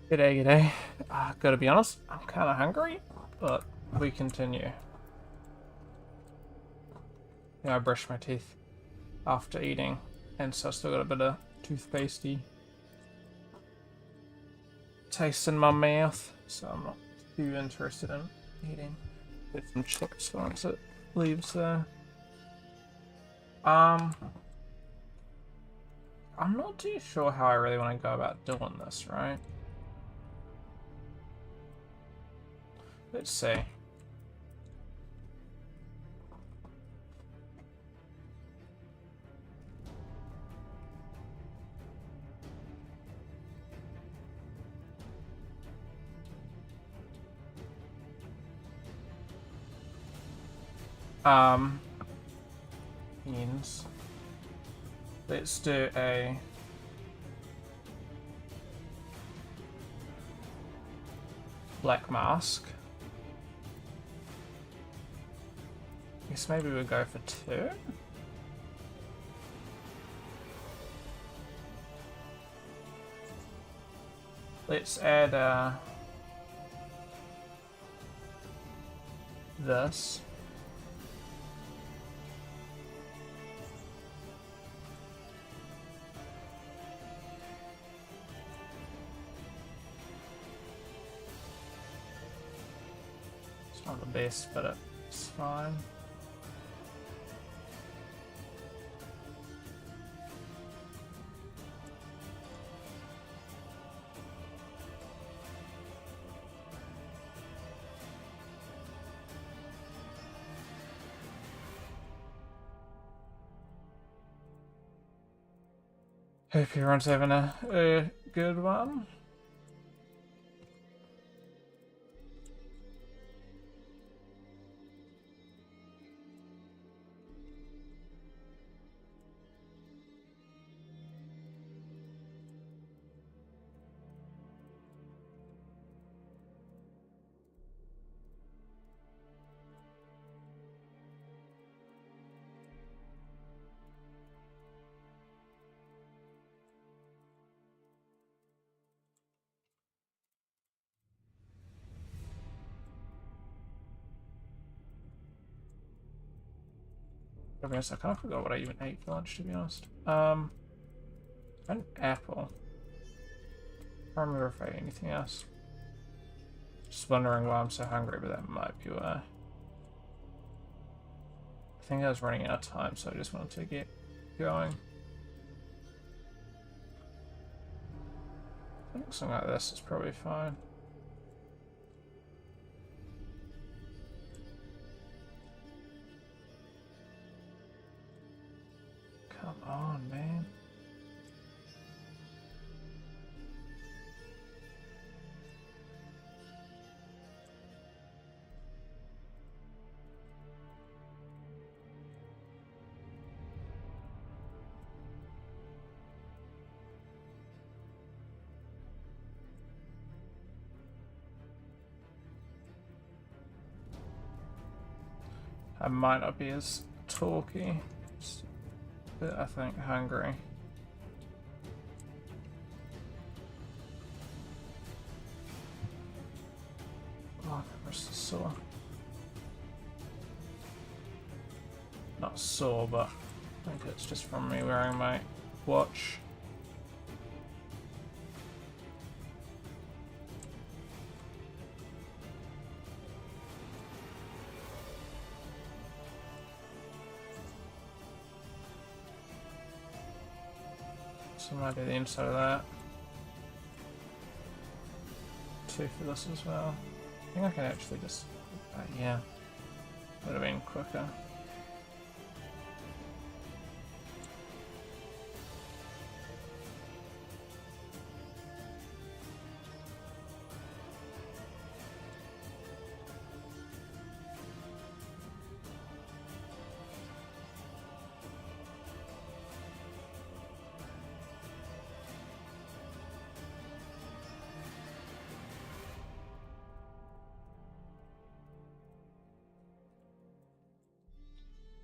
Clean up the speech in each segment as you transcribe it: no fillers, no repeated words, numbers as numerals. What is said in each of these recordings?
G'day, g'day. Gotta be honest, I'm kind of hungry, but we continue. Yeah, I brushed my teeth after eating, and so I still got a bit of toothpastey taste in my mouth, so I'm not too interested in eating. Get some chips once it leaves there. I'm not too sure how I really want to go about doing this, right? Let's see. Means let's do a black mask. Guess maybe we'll go for 2. Let's add this. It's not the best, but it's fine. Hope everyone's having a good one. To be honest, I kind of forgot what I even ate for lunch, to be honest. An apple. I can't remember if I ate anything else. Just wondering why I'm so hungry, but that might be why. I think I was running out of time, so I just wanted to get going. I think something like this is probably fine. Come on, man. I might not be as talky, but I think hungry. Oh, my wrist is sore. Not sore, but I think it's just from me wearing my watch. So might be the inside of that. 2 for this as well. I think I can actually just... yeah. Would have been quicker.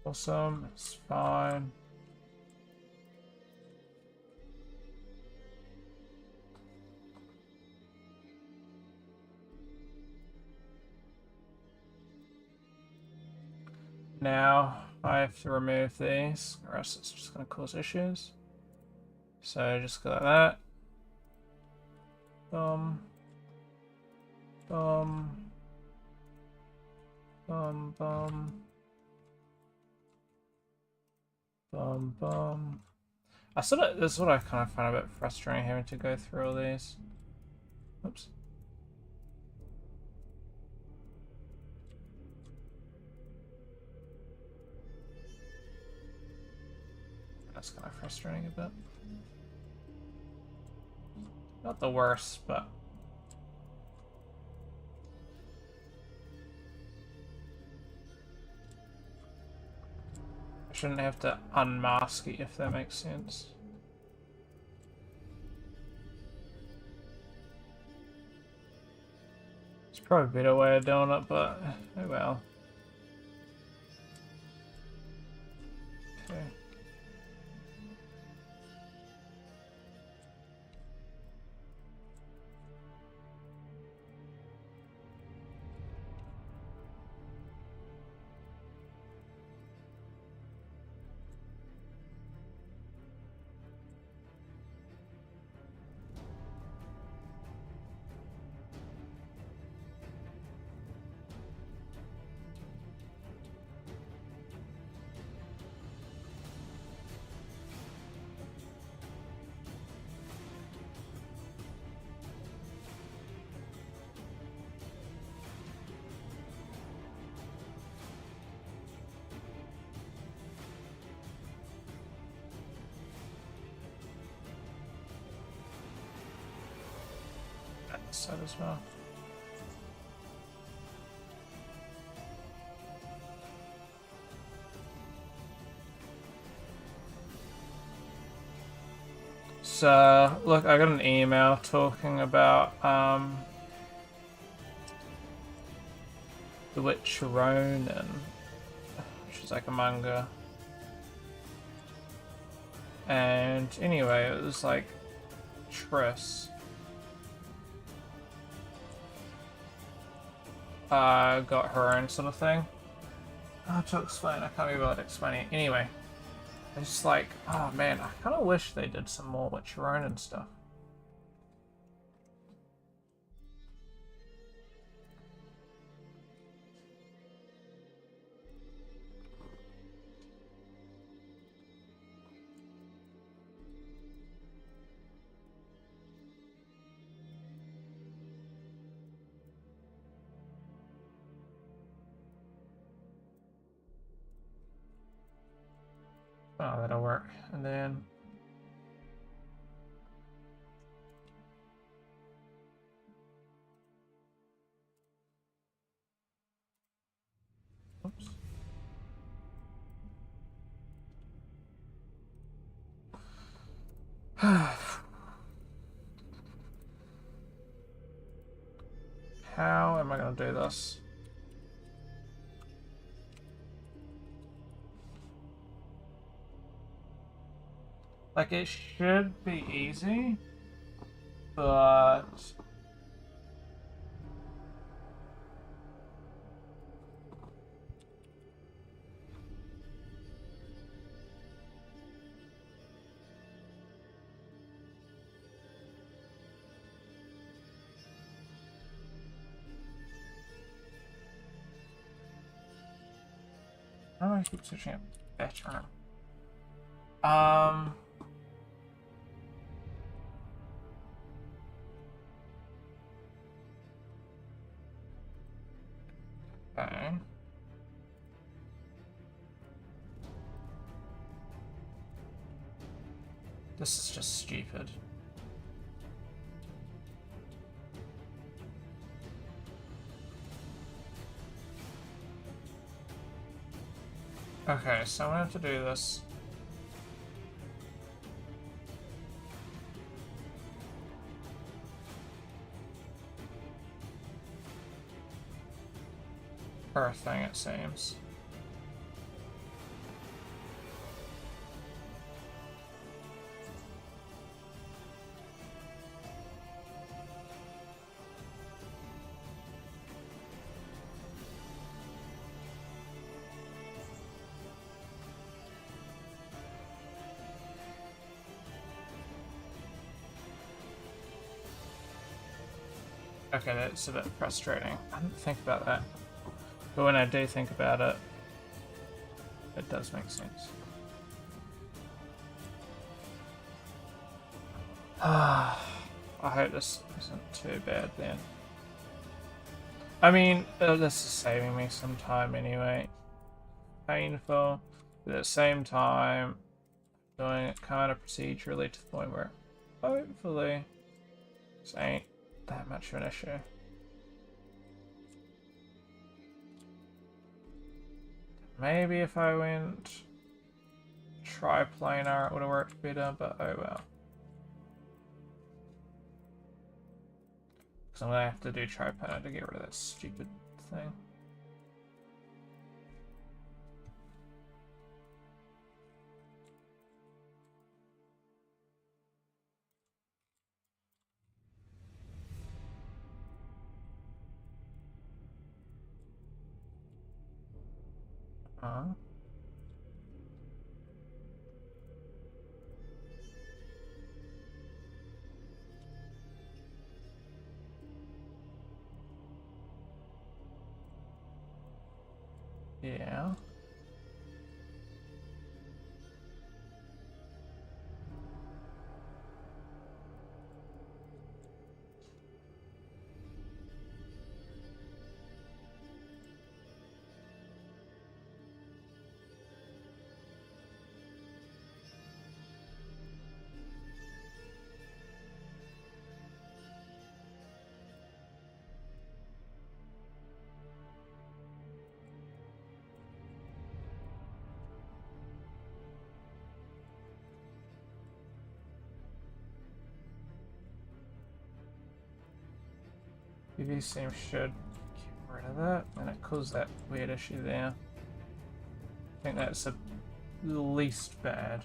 Awesome, it's fine. now I have to remove these, or else it's just going to cause issues. So just go like that. Boom. Boom. Boom, boom. Boom, boom. This is what I kind of find a bit frustrating, having to go through all these. Oops. That's kind of frustrating a bit. Not the worst, but... I shouldn't have to unmask it, if that makes sense. It's probably a better way of doing it, but oh well. Okay. Side as well. So, look, I got an email talking about The Witch Ronin, which is like a manga. And anyway, it was like Triss got her own sort of thing. How to explain? I can't be able to explain it. Anyway, it's just like, oh man, I kind of wish they did some more Witch Ronin stuff. Oh, that'll work. And then... Oops. How am I going to do this? Like, it should be easy, but... How do I keep switching it better? Okay. This is just stupid. Okay, so I'm gonna have to do this. Per thing, it seems. Okay, that's a bit frustrating. I didn't think about that. But when I do think about it, it does make sense. I hope this isn't too bad then. I mean, this is saving me some time anyway. Painful, but at the same time, doing it kind of procedurally to the point where hopefully this ain't that much of an issue. Maybe if I went triplanar it would have worked better, but oh well. Because I'm going to have to do triplanar to get rid of that stupid thing. Yeah. UV seam should get rid of that, and it caused that weird issue there. I think that's the least bad.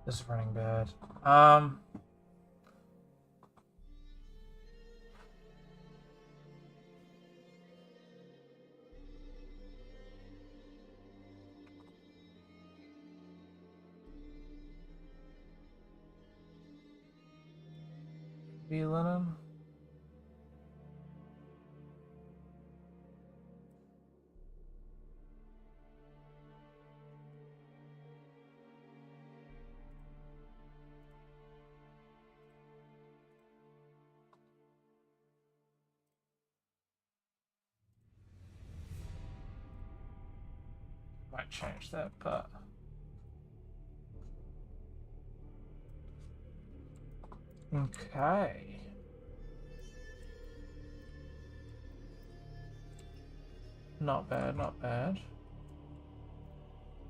This is running bad. Linen. Might change that, but okay. Not bad, not bad.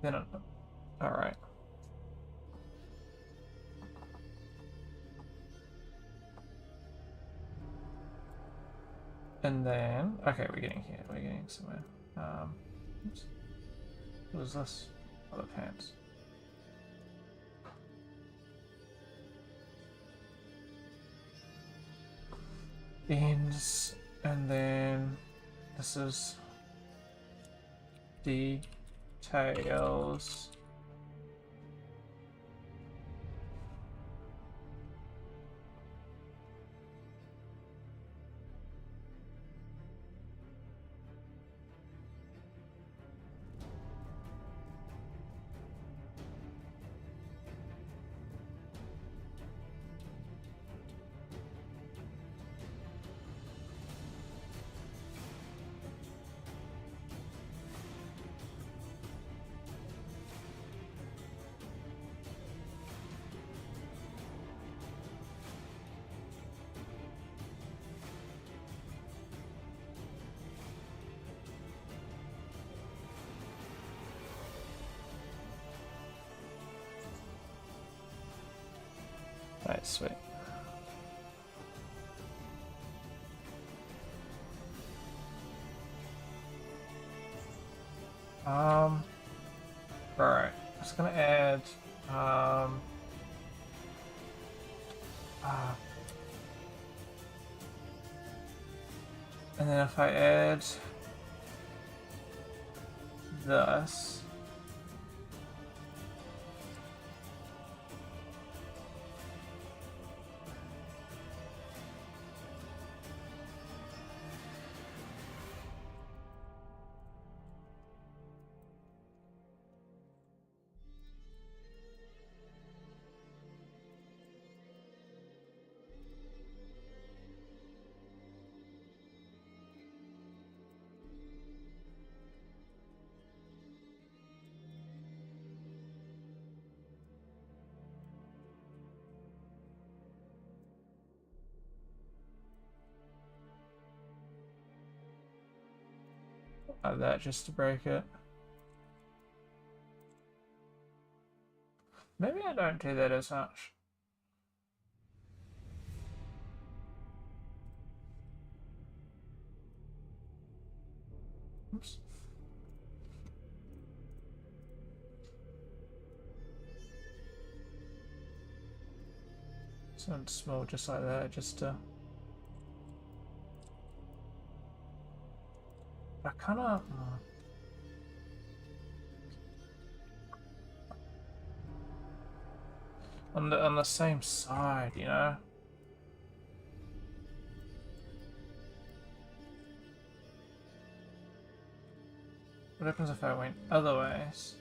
Then, all right. And then, okay, we're getting here. We're getting somewhere. Oops. What is this? Other pants. Ends, and then this is details. Alright, sweet. Alright, just gonna add and then if I add this, add that just to break it. Maybe I don't do that as much. Oops. Sounds small, just like that, just to. I kind of. On the same side, you know. What happens if I went other ways?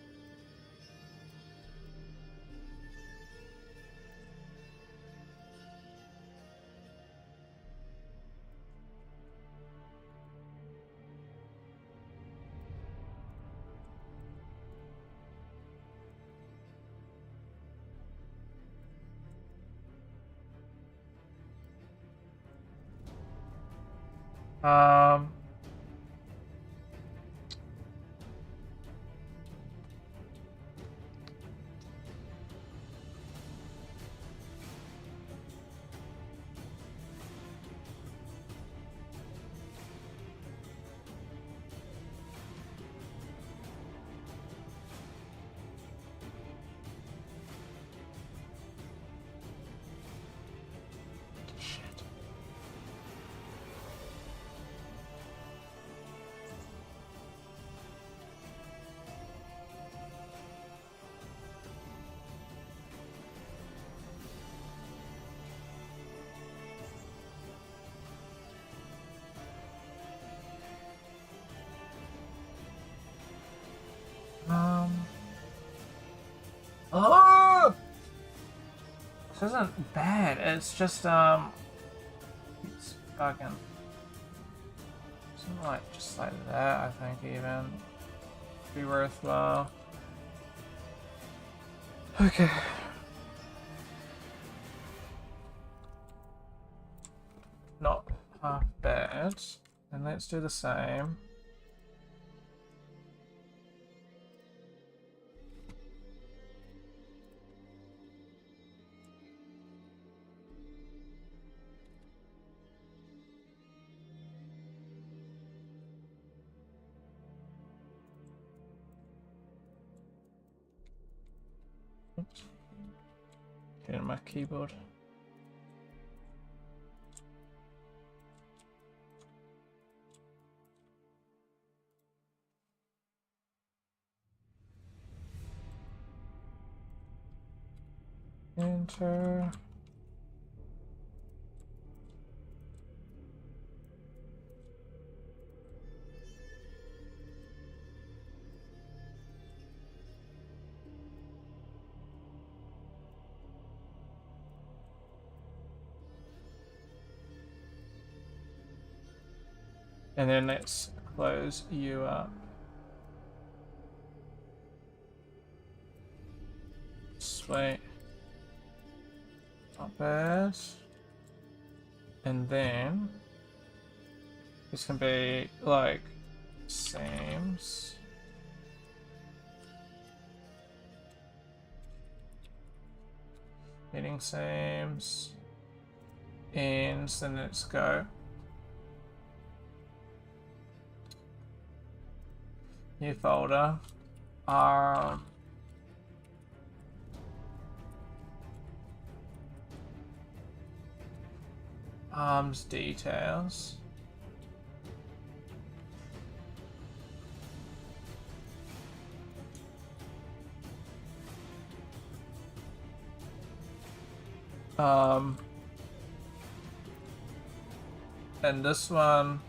Um. Shit. Oh! This isn't bad. It's just it's fucking something like just like that. I think even be worthwhile. Okay. Not half bad. And let's do the same. Oops. Getting my keyboard. Enter. And then let's close you up. Sweet. Not bad. And then this can be like seams. Heating seams. Ends, then let's go. New folder. Arms details. And this one,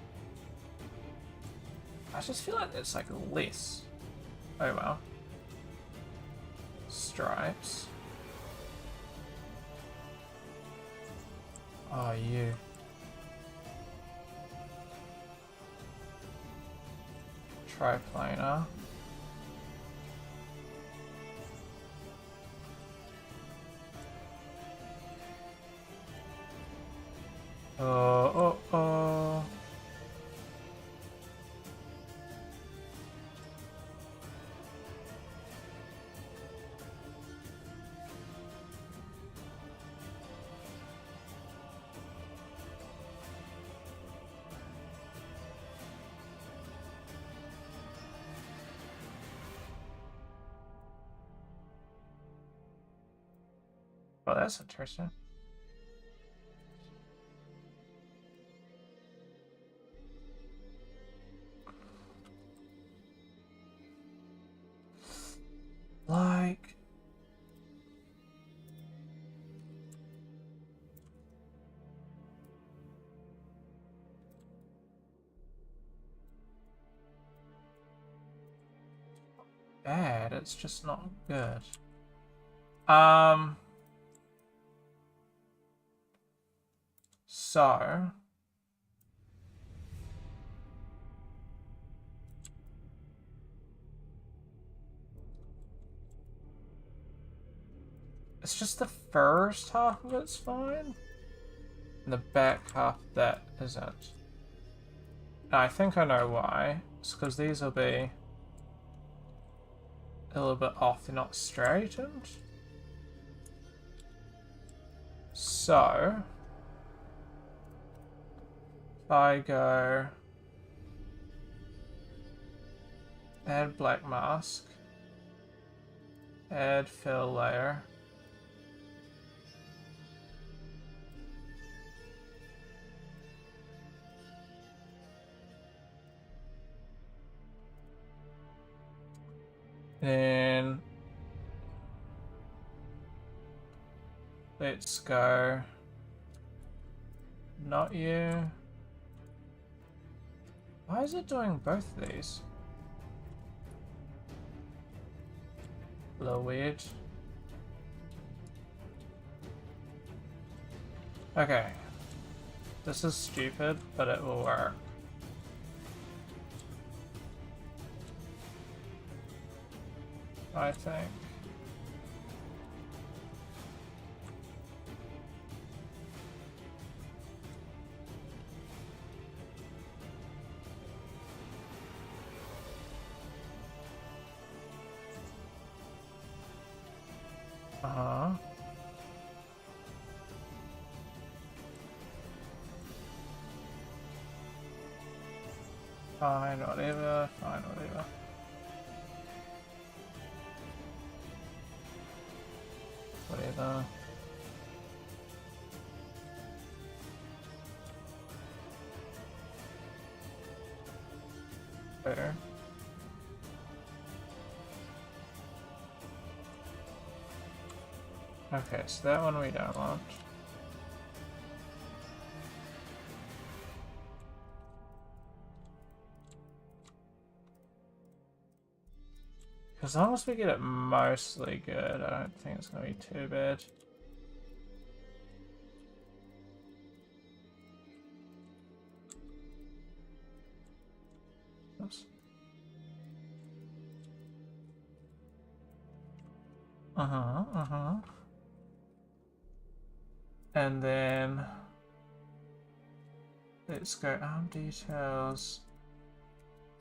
I just feel like it's like less. Oh well. Stripes. Oh, you. Triplanar. Oh. Well, that's interesting. Like... bad, it's just not good. So... it's just the first half of it's fine. And the back half of that isn't. And I think I know why. It's because these will be a little bit off, they're not straightened. So... if I go... add black mask. Add fill layer. Then let's go, not you. Why is it doing both of these? A little weird. Okay. This is stupid, but it will work. I think. Uh-huh. Fine, whatever. Fine, whatever. Whatever. Better. Okay, so that one we don't want. As long as we get it mostly good, I don't think it's going to be too bad. Oops. And then let's go arm details.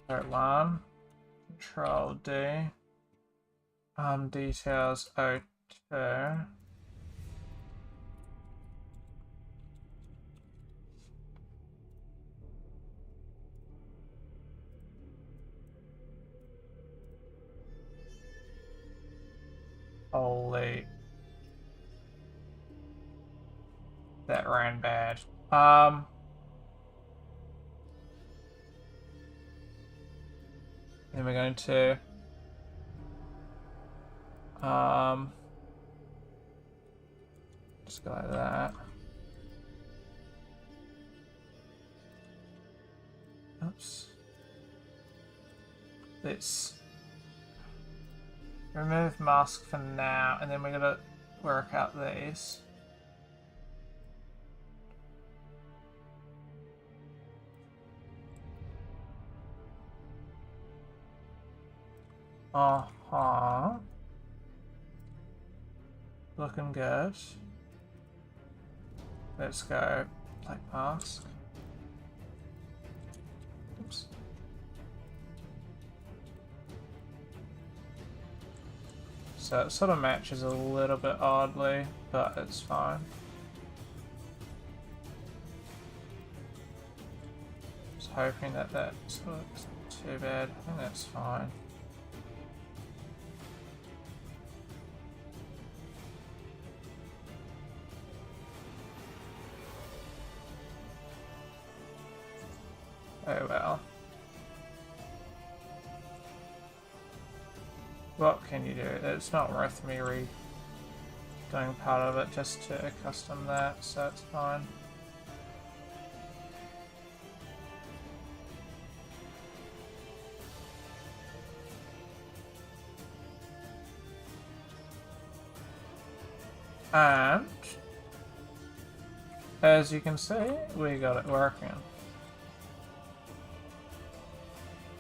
Part 1, Control D. Arm details O2. That ran bad. Then we're going to just go like that. Oops. Let's remove mask for now, and then we're gonna work out these. Uh-huh. Looking good. Let's go black mask. Oops. So it sort of matches a little bit oddly, but it's fine. Just hoping that that sort of isn't too bad. I think that's fine. Oh well. What can you do? It's not worth me doing part of it just to custom that, so it's fine. And as you can see, we got it working.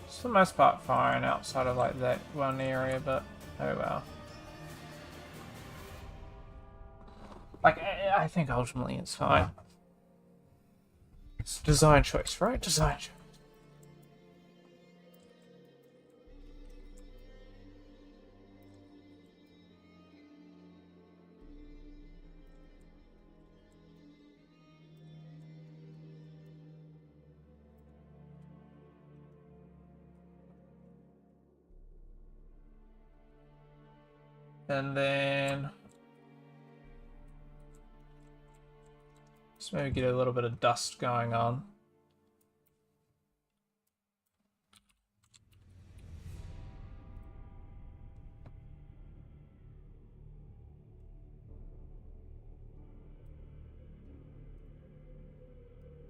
For the most part fine outside of like that one area, but oh well. Like, I think ultimately it's fine. It's design choice, right? Design choice. And then let's maybe get a little bit of dust going on.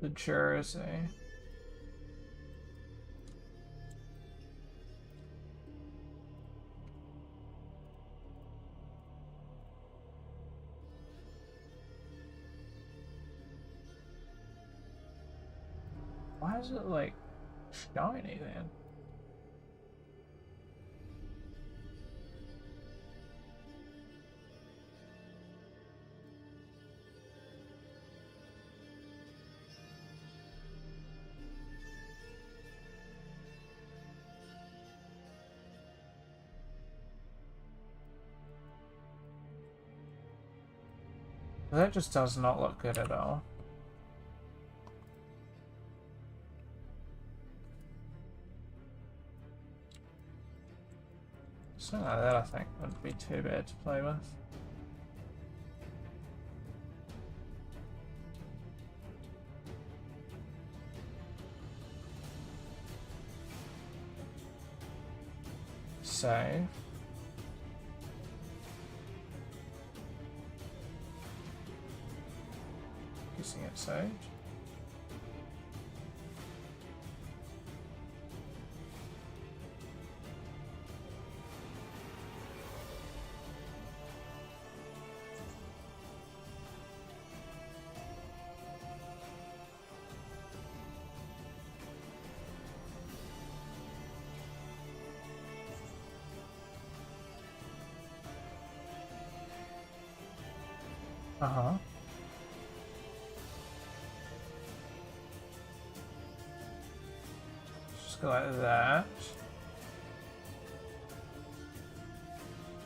The jersey. Why is it like shiny then? That just does not look good at all. Something like that I think wouldn't be too bad to play with. Save. Guessing it's saved. Uh-huh. Just go like that.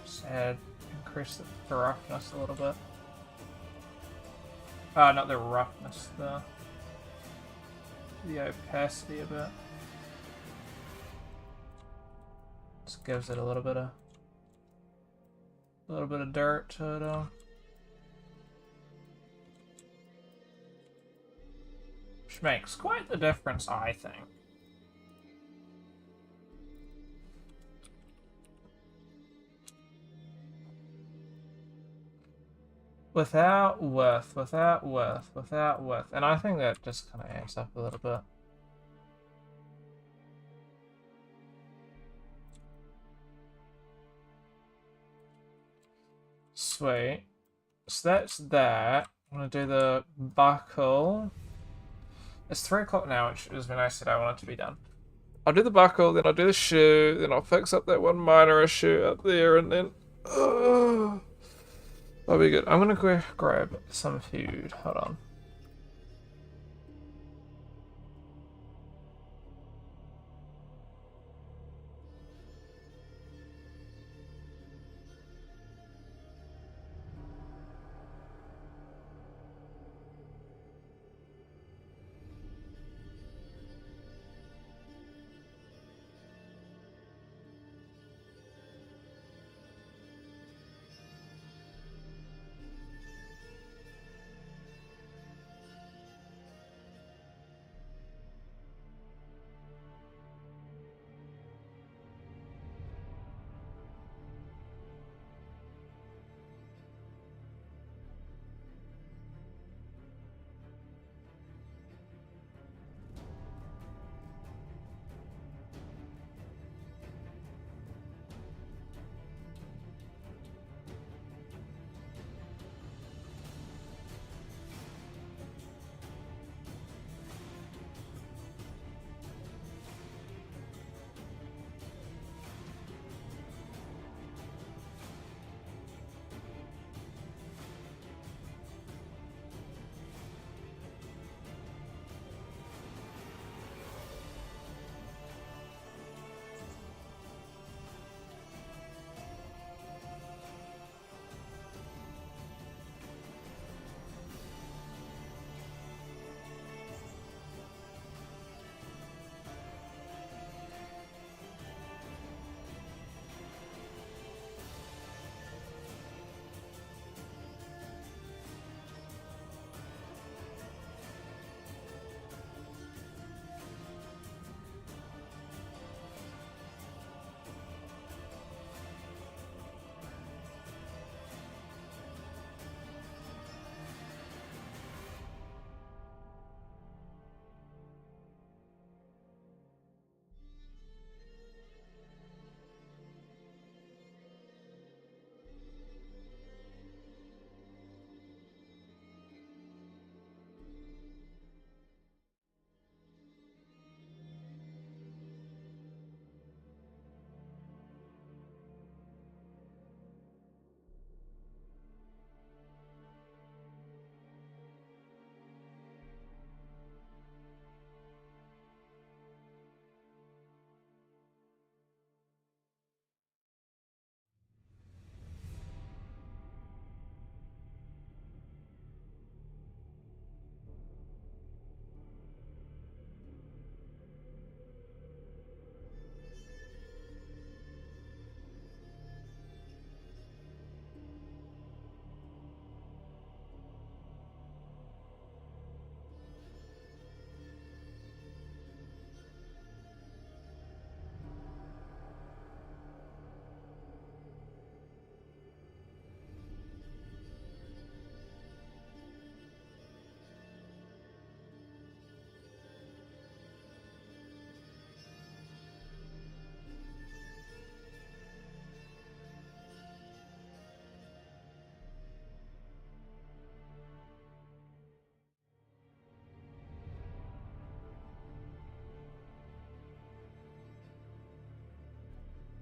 Just increase the roughness a little bit. Not the roughness, the opacity a bit. Just gives it a little bit of dirt to it all. which makes quite the difference, I think. Without worth, without worth, without worth. And I think that just kind of adds up a little bit. Sweet. So that's that. I'm going to do the buckle. It's 3 o'clock now, which is when I said I want it to be done. I'll do the buckle, then I'll do the shoe, then I'll fix up that one minor issue up there, and then... that'll be good. I'm gonna go grab some food. Hold on.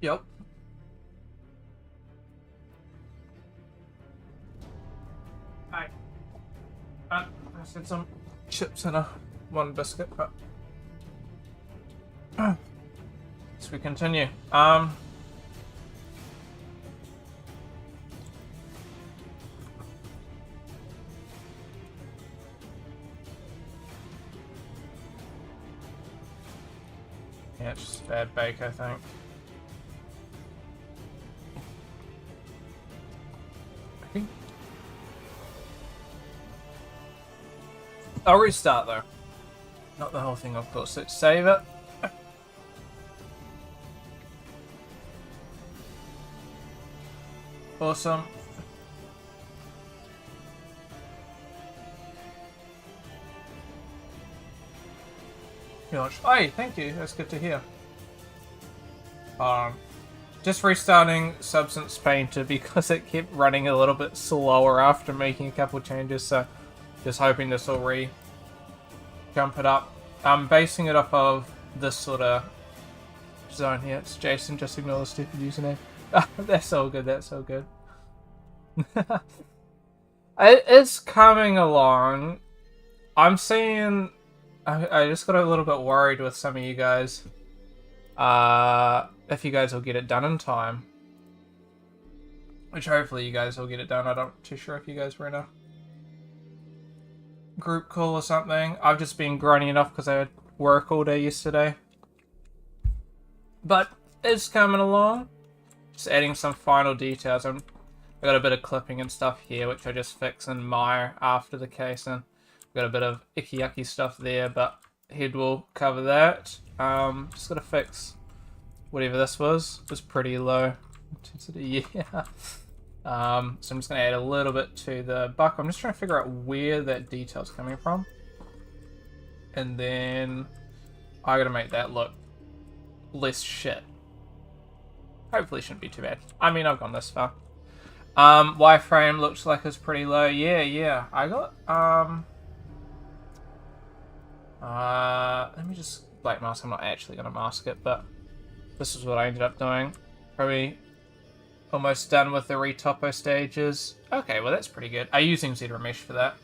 Yep. Hi. I said some chips and one biscuit, but so we continue. Yeah, it's just bad bake, I think. I'll restart though. Not the whole thing, of course. Let's save it. Awesome. Hey, thank you. That's good to hear. Just restarting Substance Painter because it kept running a little bit slower after making a couple changes, so just hoping this will jump it up. I'm basing it off of this sort of zone here. It's Jason, just ignore the stupid username. That's all good, that's all good. It's coming along. I'm seeing... I just got a little bit worried with some of you guys. If you guys will get it done in time. Which hopefully you guys will get it done. I'm not too sure if you guys were in a group call or something. I've just been grinding it off because I had work all day yesterday. But it's coming along. Just adding some final details. I got a bit of clipping and stuff here, which I just fix in Mire after the case, and got a bit of icky yucky stuff there, but head will cover that. Just gotta fix whatever this was. It was pretty low intensity, yeah. So I'm just gonna add a little bit to the buck. I'm just trying to figure out where that detail's coming from. And then I gotta make that look less shit. Hopefully shouldn't be too bad. I mean, I've gone this far. Wireframe looks like it's pretty low. Yeah. I got, let me just black mask. I'm not actually going to mask it, but this is what I ended up doing. Probably almost done with the retopo stages. Okay, well that's pretty good. I'm using ZRemesh for that.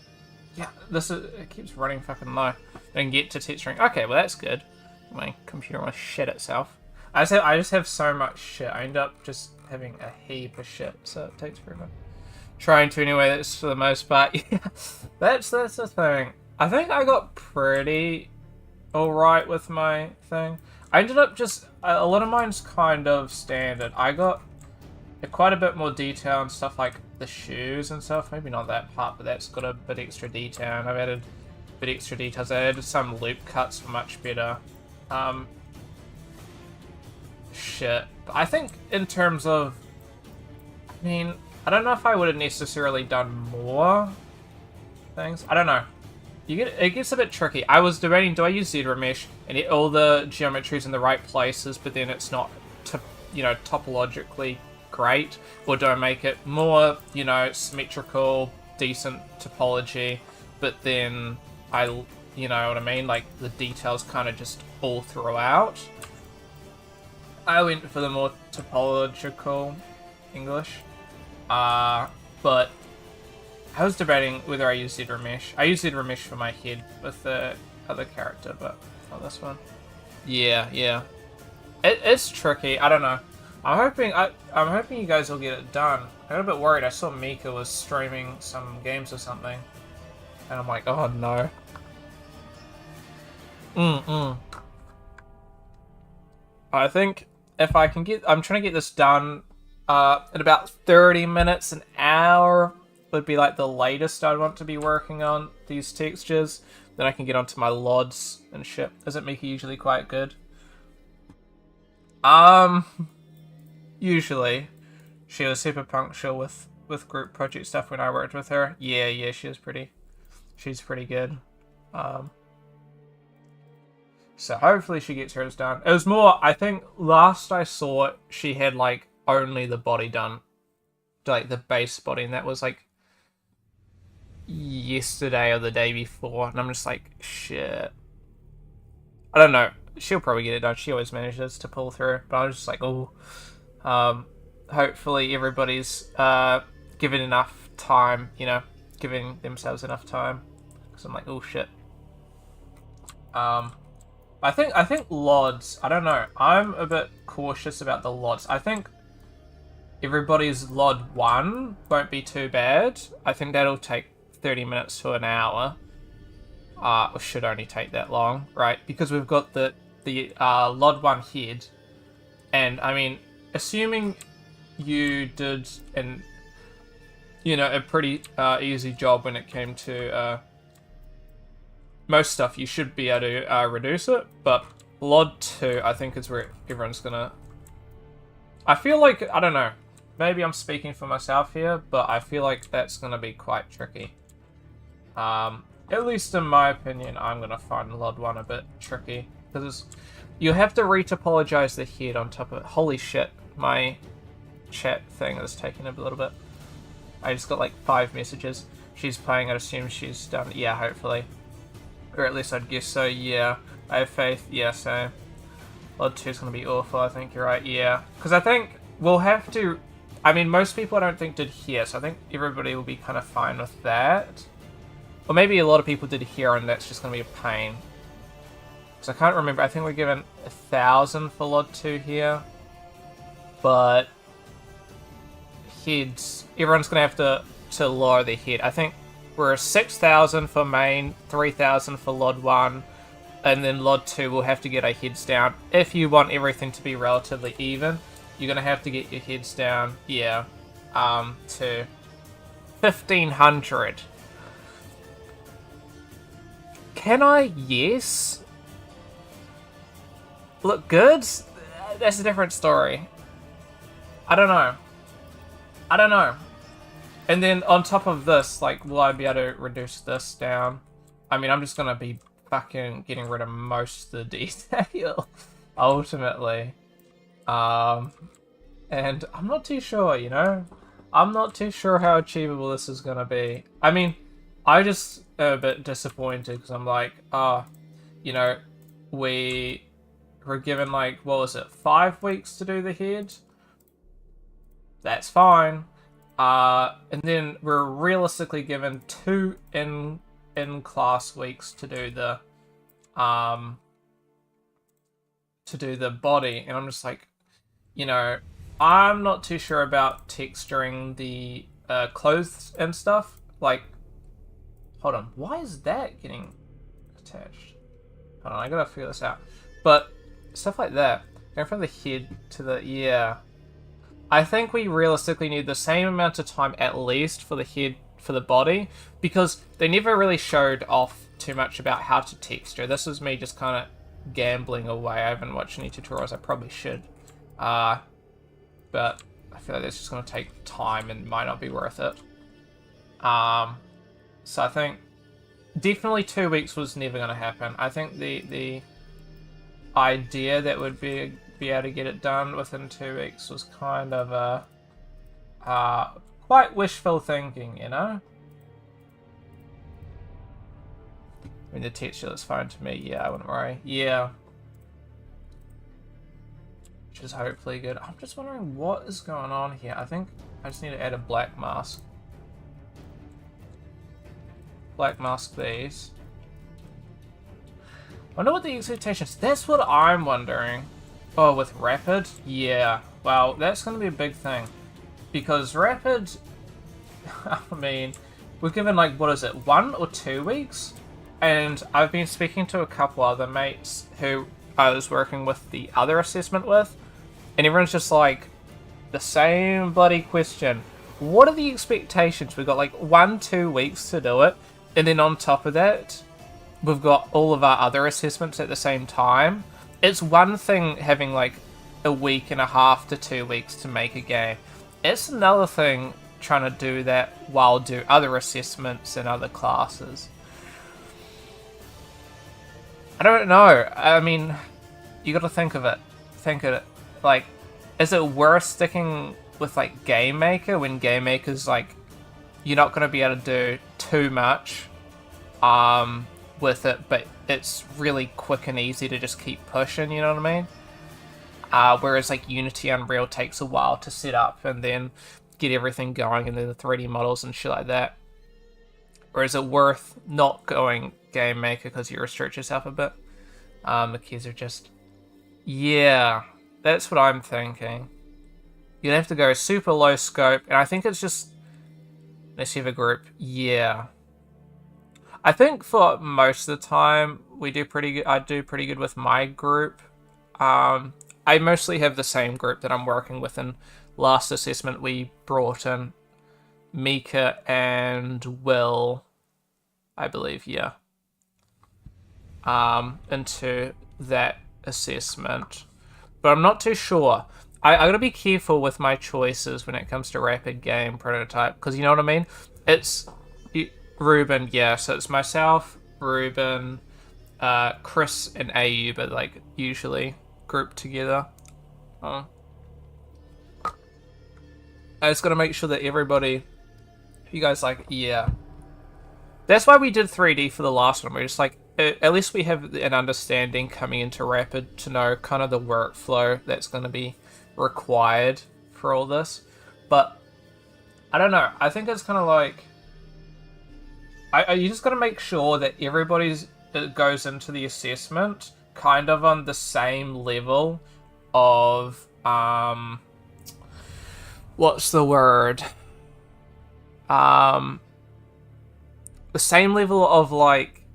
Yeah, it keeps running fucking low. Then get to texturing. Okay, well that's good. My computer wants to shit itself. I just have so much shit. I end up just having a heap of shit, so it takes forever. Trying to anyway, that's for the most part. Yeah, that's the thing. I think I got pretty alright with my thing. I ended up just... A lot of mine's kind of standard. I got quite a bit more detail and stuff like the shoes and stuff. Maybe not that part, but that's got a bit extra detail. And I've added a bit extra details. I added some loop cuts for much better shit. But I think in terms of... I mean, I don't know if I would have necessarily done more things. I don't know. It gets a bit tricky. I was debating, do I use ZRemesh and get all the geometries in the right places, but then it's not, topologically great? Or do I make it more, symmetrical, decent topology, but then you know what I mean? Like, the details kind of just all throughout. I went for the more topological English. But I was debating whether I use ZRemesh. I use ZRemesh for my head with the other character, but not this one. Yeah. It's tricky. I don't know. I'm hoping you guys will get it done. I got a bit worried. I saw Mika was streaming some games or something, and I'm like, oh no. I think if I can I'm trying to get this done in about 30 minutes, an hour would be like the latest I'd want to be working on these textures. Then I can get onto my LODs and shit. Isn't Mika usually quite good? Usually. She was super punctual with group project stuff when I worked with her. Yeah, she's pretty good. So hopefully she gets hers done. It was more, I think last I saw it, she had like only the body done. Like the base body, and that was like yesterday or the day before, and I'm just like, shit. I don't know. She'll probably get it done. She always manages to pull through, but I was just like, oh. Hopefully everybody's given enough time, giving themselves enough time. Because I'm like, oh shit. I think LODs, I don't know. I'm a bit cautious about the LODs. I think everybody's LOD 1 won't be too bad. I think that'll take 30 minutes to an hour. Or should only take that long, right? Because we've got the LOD 1 head. And, I mean, assuming you did a pretty easy job when it came to most stuff you should be able to reduce it, but LOD 2 I think is where everyone's gonna... I feel like, I don't know, maybe I'm speaking for myself here, but I feel like that's gonna be quite tricky. At least in my opinion, I'm gonna find LOD 1 a bit tricky, because you have to retopologize the head on top of it. Holy shit, my chat thing is taking a little bit. I just got like 5 messages. She's playing, I'd assume she's done. Yeah, hopefully. Or at least I'd guess so, yeah. I have faith, yeah, so... LOD 2 is going to be awful, I think you're right, yeah. Because I think we'll have to... I mean, most people I don't think did here, so I think everybody will be kind of fine with that. Or maybe a lot of people did here, and that's just going to be a pain. Because I can't remember, I think we're given 1,000 for LOD 2 here. But... heads, everyone's going to have to lower their head. I think we're 6,000 for main, 3,000 for LOD 1, and then LOD 2 will have to get our heads down. If you want everything to be relatively even, you're going to have to get your heads down, yeah, to 1,500. Can I? Yes. Look good? That's a different story. I don't know. I don't know. And then on top of this, like, will I be able to reduce this down? I mean, I'm just gonna be fucking getting rid of most of the detail, ultimately. And I'm not too sure, you know? I'm not too sure how achievable this is gonna be. I mean, I just am a bit disappointed because I'm like, you know, we were given, like, what was it, 5 weeks to do the head? That's fine. And then we're realistically given 2 in-class weeks to do the body, and I'm just like, you know, I'm not too sure about texturing the clothes and stuff. Like, hold on, why is that getting attached? Hold on, I gotta figure this out. But stuff like that, going from the head to the, yeah. I think we realistically need the same amount of time at least for the head, for the body, because they never really showed off too much about how to texture. This is me just kind of gambling away. I haven't watched any tutorials. I probably should. But I feel like that's just going to take time and might not be worth it. So I think definitely 2 weeks was never going to happen. I think the idea that would be able to get it done within 2 weeks was kind of quite wishful thinking, you know? I mean, the texture looks fine to me. Yeah, I wouldn't worry. Yeah. Which is hopefully good. I'm just wondering what is going on here. I think I just need to add a black mask. Black mask these. I wonder what the expectations... That's what I'm wondering. Oh, with Rapid? Yeah. Well, that's going to be a big thing. Because Rapid... I mean, we're given, like, what is it, 1 or 2 weeks? And I've been speaking to a couple other mates who I was working with the other assessment with, and everyone's just like, the same bloody question. What are the expectations? We've got, like, 1-2 weeks to do it, and then on top of that, we've got all of our other assessments at the same time. It's one thing having, like, a week and a half to 2 weeks to make a game. It's another thing trying to do that while do other assessments and other classes. I don't know. I mean, you got to think of it. Think of it. Like, is it worth sticking with, like, Game Maker when Game Maker's, like, you're not going to be able to do too much with it, but it's really quick and easy to just keep pushing, you know what I mean? Whereas, like, Unity, Unreal takes a while to set up and then get everything going and then the 3D models and shit like that. Or is it worth not going Game Maker because you restrict yourself a bit? The keys are just... Yeah, that's what I'm thinking. You'd have to go super low scope, and I think it's just... Unless you have a group, yeah. I think for most of the time, we do pretty good. I do pretty good with my group. I mostly have the same group that I'm working with. In last assessment, we brought in Mika and Will, I believe, yeah. into that assessment, but I'm not too sure. I gotta be careful with my choices when it comes to rapid game prototype, because you know what I mean? It's Ruben, yeah, so it's myself, Ruben, Chris, and AU, but like usually grouped together. I just gotta make sure that everybody, you guys like, yeah. That's why we did 3D for the last one. We're just like, at least we have an understanding coming into Rapid to know kind of the workflow that's going to be required for all this. But I don't know. I think it's kind of like, you just got to make sure that everybody's goes into the assessment kind of on the same level of what's the word? The same level of, like,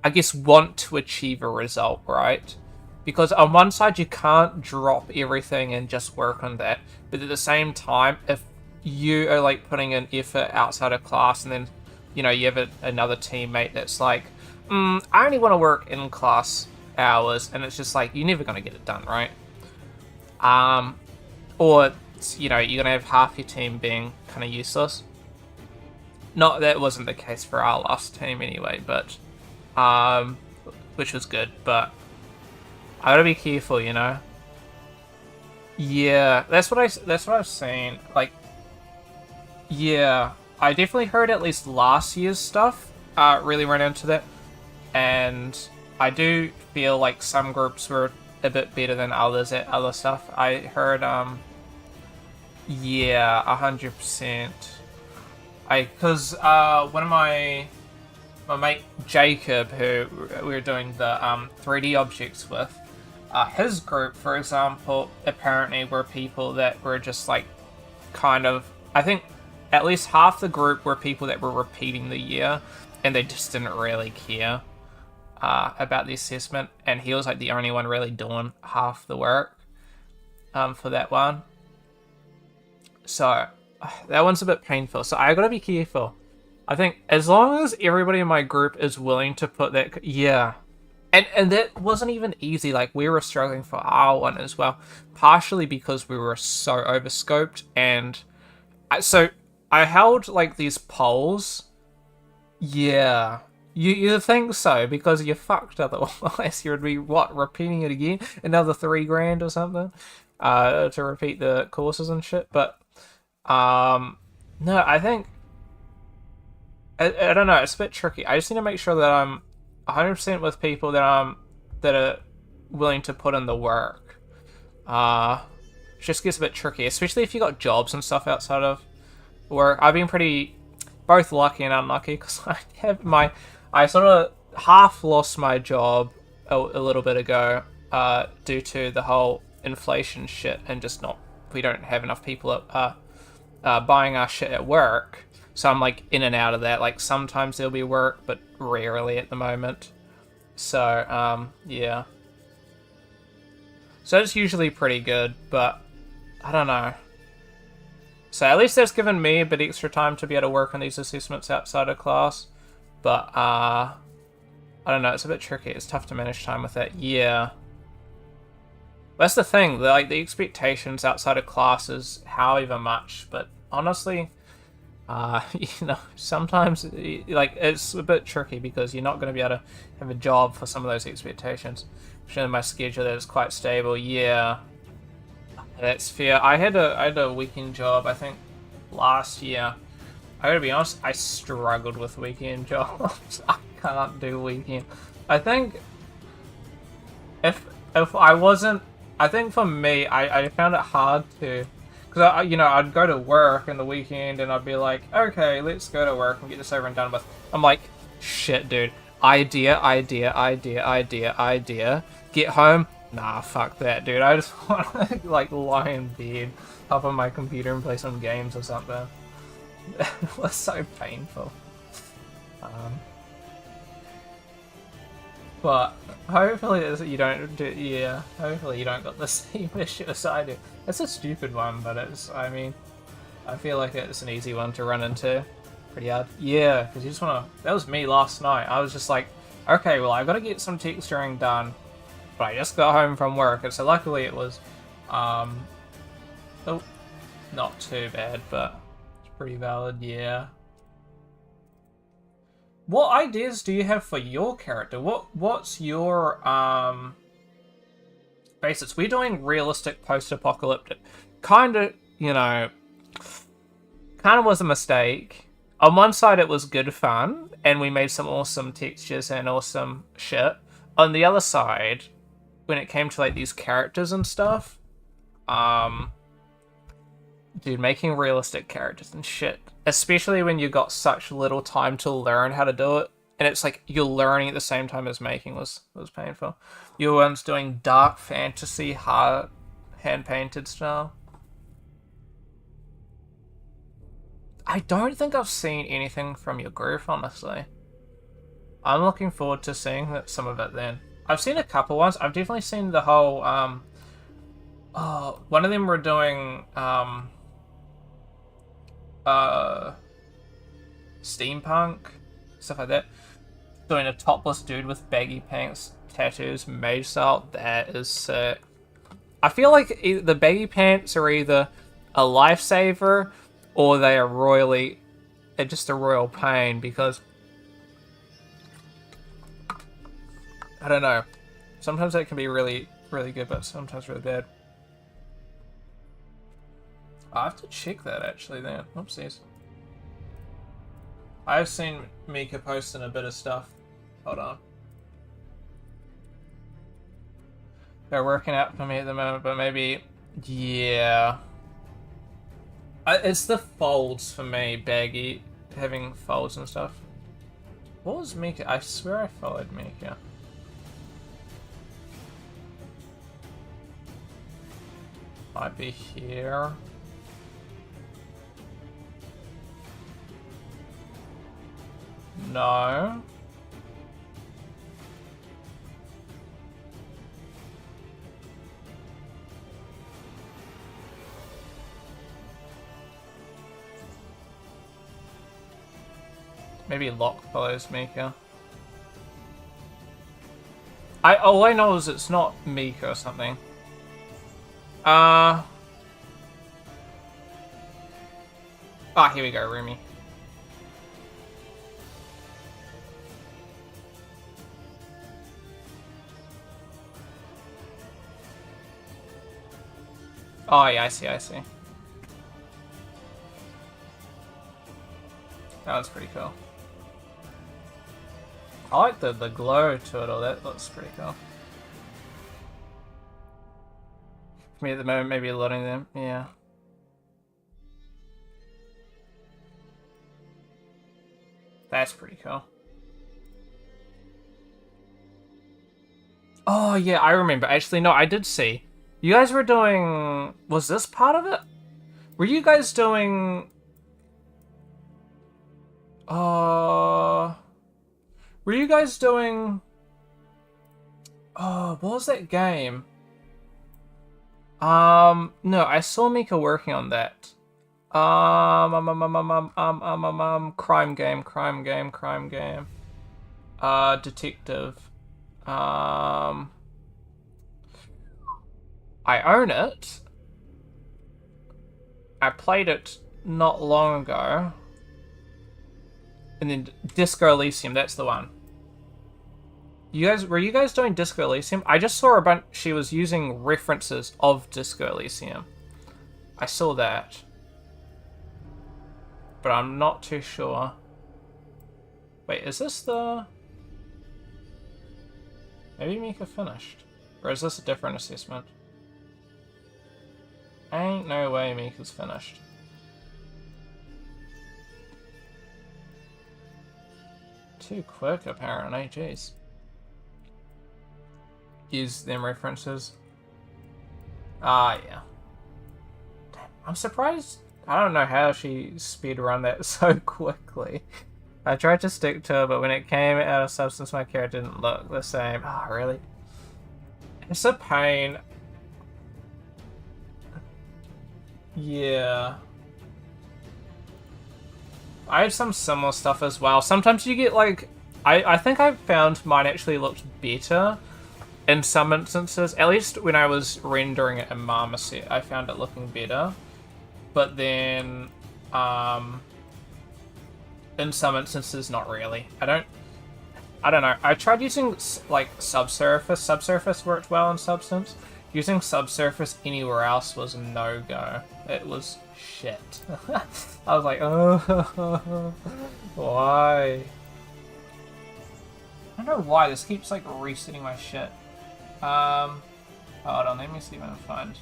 I guess, want to achieve a result, right? Because on one side, you can't drop everything and just work on that. But at the same time, if you are, like, putting in effort outside of class and then, you know, you have another teammate that's like, I only want to work in class hours, and it's just like, you're never going to get it done, right? Or, you know, you're going to have half your team being kind of useless. Not that wasn't the case for our last team anyway, but which was good, but I gotta be careful, you know. Yeah, that's what I've seen. Like, yeah, I definitely heard at least last year's stuff really ran into that, and I do feel like some groups were a bit better than others at other stuff. I heard, yeah, 100%. Because one of my mate Jacob, who we were doing the 3D objects with, his group, for example, apparently were people that were just like kind of, I think at least half the group were people that were repeating the year, and they just didn't really care about the assessment, and he was like the only one really doing half the work for that one. So that one's a bit painful, so I gotta be careful. I think as long as everybody in my group is willing to put that, yeah. And that wasn't even easy, like we were struggling for our one as well, partially because we were so overscoped, and so I held like these polls. Yeah. You think so, because you're fucked otherwise. You'd be, what, repeating it again? Another $3,000 or something? To repeat the courses and shit, but no, I think I don't know, it's a bit tricky. I just need to make sure that I'm 100% with people that are willing to put in the work. It just gets a bit tricky, especially if you got jobs and stuff outside of work. I've been pretty both lucky and unlucky, because I sort of half lost my job a little bit ago due to the whole inflation shit, and just we don't have enough people buying our shit at work, so I'm like in and out of that. Like sometimes there'll be work, but rarely at the moment. So yeah, so it's usually pretty good, but I don't know. So at least that's given me a bit extra time to be able to work on these assessments outside of class, but I don't know, it's a bit tricky. It's tough to manage time with that. Yeah. That's the thing, the expectations outside of class is however much, but honestly, you know, sometimes like it's a bit tricky because you're not going to be able to have a job for some of those expectations. Especially in my schedule that is quite stable. Yeah, that's fair. I had a weekend job, I think, last year. I gotta be honest, I struggled with weekend jobs. I can't do weekend. I think if I wasn't, I think for me, I found it hard to, because you know, I'd go to work in the weekend and I'd be like, okay, let's go to work and get this over and done with. I'm like, shit, dude, idea. Get home, nah, fuck that, dude. I just want to like lie in bed, hop on my computer and play some games or something. It was so painful. But hopefully you don't do, yeah, hopefully you don't got the same issue as I do. It's a stupid one, but it's, I mean, I feel like it's an easy one to run into. Pretty hard. Yeah, because you just want to, that was me last night. I was just like Okay, well, I've got to get some texturing done. But I just got home from work, and so luckily it was, oh, not too bad, but it's pretty valid, yeah. What ideas do you have for your character? What's your, basis? We're doing realistic post-apocalyptic. Kinda, you know, kind of was a mistake. On one side, it was good fun, and we made some awesome textures and awesome shit. On the other side, when it came to like these characters and stuff, dude, making realistic characters and shit, especially when you got such little time to learn how to do it, and it's like you're learning at the same time as making was painful. You were once doing dark fantasy, hard hand painted style. I don't think I've seen anything from your group, honestly. I'm looking forward to seeing some of it then. I've seen a couple ones. I've definitely seen the whole, one of them were doing, steampunk, stuff like that. Doing a topless dude with baggy pants, tattoos, mage style. That is sick. I feel like the baggy pants are either a lifesaver or they are just a royal pain, because I don't know. Sometimes that can be really, really good, but sometimes really bad. I have to check that actually then. Oopsies. I've seen Mika posting a bit of stuff. Hold on. They're working out for me at the moment, but maybe... Yeah. It's the folds for me, baggy. Having folds and stuff. What was Mika? I swear I followed Mika. Might be here. No. Maybe Locke follows Mika. All I know is it's not Mika or something. Ah, here we go, Rumi. Oh yeah, I see. That one's pretty cool. I like the glow to it all. That looks pretty cool. For me at the moment, maybe a lot of them. Yeah. That's pretty cool. Oh yeah, I remember. Actually, no, I did see. You guys were doing... Was this part of it? Were you guys doing... Were you guys doing... Oh, what was that game? No, I saw Mika working on that. Crime game. Detective. I own it. I played it not long ago. And then Disco Elysium, that's the one. Were you guys doing Disco Elysium? I just saw a bunch. She was using references of Disco Elysium. I saw that, but I'm not too sure. Wait, is this the? Maybe Mika finished, or is this a different assessment? Ain't no way Mika's finished. Too quick, apparently. Jeez. Use them references. Ah, yeah. Damn, I'm surprised. I don't know how she speedrun that so quickly. I tried to stick to it, but when it came out of substance, my character didn't look the same. Oh, really? It's a pain. Yeah. I have some similar stuff as well. Sometimes you get, like, I think I found mine actually looked better in some instances. At least when I was rendering it in Marmoset, I found it looking better. But then, in some instances, not really. I don't know. I tried using, like, Subsurface. Subsurface worked well in Substance. Using Subsurface anywhere else was a no-go. It was shit. I was like, oh, why? I don't know why. This keeps, like, resetting my shit. Hold on. Let me see if I can find...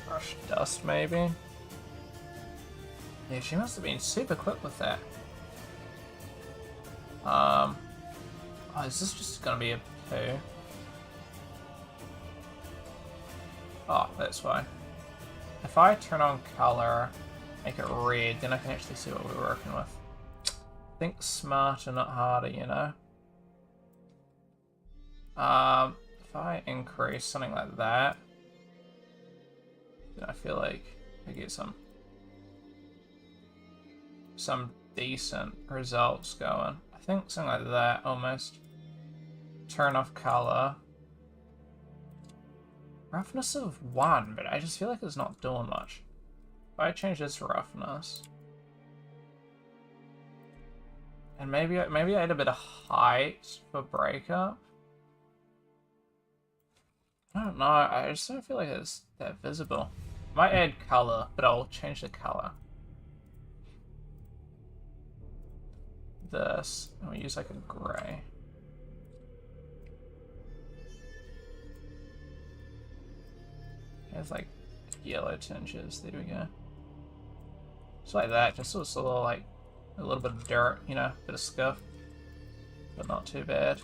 Brush dust, maybe? Yeah, she must have been super quick with that. Oh, is this just gonna be a poo? Oh, that's fine. If I turn on color, make it red, then I can actually see what we're working with. Think smarter, not harder, you know? If I increase something like that, then I feel like I get some decent results going. I think something like that, almost. Turn off color. Roughness of 1, but I just feel like it's not doing much. If I change this to roughness, and maybe I add a bit of height for breakup. I don't know. I just don't feel like it's that visible. Might add color, but I'll change the color. This, and we use like a gray. It's like yellow tinges. There we go. Just like that. Just sort of like a little bit of dirt, you know, a bit of scuff, but not too bad.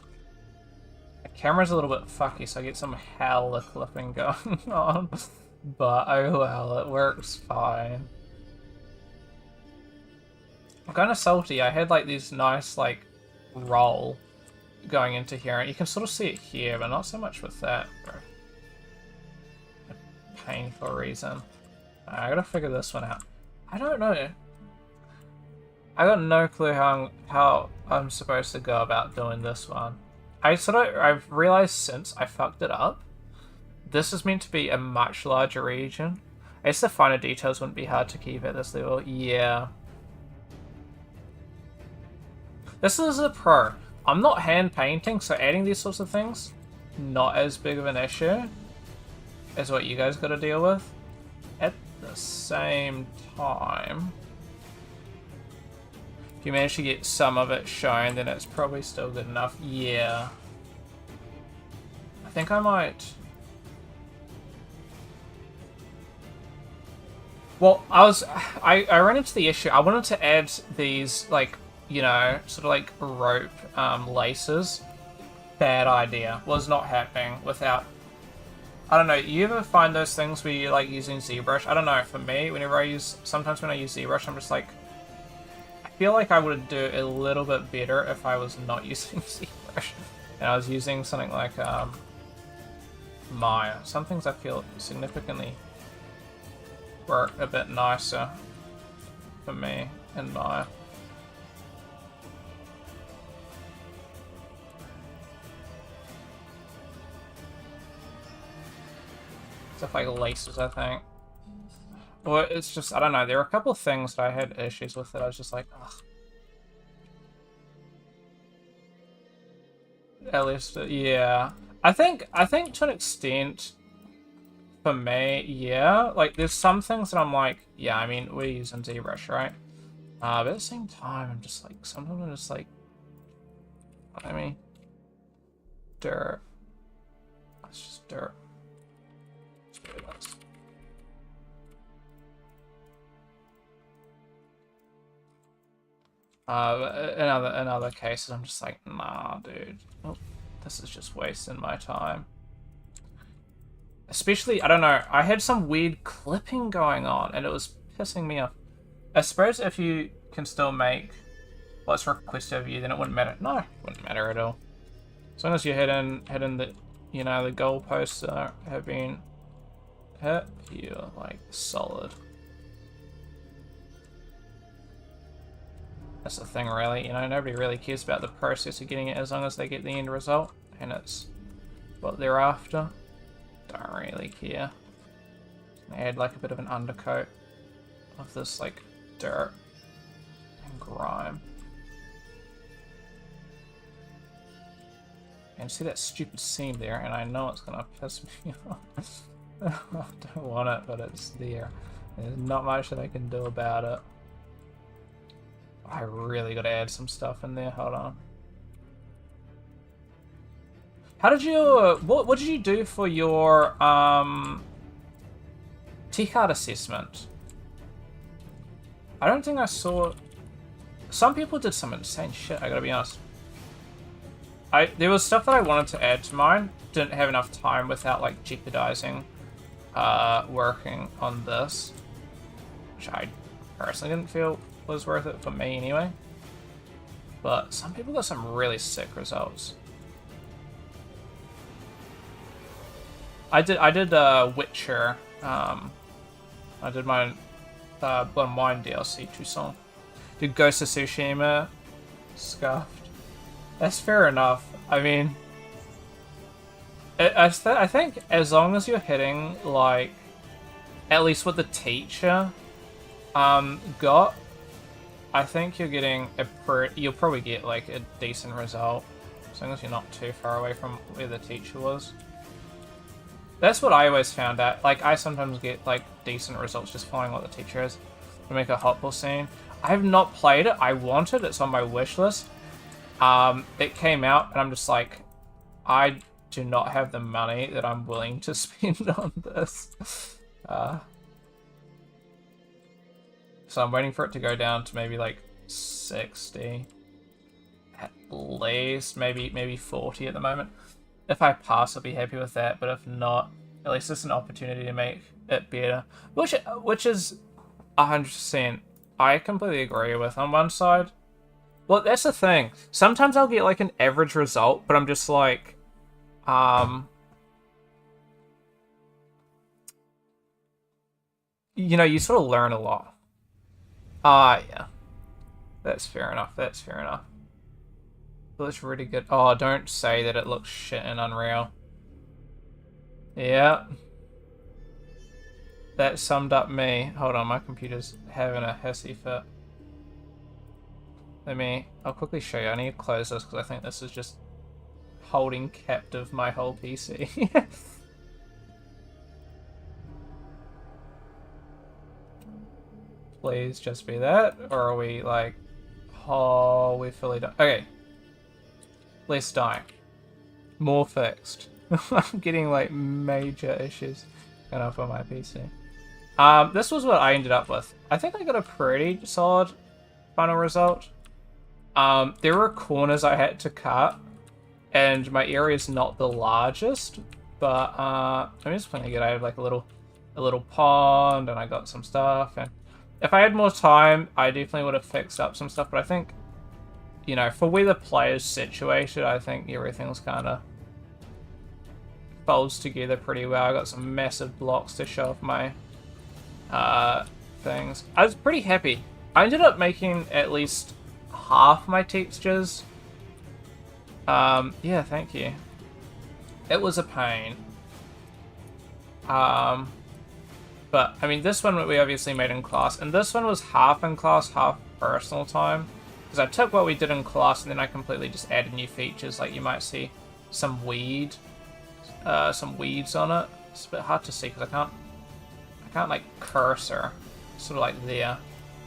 The camera's a little bit fucky, so I get some hella clipping going on. But oh well, it works fine. I'm kind of salty. I had like this nice like roll going into here, and you can sort of see it here, but not so much with that. For a painful reason. I gotta figure this one out. I don't know. I got no clue how I'm supposed to go about doing this one. I've realized since I fucked it up, this is meant to be a much larger region. I guess the finer details wouldn't be hard to keep at this level. Yeah. This is a pro. I'm not hand painting, so adding these sorts of things, not as big of an issue as what you guys gotta deal with. At the same time, if you manage to get some of it shown, then it's probably still good enough. Yeah. I think I might... Well, I ran into the issue. I wanted to add these, like, you know, sort of like rope laces. Bad idea. Was not happening without... I don't know, you ever find those things where you're like using ZBrush? I don't know, for me, sometimes when I use ZBrush, I'm just like, I feel like I would do a little bit better if I was not using ZBrush. And I was using something like Maya. Some things I feel significantly work a bit nicer for me in Maya. Stuff like laces, I think. Or it's just, I don't know, there were a couple of things that I had issues with that I was just like, ugh. At least, yeah. I think to an extent, for me, yeah. Like, there's some things that I'm like, yeah, I mean, we're using ZBrush, right? But at the same time, I'm just like, sometimes I'm just like, I mean, dirt. It's just dirt. In other cases, I'm just like, nah, dude. Oh, this is just wasting my time. Especially, I don't know, I had some weird clipping going on, and it was pissing me off. I suppose if you can still make what's requested of you, then it wouldn't matter. No, it wouldn't matter at all. As long as you're hitting the, you know, the goalposts have been hit, you're like solid. That's the thing, really. You know, nobody really cares about the process of getting it as long as they get the end result, and it's what they're after. Don't really care. Add like a bit of an undercoat of this like dirt and grime. And see that stupid seam there, and I know it's gonna piss me off. I don't want it, but it's there. There's not much that I can do about it. I really gotta add some stuff in there. Hold on. How did you... What did you do for your T-card assessment? I don't think I saw... Some people did some insane shit, I gotta be honest. There was stuff that I wanted to add to mine. Didn't have enough time without like jeopardizing working on this. Which I personally didn't feel was worth it for me anyway. But some people got some really sick results. I did Witcher. I did my Blood and Wine DLC Toussaint. Did Ghost of Tsushima. Scuffed. That's fair enough. I mean, I think as long as you're hitting like at least what the teacher got, I think you're getting you'll probably get like a decent result as long as you're not too far away from where the teacher was. That's what I always found out. Like I sometimes get like decent results just following what the teacher is to make a hotbar scene. I have not played it. I want it. It's on my wish list. It came out and I'm just like, I do not have the money that I'm willing to spend on this. So I'm waiting for it to go down to maybe like 60 at least, maybe 40 at the moment. If I pass, I'll be happy with that, but if not, at least it's an opportunity to make it better, which is 100%. I completely agree with on one side. Well, that's the thing. Sometimes I'll get like an average result, but I'm just like, you know, you sort of learn a lot. Yeah. That's fair enough. That's fair enough. It looks really good. Oh, don't say that it looks shit in Unreal. Yeah. That summed up me. Hold on, my computer's having a hissy fit. I'll quickly show you. I need to close this because I think this is just holding captive my whole PC. Please just be that, or are we like, oh, we're fully done. Okay. Less dying. More fixed. I'm getting like major issues going off on my PC. This was what I ended up with. I think I got a pretty solid final result. There were corners I had to cut, and my area is not the largest, but I'm just playing good. I have like a little pond, and I got some stuff, and if I had more time, I definitely would have fixed up some stuff, but I think, you know, for where the player's situated, I think everything's kind of folds together pretty well. I got some massive blocks to show off my things. I was pretty happy. I ended up making at least half my textures. Yeah, thank you. It was a pain. But, I mean, this one we obviously made in class, and this one was half in class, half personal time. Because I took what we did in class, and then I completely just added new features, like you might see some weeds on it. It's a bit hard to see, because I can't, like, cursor, sort of like there,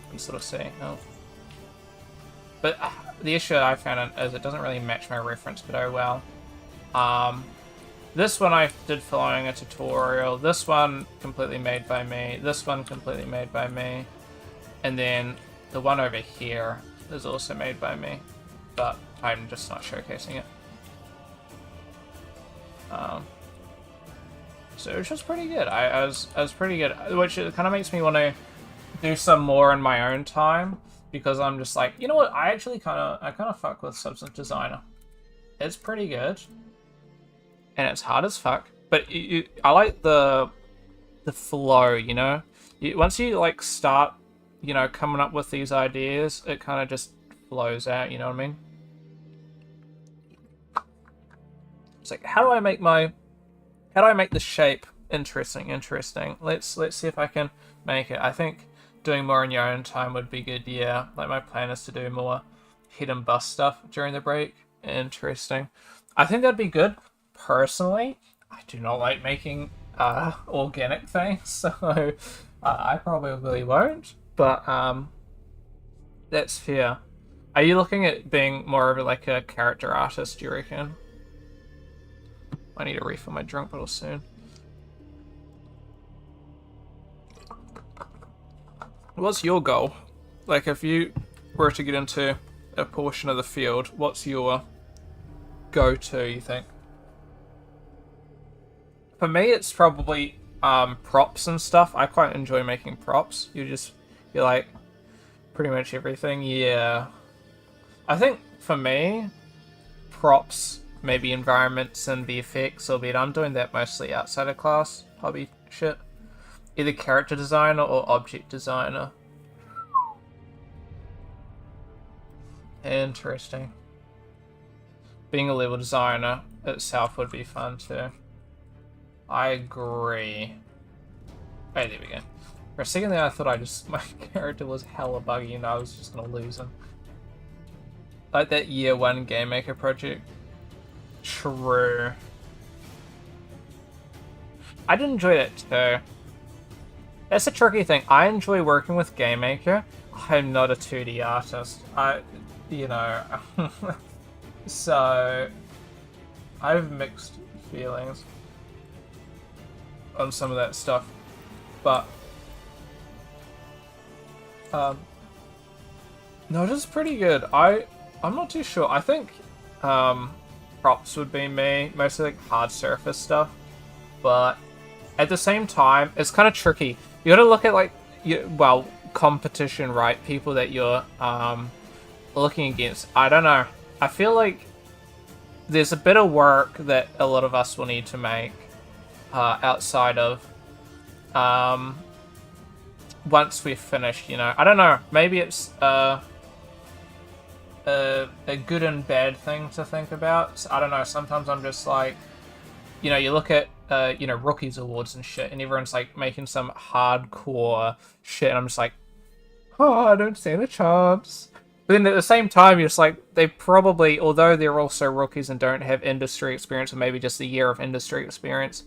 you can sort of see. Oh. But the issue I found is it doesn't really match my reference very well. This one I did following a tutorial. This one completely made by me. This one completely made by me. And then the one over here is also made by me. But I'm just not showcasing it. So it was just pretty good. I was pretty good. Which kind of makes me want to do some more in my own time. Because I'm just like, you know what? I kind of fuck with Substance Designer. It's pretty good. And it's hard as fuck, but I like the flow, you know? Once you, like, start, you know, coming up with these ideas, it kind of just flows out, you know what I mean? It's like, how do I make the shape interesting? Let's see if I can make it. I think doing more in your own time would be good, yeah. Like, my plan is to do more hit and bust stuff during the break. Interesting. I think that'd be good. Personally, I do not like making organic things, so I probably won't. But that's fair. Are you looking at being more of like a character artist, do you reckon? I need to refill my drink bottle soon. What's your goal? Like, if you were to get into a portion of the field, what's your go-to, you think? For me, it's probably props and stuff. I quite enjoy making props. You like pretty much everything. Yeah. I think for me, props, maybe environments and VFX, albeit I'm doing that mostly outside of class, hobby shit. Either character designer or object designer. Interesting. Being a level designer itself would be fun too. I agree. Hey, there we go. For a second there, I thought my character was hella buggy and I was just gonna lose him. Like that year 1 game maker project. True. I did enjoy that too. That's a tricky thing. I enjoy working with game maker. I'm not a 2D artist. So I have mixed feelings on some of that stuff, but no, it is pretty good. I'm not too sure. I think props would be me, mostly like hard surface stuff, but at the same time, it's kind of tricky. You gotta look at like, competition, right? People that you're looking against. I don't know. I feel like there's a bit of work that a lot of us will need to make outside of once we've finished, you know. I don't know. Maybe it's a good and bad thing to think about. I don't know. Sometimes I'm just like, you look at rookies awards and shit, and everyone's like making some hardcore shit, and I'm just like, oh, I don't stand a chance. But then at the same time, you're just like, they probably, although they're also rookies and don't have industry experience, or maybe just a year of industry experience,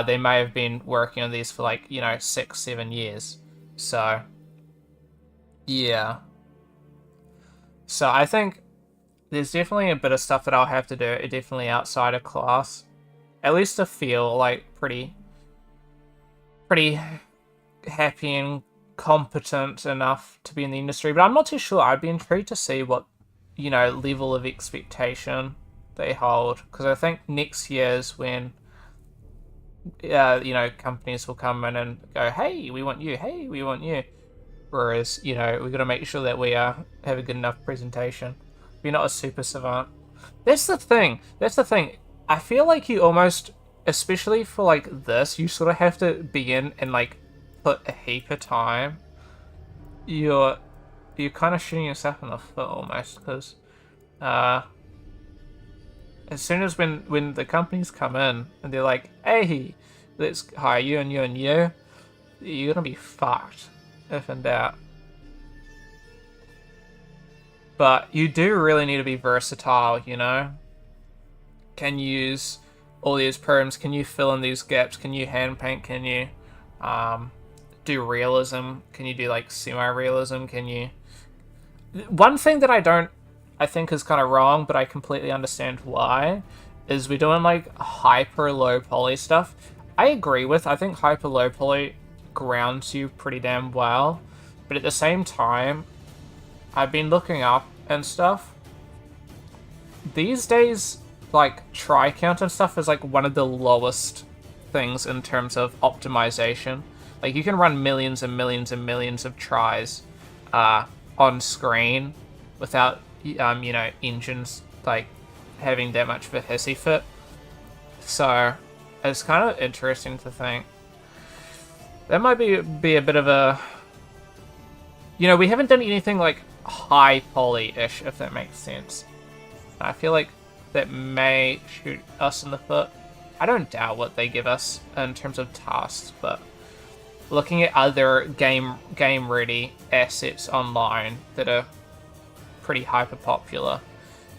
they may have been working on these for like, 6-7 years. So, yeah. So I think there's definitely a bit of stuff that I'll have to do, definitely outside of class. At least to feel like pretty happy and competent enough to be in the industry. But I'm not too sure. I'd be intrigued to see what, level of expectation they hold. Because I think next year's when, companies will come in and go, hey, we want you. Hey, we want you. Whereas, we've got to make sure that we have a good enough presentation. You're not a super savant. That's the thing. I feel like you almost, especially for like this, you sort of have to begin and like put a heap of time. You're kind of shooting yourself in the foot almost, because as soon as when the companies come in and they're like, hey, let's hire you and you and you, you're gonna be fucked if in doubt. But you do really need to be versatile, Can use all these programs, can you fill in these gaps, can you hand paint, can you do realism, can you do like semi-realism, can you... One thing that I think is kind of wrong, but I completely understand why, is we're doing like hyper low poly stuff. I agree with, I think hyper low poly grounds you pretty damn well, but at the same time, I've been looking up and stuff. These days, like try count and stuff is like one of the lowest things in terms of optimization. Like you can run millions and millions and millions of tries on screen without engines like having that much of a hissy fit. So it's kind of interesting to think that might be a bit of a, we haven't done anything like high poly-ish, if that makes sense. I feel like that may shoot us in the foot. I don't doubt what they give us in terms of tasks, but looking at other game-ready assets online that are pretty hyper-popular,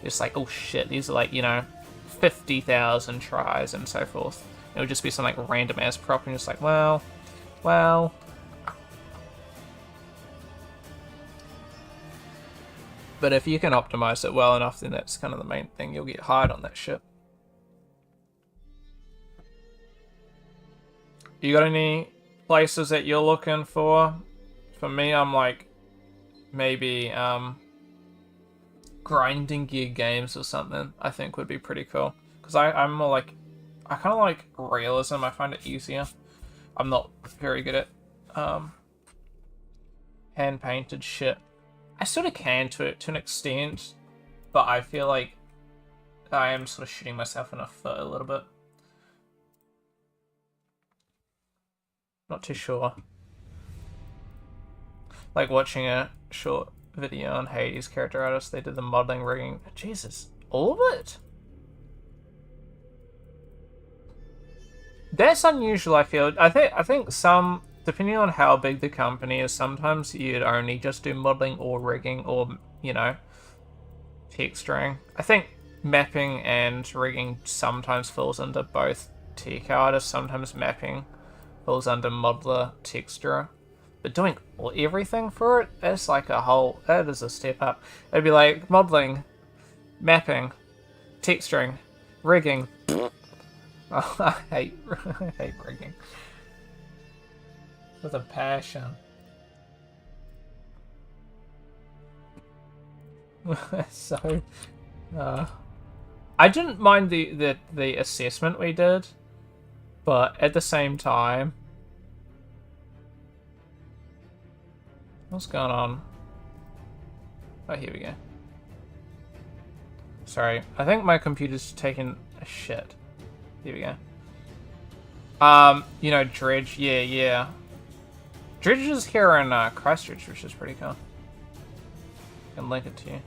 it's like, oh shit, these are like, you know, 50,000 tries and so forth. It would just be some like random ass prop and just like, well. But if you can optimize it well enough, then that's kind of the main thing. You'll get hired on that shit. You got any places that you're looking for? For me, I'm like, maybe grinding gear games or something, I think would be pretty cool. Because I'm more like, I kind of like realism. I find it easier. I'm not very good at hand-painted shit. I sort of can to an extent, but I feel like I am sort of shooting myself in the foot a little bit. Not too sure. Like watching a short video on Hades character artists, they did the modeling rigging. Jesus, all of it? That's unusual, I feel. I think some, depending on how big the company is, sometimes you'd only just do modeling or rigging or, you know, texturing. I think mapping and rigging sometimes falls under both tech artists, sometimes mapping falls under modeler, texturer. But doing everything for it, that's like a whole, that is a step up. It'd be like modeling, mapping, texturing, rigging. Oh, I hate rigging. With a passion. So, I didn't mind the assessment we did, but at the same time, what's going on? Oh, here we go. Sorry, I think my computer's taking a shit. Here we go. You know, Dredge, yeah. Dredge is here in Christchurch, which is pretty cool. I can link it to you.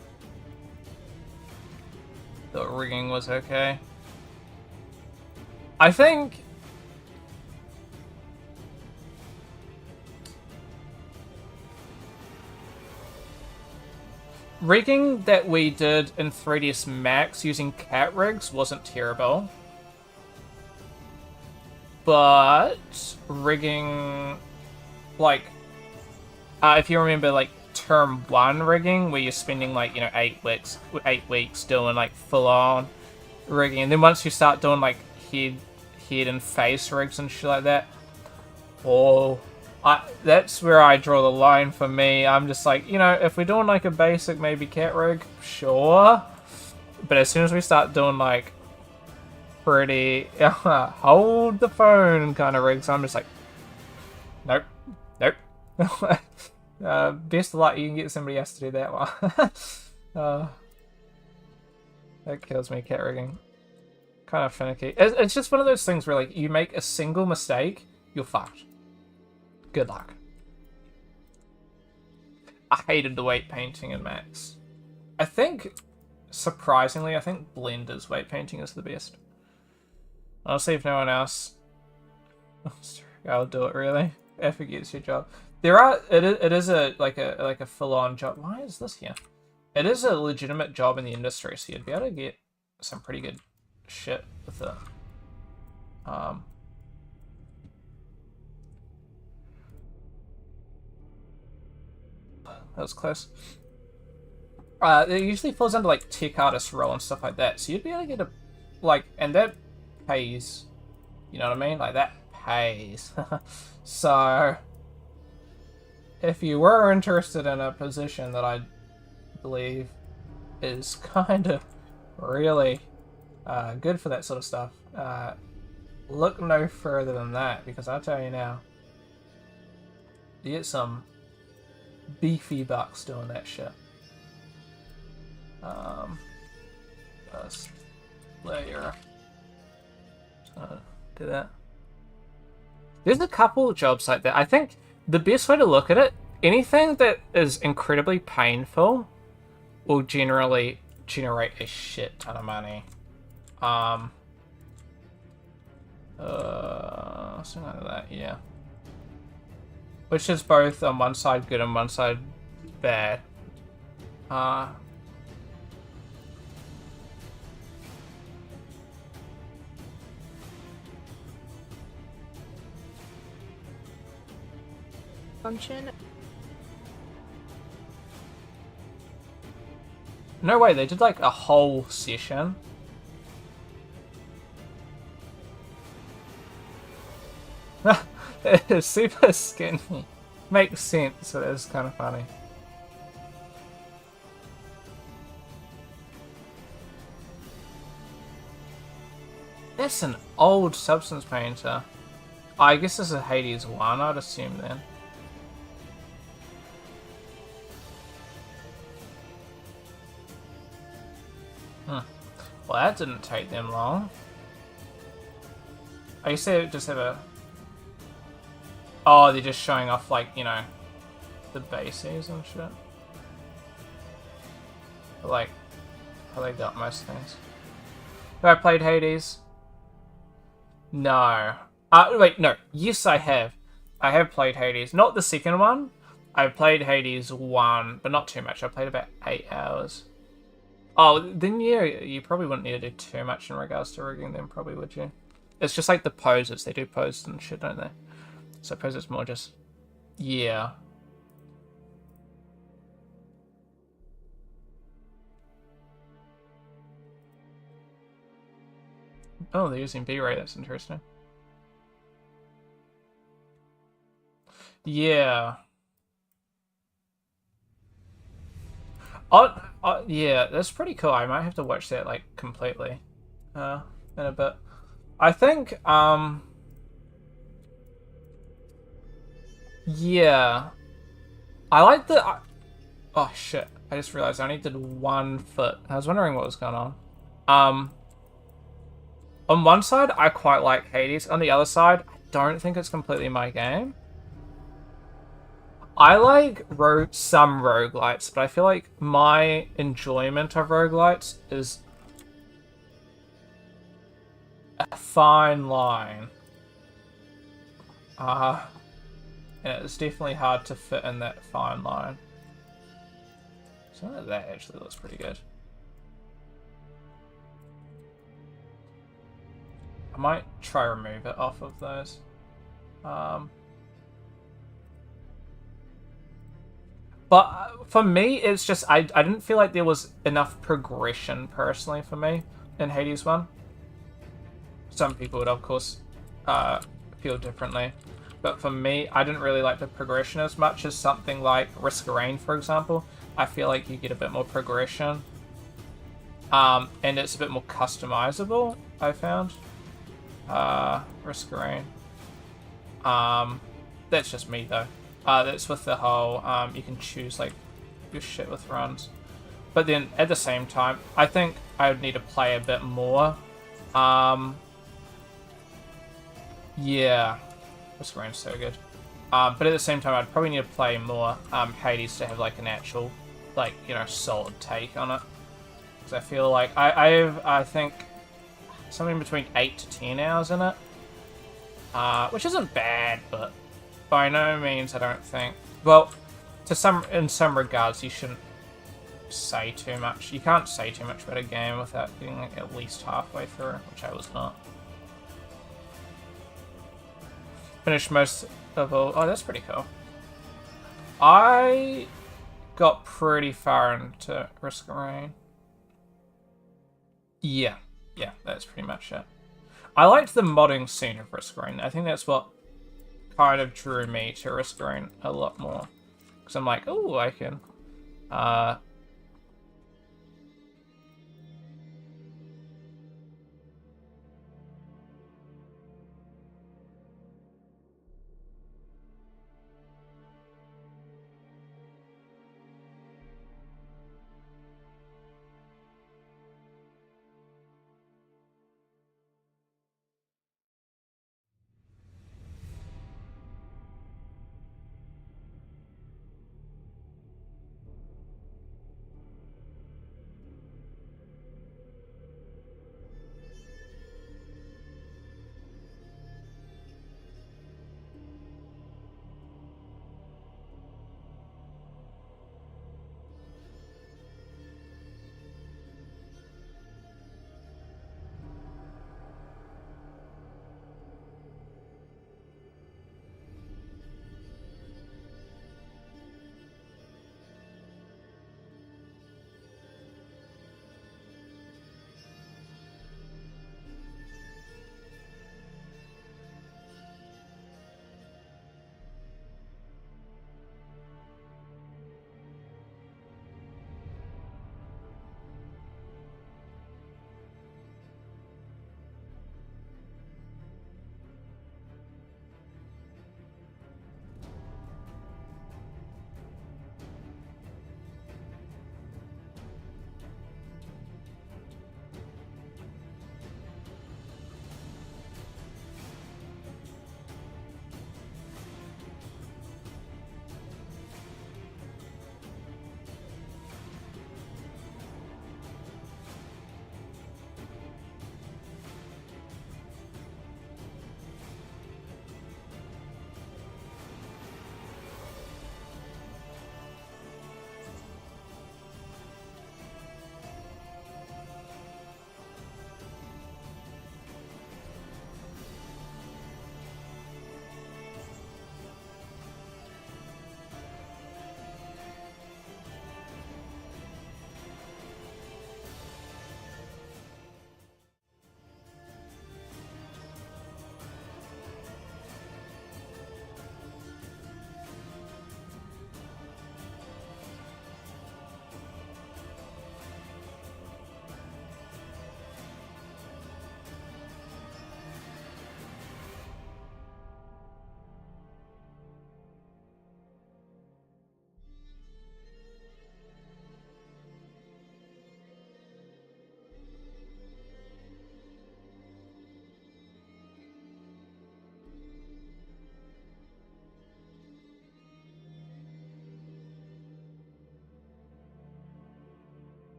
The rigging was okay. I think rigging that we did in 3ds Max using cat rigs wasn't terrible. But rigging, like, if you remember, like, term 1 rigging, where you're spending, like, you know, 8 weeks doing, like, full-on rigging, and then once you start doing, like, head and face rigs and shit like that, that's where I draw the line for me. I'm just like, you know, if we're doing, like, a basic, maybe cat rig, sure, but as soon as we start doing, like, pretty hold the phone kind of rigs, I'm just like, nope. Best of luck, you can get somebody else to do that one. That kills me, cat rigging. Kind of finicky. It's just one of those things where, like, you make a single mistake, you're fucked. Good luck. I hated the weight painting in Max. I think, surprisingly, I think Blender's weight painting is the best. I'll see if no one else. I'll do it, really. If it gets your job. It is a full-on job. Why is this here? It is a legitimate job in the industry, so you'd be able to get some pretty good shit with it. That was close. It usually falls under like tech artist role and stuff like that, so you'd be able to get a and that pays. You know what I mean? Like, that pays. So, if you were interested in a position that I believe is kind of really good for that sort of stuff, look no further than that, because I'll tell you now, you get some beefy bucks doing that shit. Layer. Do that. There's a couple of jobs like that. I think the best way to look at it anything that is incredibly painful will generally generate a shit ton of money. Something like that, yeah. Which is both on one side good and one side bad. Function. No way, they did like a whole session. It's super skinny. Makes sense, it is kind of funny. That's an old Substance Painter. I guess this is Hades 1, I'd assume then. Well, that didn't take them long. I guess they just have a... Oh, they're just showing off, like, you know, the bases and shit. But, like, how they got most things. Have I played Hades? No. Wait, no. Yes, I have. I have played Hades. Not the second one. I've played Hades 1, but not too much. I played about 8 hours. Oh, then yeah, you probably wouldn't need to do too much in regards to rigging them, probably, would you? It's just like the poses. They do poses and shit, don't they? So I suppose it's more just... Yeah. Oh, they're using B-Ray. That's interesting. Yeah. Yeah, that's pretty cool. I might have to watch that, like, completely in a bit. I think, yeah. I like the... Oh, shit. I just realized I only did 1 foot. I was wondering what was going on. On one side, I quite like Hades. On the other side, I don't think it's completely my game. I like some roguelites, but I feel like my enjoyment of roguelites is a fine line. And it's definitely hard to fit in that fine line. So that actually looks pretty good. I might try remove it off of those. But for me, it's just, I didn't feel like there was enough progression, personally, for me, in Hades 1. Some people would, of course, feel differently. But for me, I didn't really like the progression as much as something like Risk of Rain, for example. I feel like you get a bit more progression. And it's a bit more customizable, I found. Risk of Rain. That's just me, though. That's with the whole, you can choose, like, your shit with runs. But then, at the same time, I think I would need to play a bit more. Yeah. Risk of Rain's so good. But at the same time, I'd probably need to play more Hades to have, like, an actual, like, you know, solid take on it. Because I feel like I think, something between 8 to 10 hours in it. Which isn't bad, but by no means I don't think... Well, in some regards, you shouldn't say too much. You can't say too much about a game without getting like, at least halfway through, which I was not. Finished most of all... Oh, that's pretty cool. I got pretty far into Risk of Rain. Yeah, that's pretty much it. I liked the modding scene of Risk of Rain. I think that's what kind of drew me to Risk of Rain a lot more. Because I'm like, oh, I can...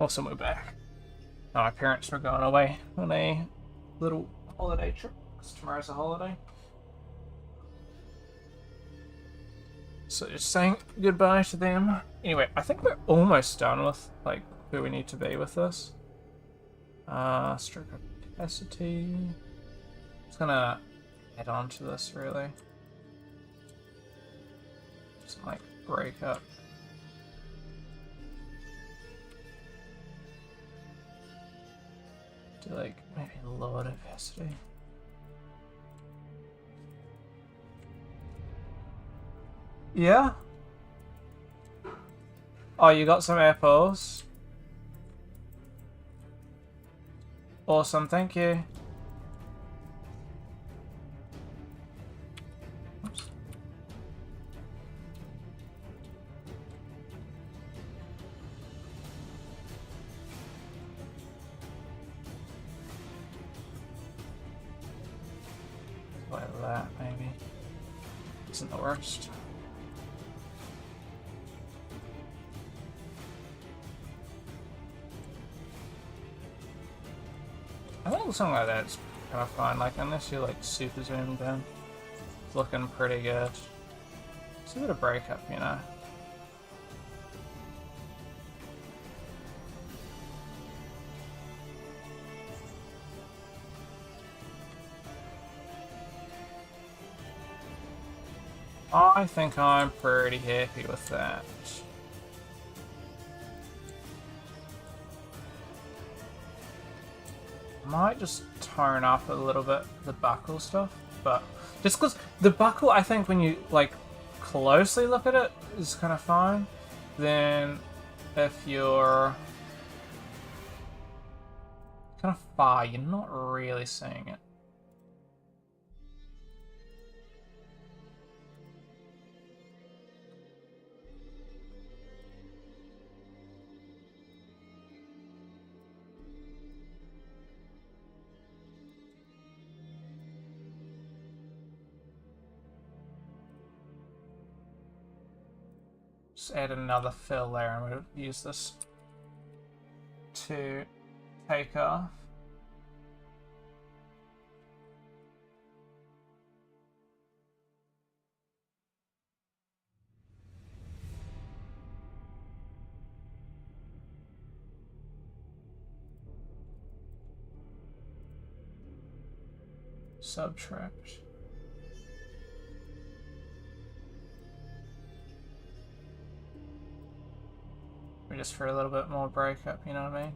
Awesome, we're back. My parents were going away on a little holiday trip, because tomorrow's a holiday. So just saying goodbye to them. Anyway, I think we're almost done with, like, who we need to be with this. Stroke capacity. Just gonna add on to this, really. Just, like, break up. Do, like, maybe lower capacity. Yeah? Oh, you got some apples? Awesome, thank you. Oops. Like that, maybe. Isn't the worst. I think something like that's kind of fine, like unless you're like super zoomed in. It's looking pretty good. It's a bit of breakup, you know. I think I'm pretty happy with that. Might just tone up a little bit the buckle stuff, but just because the buckle, I think when you like closely look at it, is kind of fine. Then if you're kind of far, you're not really seeing it. Just add another fill there and we'll use this to take off. Subtract. Just for a little bit more breakup, you know what I mean?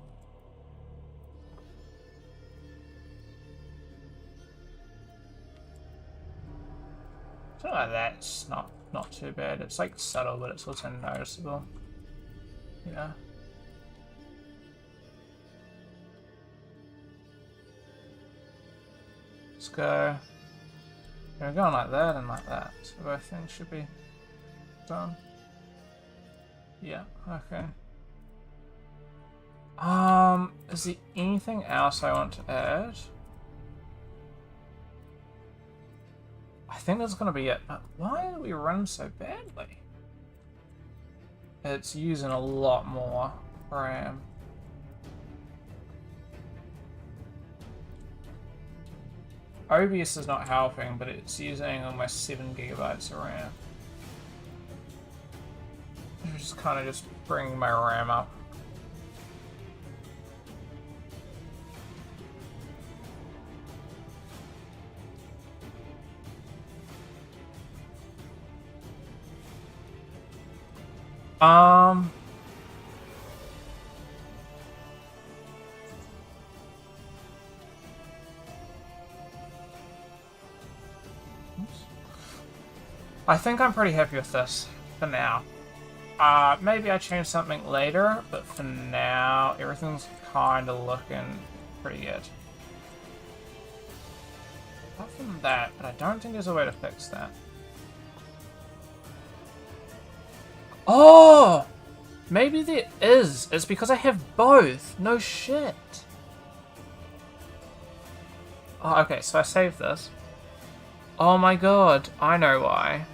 Something like that's not too bad. It's like subtle, but it's also noticeable. Yeah. Let's go. We're going like that and like that, so both things should be done. Yeah. Okay. Is there anything else I want to add? I think that's gonna be it. But why do we run so badly? It's using a lot more RAM. OBS is not helping, but it's using almost 7 gigabytes of RAM. I'm just kind of just bringing my RAM up. I think I'm pretty happy with this for now. Maybe I change something later, but for now, everything's kind of looking pretty good. Apart from that, but I don't think there's a way to fix that. Oh! Maybe there is. It's because I have both. No shit. Oh, okay, so I saved this. Oh my god, I know why.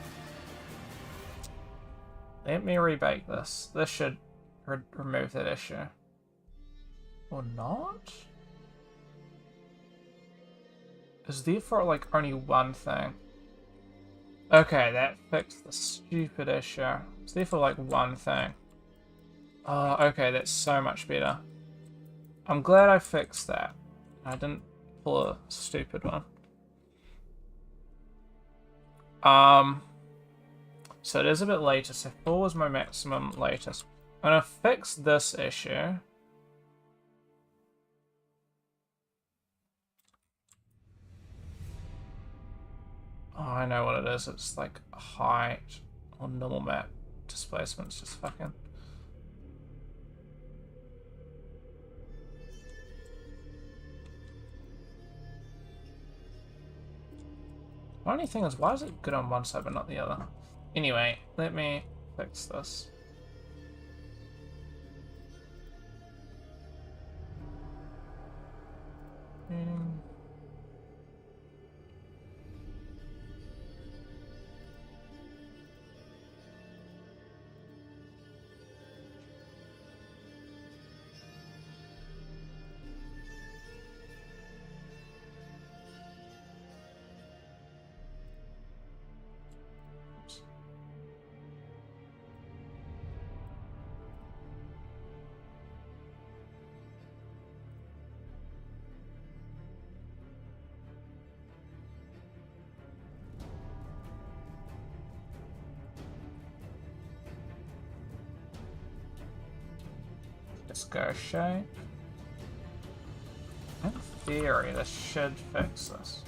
Let me rebake this. This should remove that issue. Or not? Is therefore like only one thing? Okay, that fixed the stupid issue. It's therefore like one thing. Oh, okay, that's so much better. I'm glad I fixed that. I didn't pull a stupid one. So it is a bit later, so 4 was my maximum latest. I'm gonna fix this issue. Oh, I know what it is. It's like height or normal map displacement's just fucking. The only thing is, why is it good on one side but not the other? Anyway, let me fix this. Just go shape. In theory, this should fix this.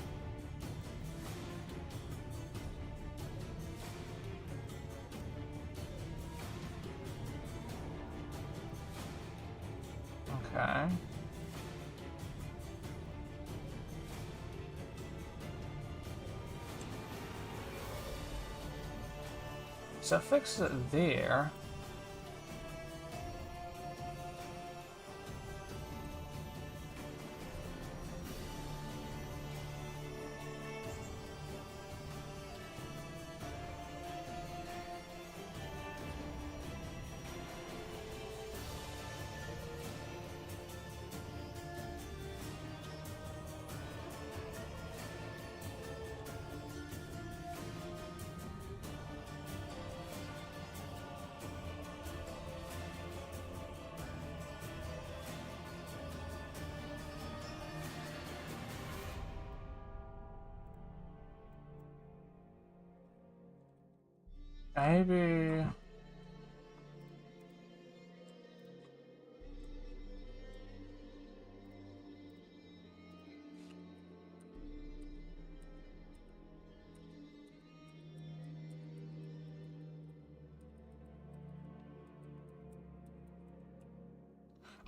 Okay. So fix it there. Maybe.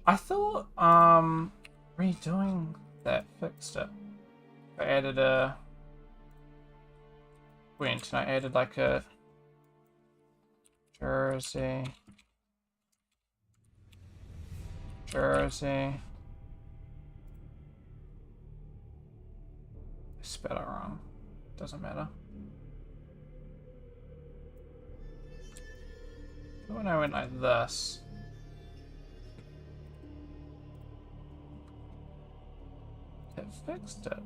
I thought redoing that fixed it. I added a went and I added like a Jersey. I spelled it wrong. Doesn't matter. When I went like this. It fixed it.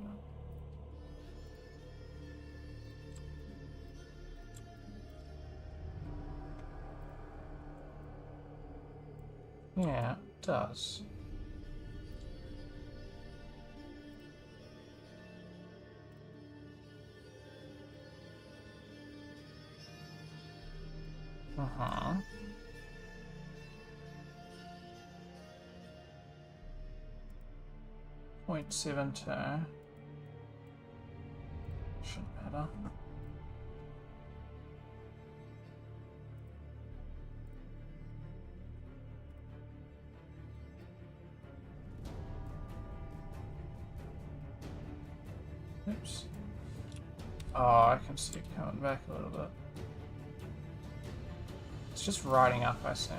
Yeah, it does. Uh-huh. .72. Shouldn't matter. Oops. Oh, I can see it coming back a little bit. It's just riding up, I see.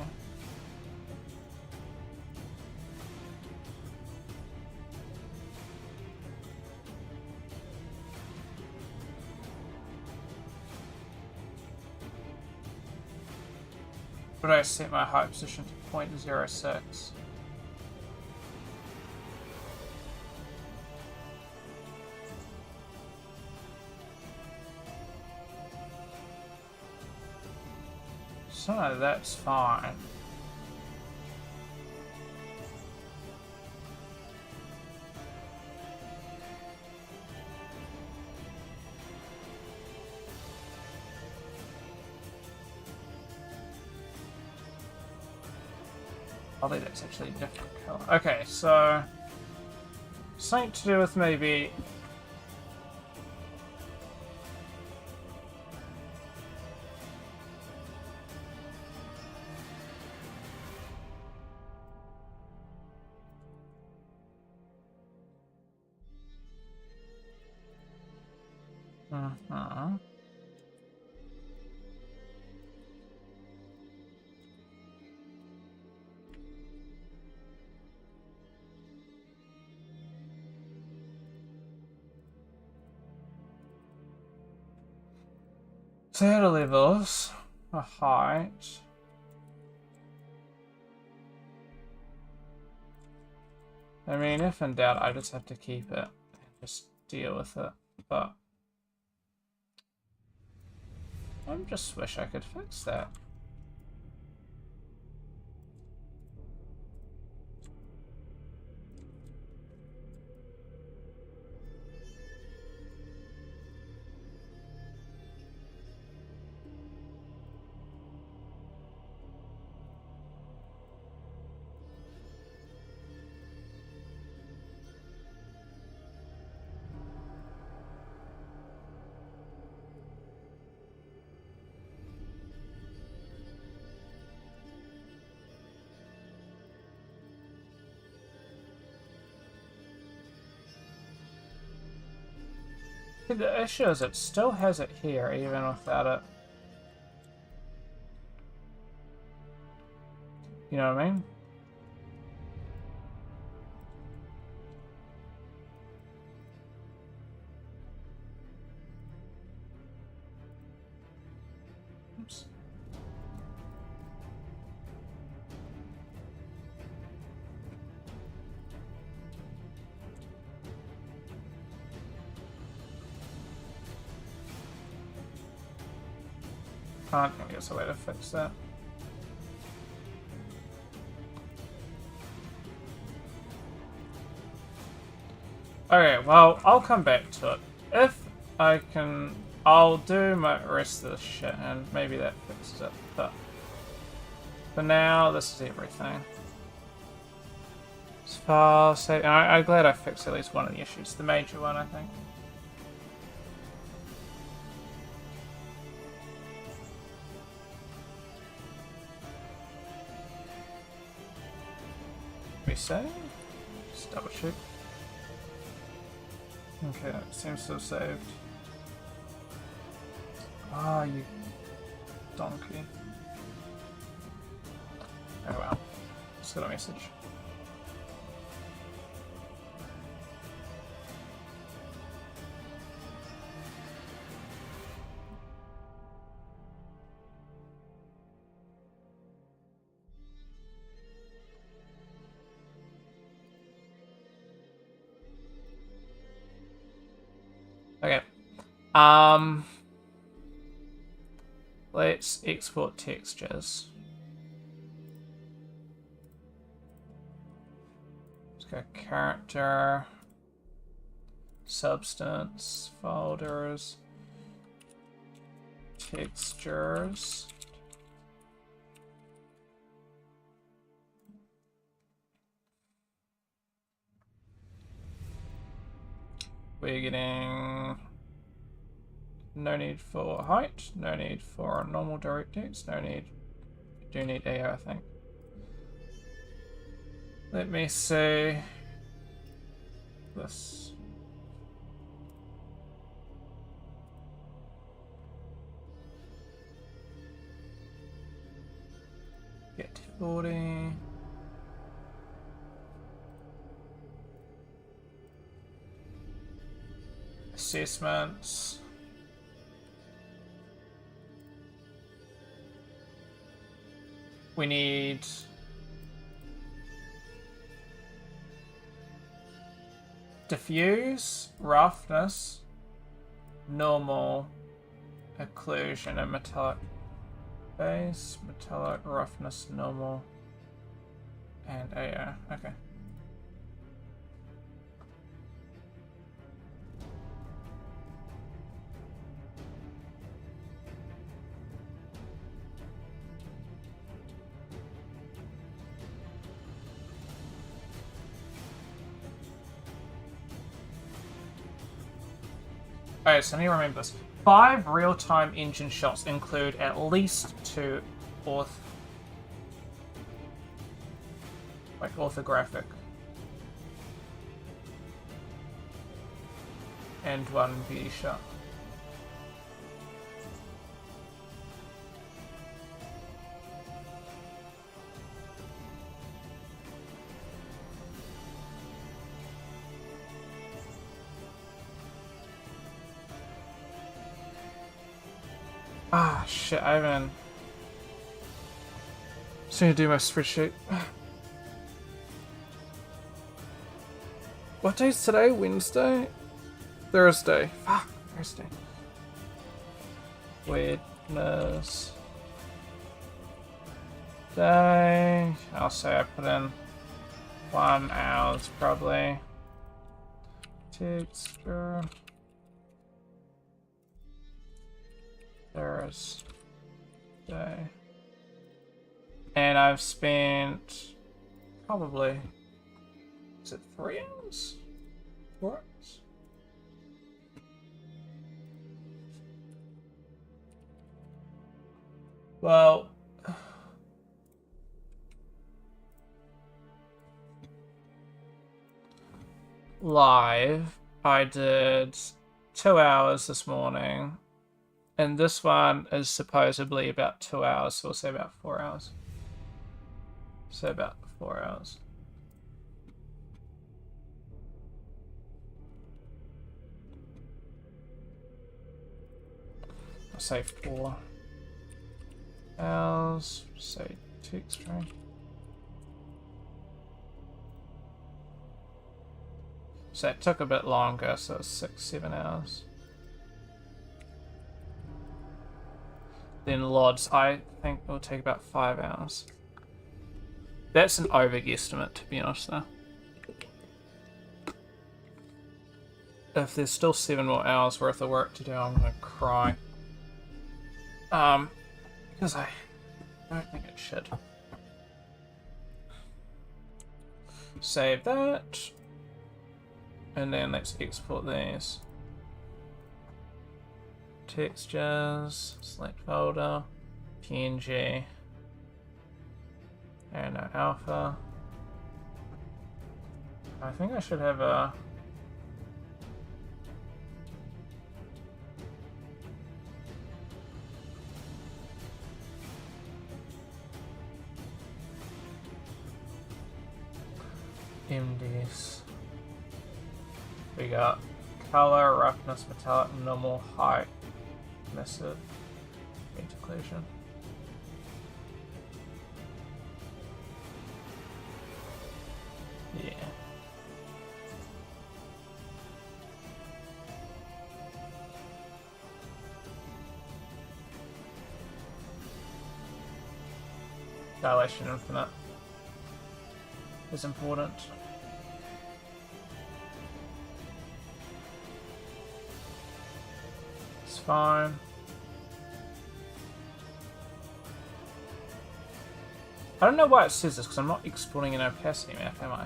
But I set my height position to .06. So that's fine. Oh, that's actually a different color. Okay, so something to do with maybe. Uh-huh. Data levels, a height. I mean, if in doubt, I just have to keep it and just deal with it. But I just wish I could fix that. The issue is it still has it here, even without it. You know what I mean? Oops. I don't think there's a way to fix that. Okay, well, I'll come back to it. If I can, I'll do my rest of this shit and maybe that fixed it. But for now, this is everything. As far as I'm glad I fixed at least one of the issues. The major one, I think. Save? Just double check. Okay, that seems to have saved. Ah, you donkey. Oh well. Just got a message. Okay. Let's export textures. Let's go character, substance, folders, textures. We're getting no need for height, no need for normal DirectX, no need, do need AO, I think. Let me see this. Get 40. Assessments. We need diffuse, roughness, normal, occlusion, and metallic. Base, metallic, roughness, normal, and AO. Okay. Alright, so I need to remember this. 5 real-time engine shots include at least 2 orthographic and 1 beauty shot. Ah, shit, I haven't... Just need to do my spreadsheet. What day is today? Wednesday? Thursday. Fuck, Thursday. Wednesday. I'll say I put in 1 hours probably. Texture. Thursday. And I've spent probably, is it 3 hours? 4 hours? Well, live, I did 2 hours this morning. And this one is supposedly about 2 hours, so we'll say about 4 hours. So about 4 hours. I'll say 4 hours, say text string. So it took a bit longer, so it's 6-7 hours. Then LODs, I think it will take about 5 hours. That's an over-guesstimate, to be honest, though. If there's still 7 more hours worth of work to do, I'm gonna cry. Because I don't think it should. Save that. And then let's export these. Textures, select folder, PNG, and no alpha. I think I should have a MDs. We got color, roughness, metallic, normal, height, method, interclusion. Yeah. Dilation infinite is important. It's fine. I don't know why it says this, because I'm not exporting an opacity map, am I?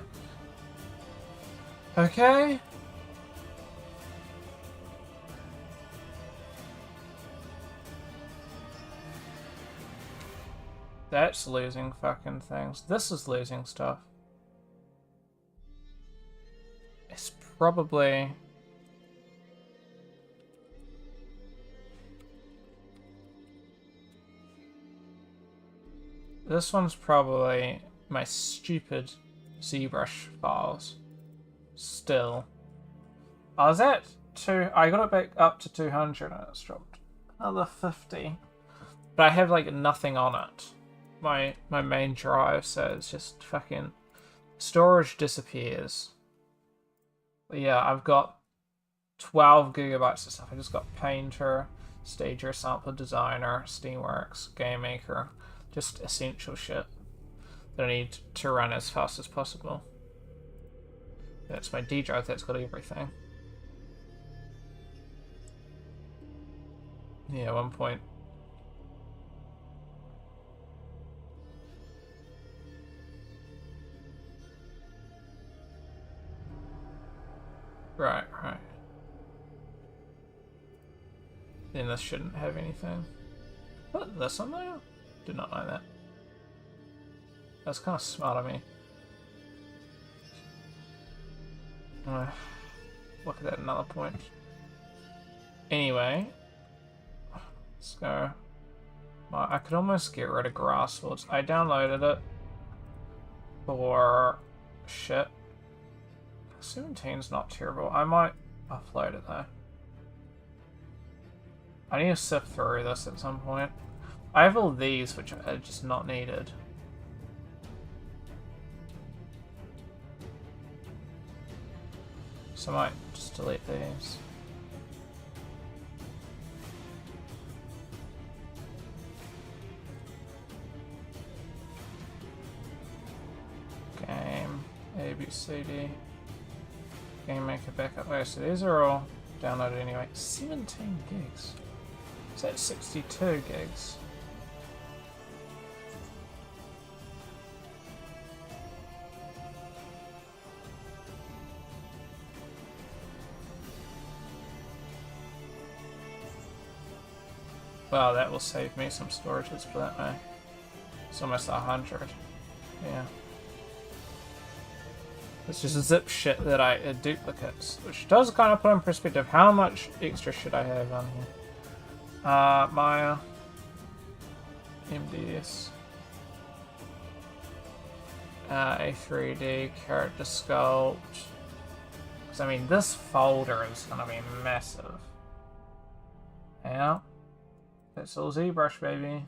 Okay. That's losing fucking things. This is losing stuff. It's probably... This one's probably my stupid ZBrush files. Still. I was at I got it back up to 200 and it's dropped another 50. But I have like nothing on it. My main drive, so it's just fucking storage disappears. But yeah, I've got 12 gigabytes of stuff. I just got Painter, Stager, sampler, designer, Steamworks, game maker. Just essential shit that I need to run as fast as possible. That's my D drive that's got everything. Yeah, 1 point. Right. Then this shouldn't have anything. Put this on there? Did not know that. That's kind of smart of me. Look at that, another point. Anyway, let's go. I could almost get rid of grass swords. I downloaded it for shit. 17's not terrible. I might upload it though. I need to sift through this at some point. I have all these which are just not needed. So I might just delete these. Game, A, B, C, D. Game maker backup. Okay, so these are all downloaded anyway. 17 gigs. Is that 62 gigs? Well, that will save me some storage, let's put that way. It's almost 100. Yeah. It's just zip shit that I duplicates, which does kind of put in perspective how much extra shit I have on here. Maya, MDS, A3D, character sculpt. Because I mean, this folder is gonna be massive. Yeah, that's all ZBrush, baby.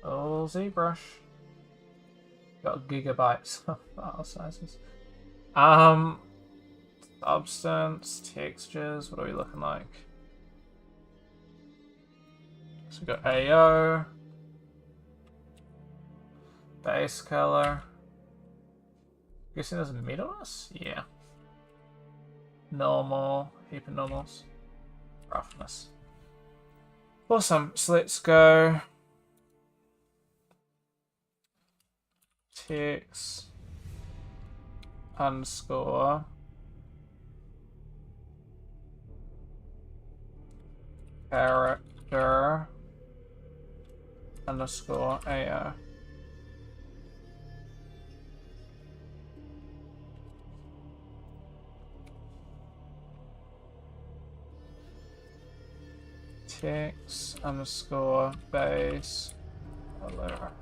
All ZBrush. Got gigabytes of file sizes. Substance, textures, what are we looking like? So we got AO, base color. Guessing there's a metalness? Yeah. Normal, heap of normals. Roughness. Awesome, so let's go. Text underscore character underscore AO. Text underscore base color.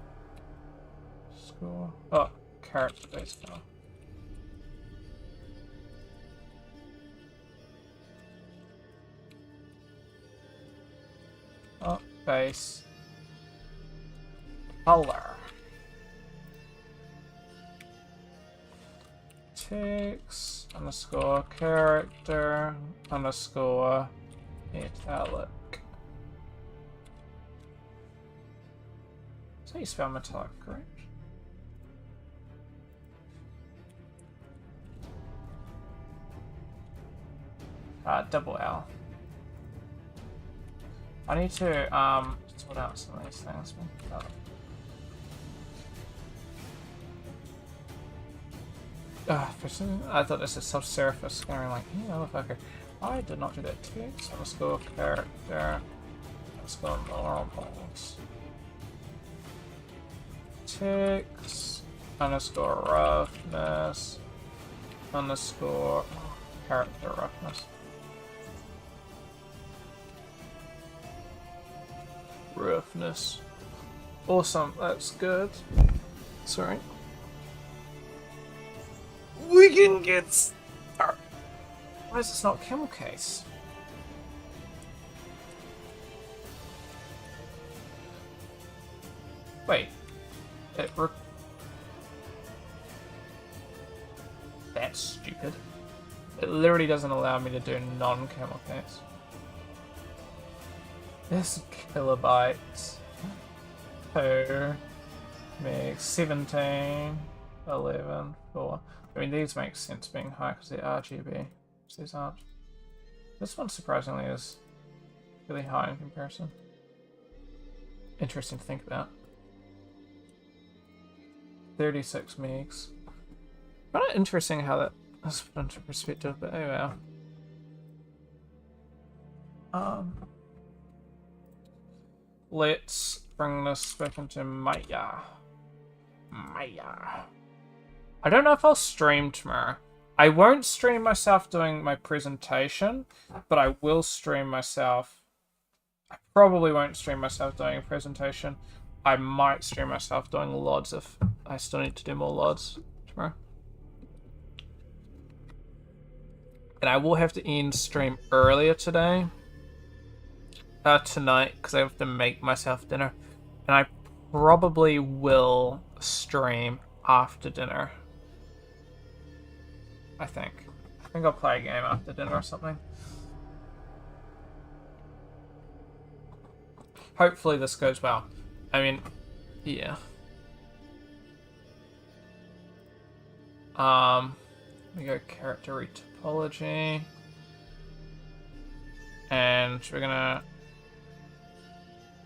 Oh, character base color. Oh, base color. Text underscore character underscore metallic. So you spell metallic, correct? Double L. I need to sort out some of these things. For some, I thought this is subsurface going like, you motherfucker. I did not do that. Text underscore character underscore normals. Text underscore roughness underscore character roughness. Roughness. Awesome, that's good. Sorry. We can get started. Why is this not camel case? Wait. That's stupid. It literally doesn't allow me to do non-camel case. This kilobytes per meg 17, 11, 4. I mean, these make sense being high because they're RGB. So these aren't. This one surprisingly is really high in comparison. Interesting to think about. 36 megs. Kind of interesting how that is put into perspective, but oh well. Let's bring this back into Maya. I don't know if I'll stream tomorrow. I won't stream myself doing my presentation, but I will stream myself. I probably won't stream myself doing a presentation. I might stream myself doing LODs if I still need to do more LODs tomorrow. And I will have to end stream earlier today. Tonight, because I have to make myself dinner. And I probably will stream after dinner. I think I'll play a game after dinner or something. Hopefully this goes well. I mean, yeah. We go character retopology. And we're gonna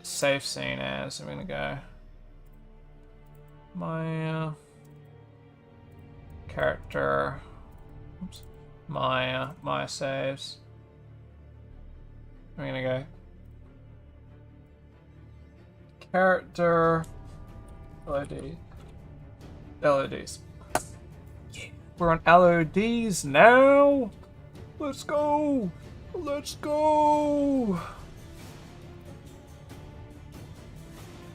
save scene as, I'm gonna go my character, oops, my saves. I'm gonna go character LODs. Yeah. We're on LODs now. Let's go.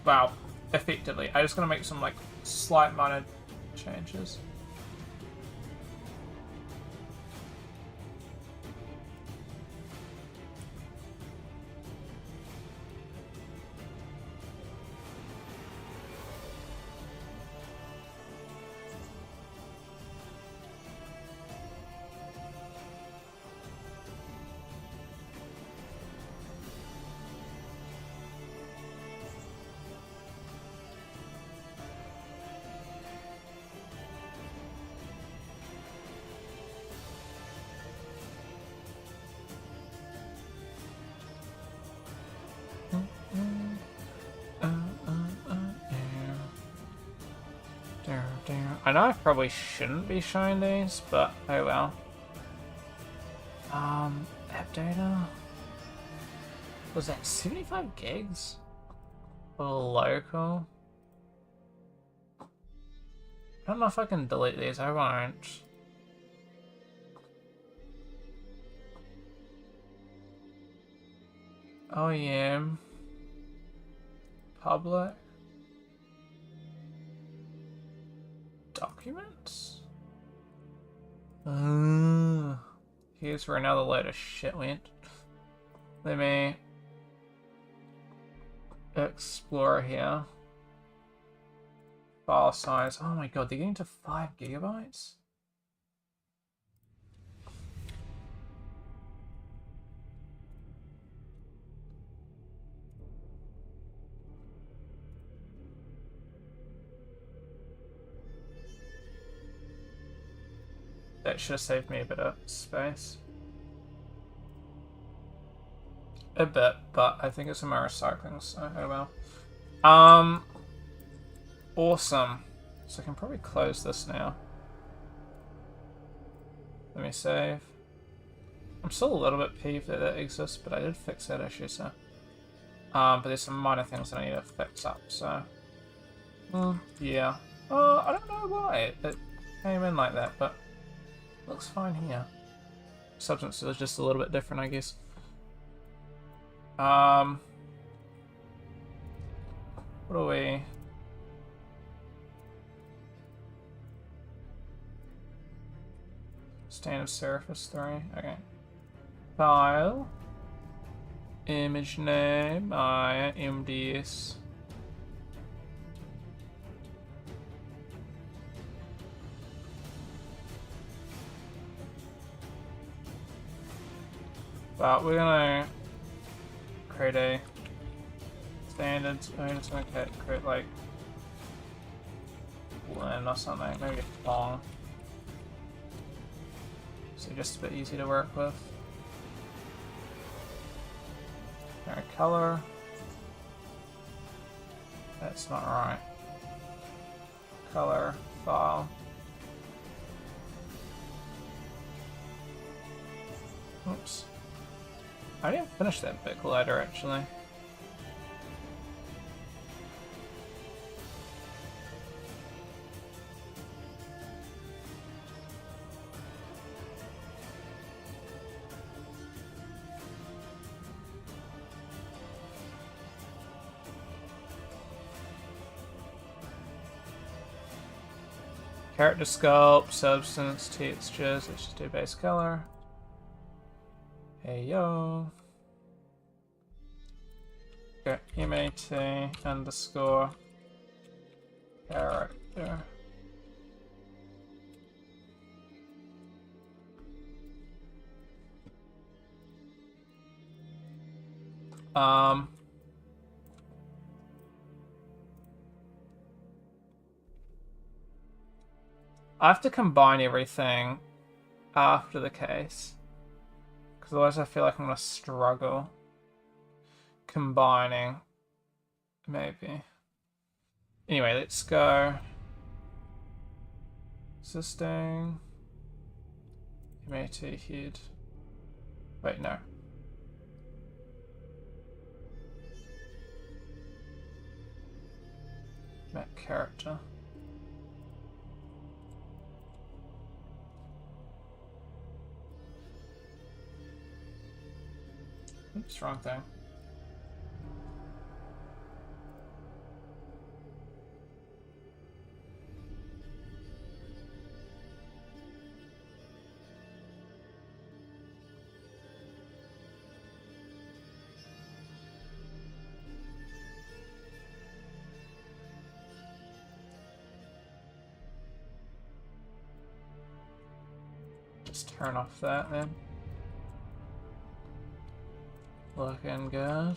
Wow, effectively. I'm just gonna make some like slight minor changes. I know I probably shouldn't be showing these, but oh well. App data. Was that 75 gigs? Local? I don't know if I can delete these, I won't. OEM. Public. Documents? Here's where another load of shit went. Let me explore here. File size. Oh my god, they're getting to 5 gigabytes? That should have saved me a bit of space. A bit, but I think it's in my recycling, so oh well. Awesome. So I can probably close this now. Let me save. I'm still a little bit peeved that that exists, but I did fix that issue, so. But there's some minor things that I need to fix up, so. Yeah. I don't know why it came in like that, but looks fine here. Substance is just a little bit different, I guess. What are we? Standard Surface 3. Okay. File. Image name. Maya. MDS. But we're gonna create a Standards. I mean, it's gonna create like blend or something. Maybe a long. So just a bit easy to work with. Alright, color. That's not right. Color, file. Oops. I didn't finish that bit collider actually. Character sculpt, substance, textures. Let's just do base color. Hey yo. Okay, MAT underscore character. I have to combine everything after the case, because otherwise I feel like I'm gonna struggle combining. Maybe. Anyway, let's go. Existing. MAT head. Wait, no. Map character. Oops, wrong thing. Just turn off that then. Looking good.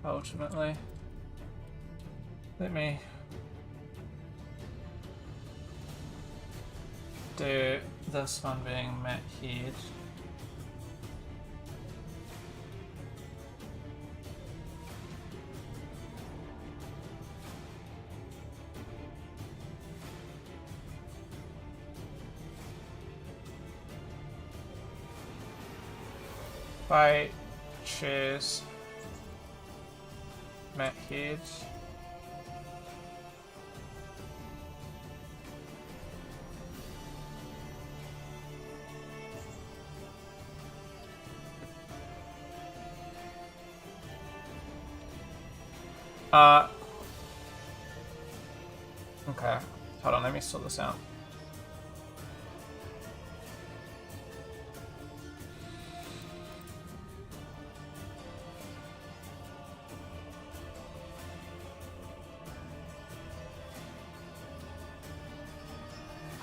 Ultimately, let me do this one being Matt Head. If I choose Matt Head, okay, hold on, let me sort this out.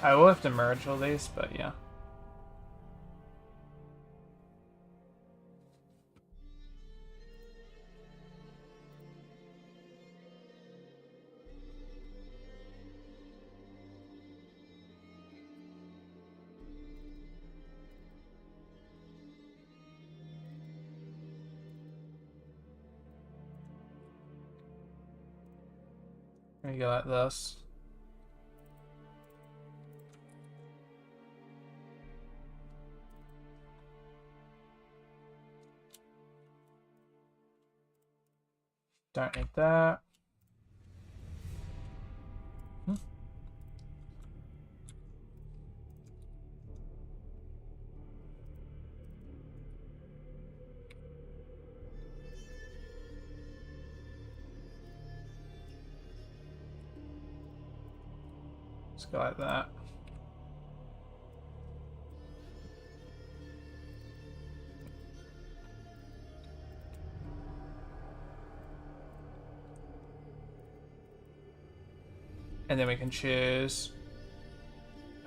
I will have to merge all these, but yeah. Maybe go like this. Don't need that. Let's go like that. And then we can choose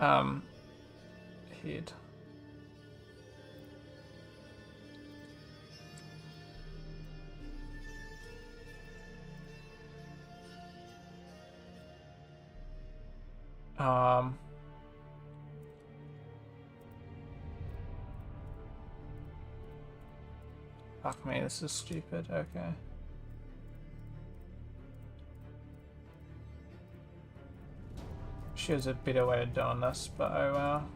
head. Fuck me, this is stupid. Okay. There's a better way of doing this, but oh well.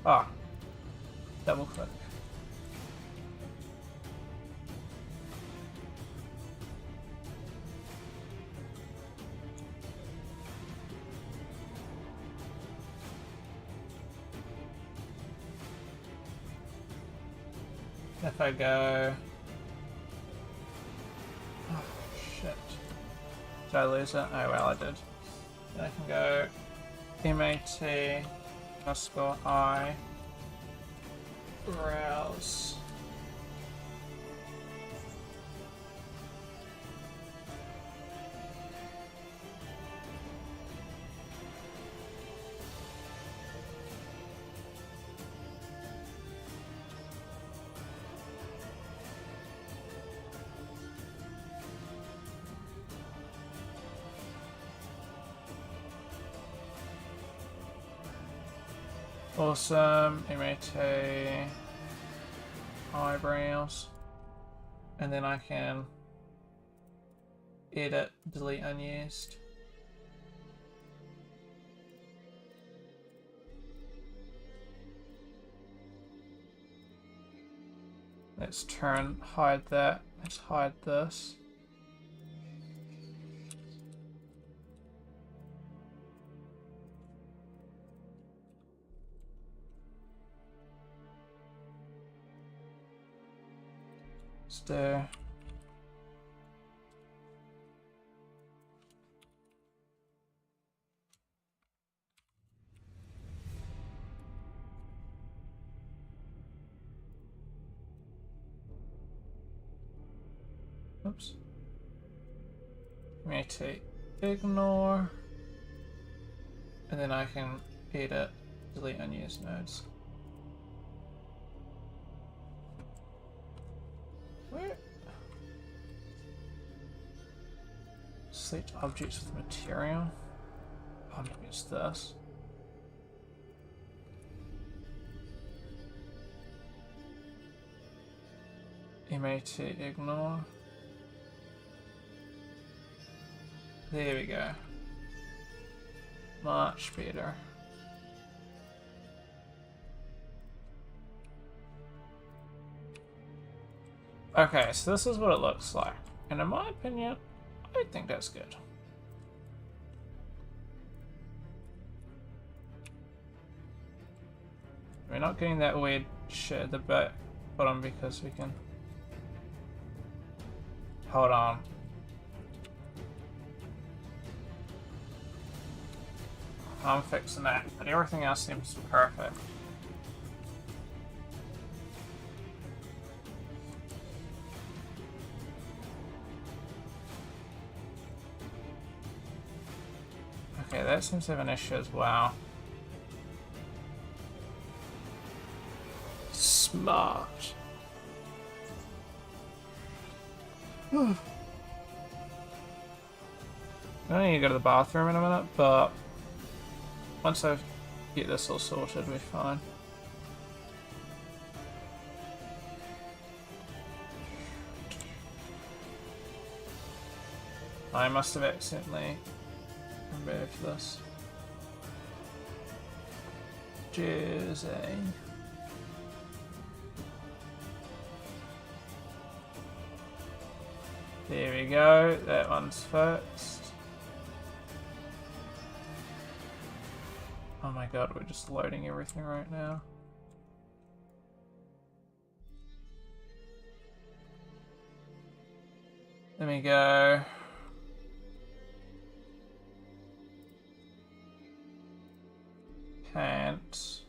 Ah, double click. If I go... Oh, shit. Did I lose it? Oh well, I did. Then I can go MAT_I browse. Awesome, MAT eyebrows, and then I can edit, delete unused. Let's hide that. Let's hide this. Let's oops. MAT ignore. And then I can edit, delete unused nodes. Where? Select objects with material. Oh, maybe it's this. MAT ignore. There we go. Much better. Okay, so this is what it looks like. And in my opinion, I think that's good. We're not getting that weird shit at the bottom because we can... Hold on. I'm fixing that, but everything else seems perfect. Okay, that seems to have an issue as well. Smart. I need to go to the bathroom in a minute, but once I get this all sorted, we're fine. I must have accidentally removed this. Jersey. There we go, that one's fixed. Oh my god, we're just loading everything right now. Let me go. Pants.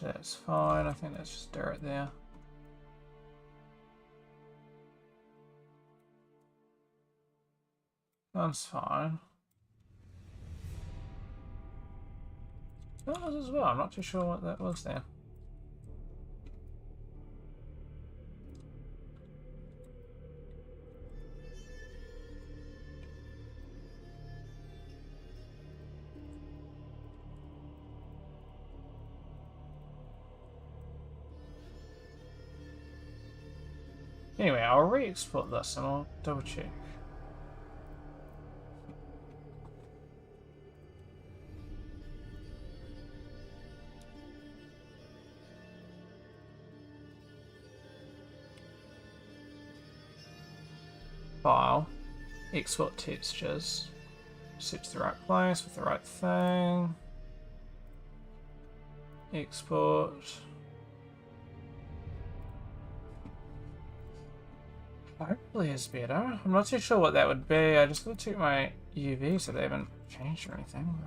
Actually, that's fine. I think that's just dirt there. That's fine. That was as well. I'm not too sure what that was there. Anyway, I'll re-export this and I'll double check. File, export textures, set to the right place with the right thing, export. Hopefully it's better. I'm not too sure what that would be. I just got to check my UV so they haven't changed or anything.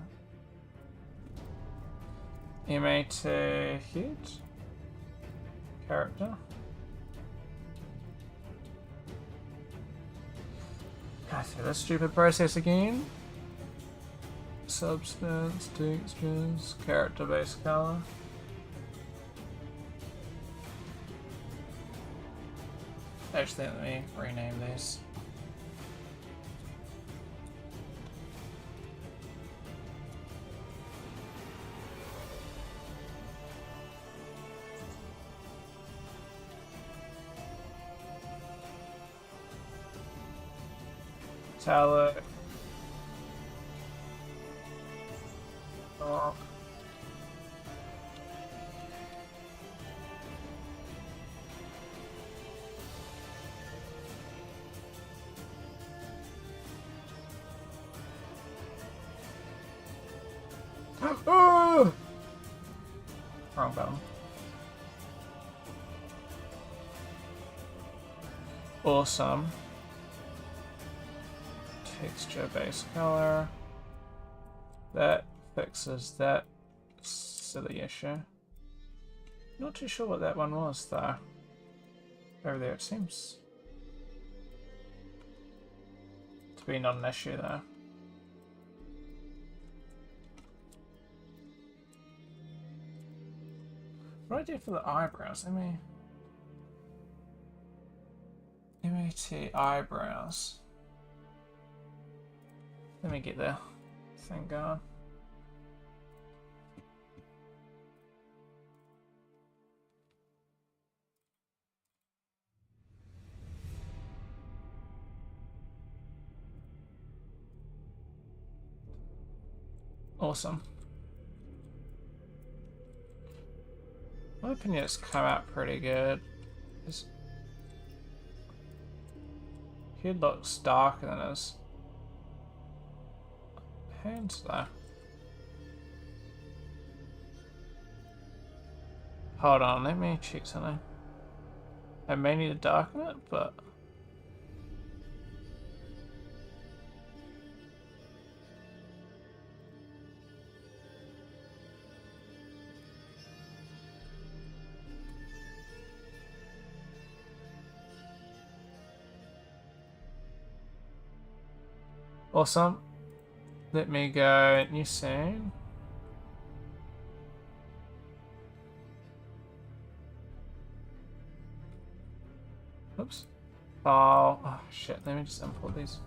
MA to head, character. Go through this stupid process again. Substance, textures, character base color. Actually, let me rename these. Metallic. Dark. Oh! Wrong button. Awesome. Texture base color. That fixes that silly issue. Not too sure what that one was though. Over there it seems to be not an issue though. What do I do for the eyebrows? MAT eyebrows. Let me get the thing going. Awesome. In my opinion, it's come out pretty good. His head looks darker than his hands though. Hold on, let me check something. I may need to darken it, but awesome. Let me go new scene. Oops. File. Oh shit, let me just import these.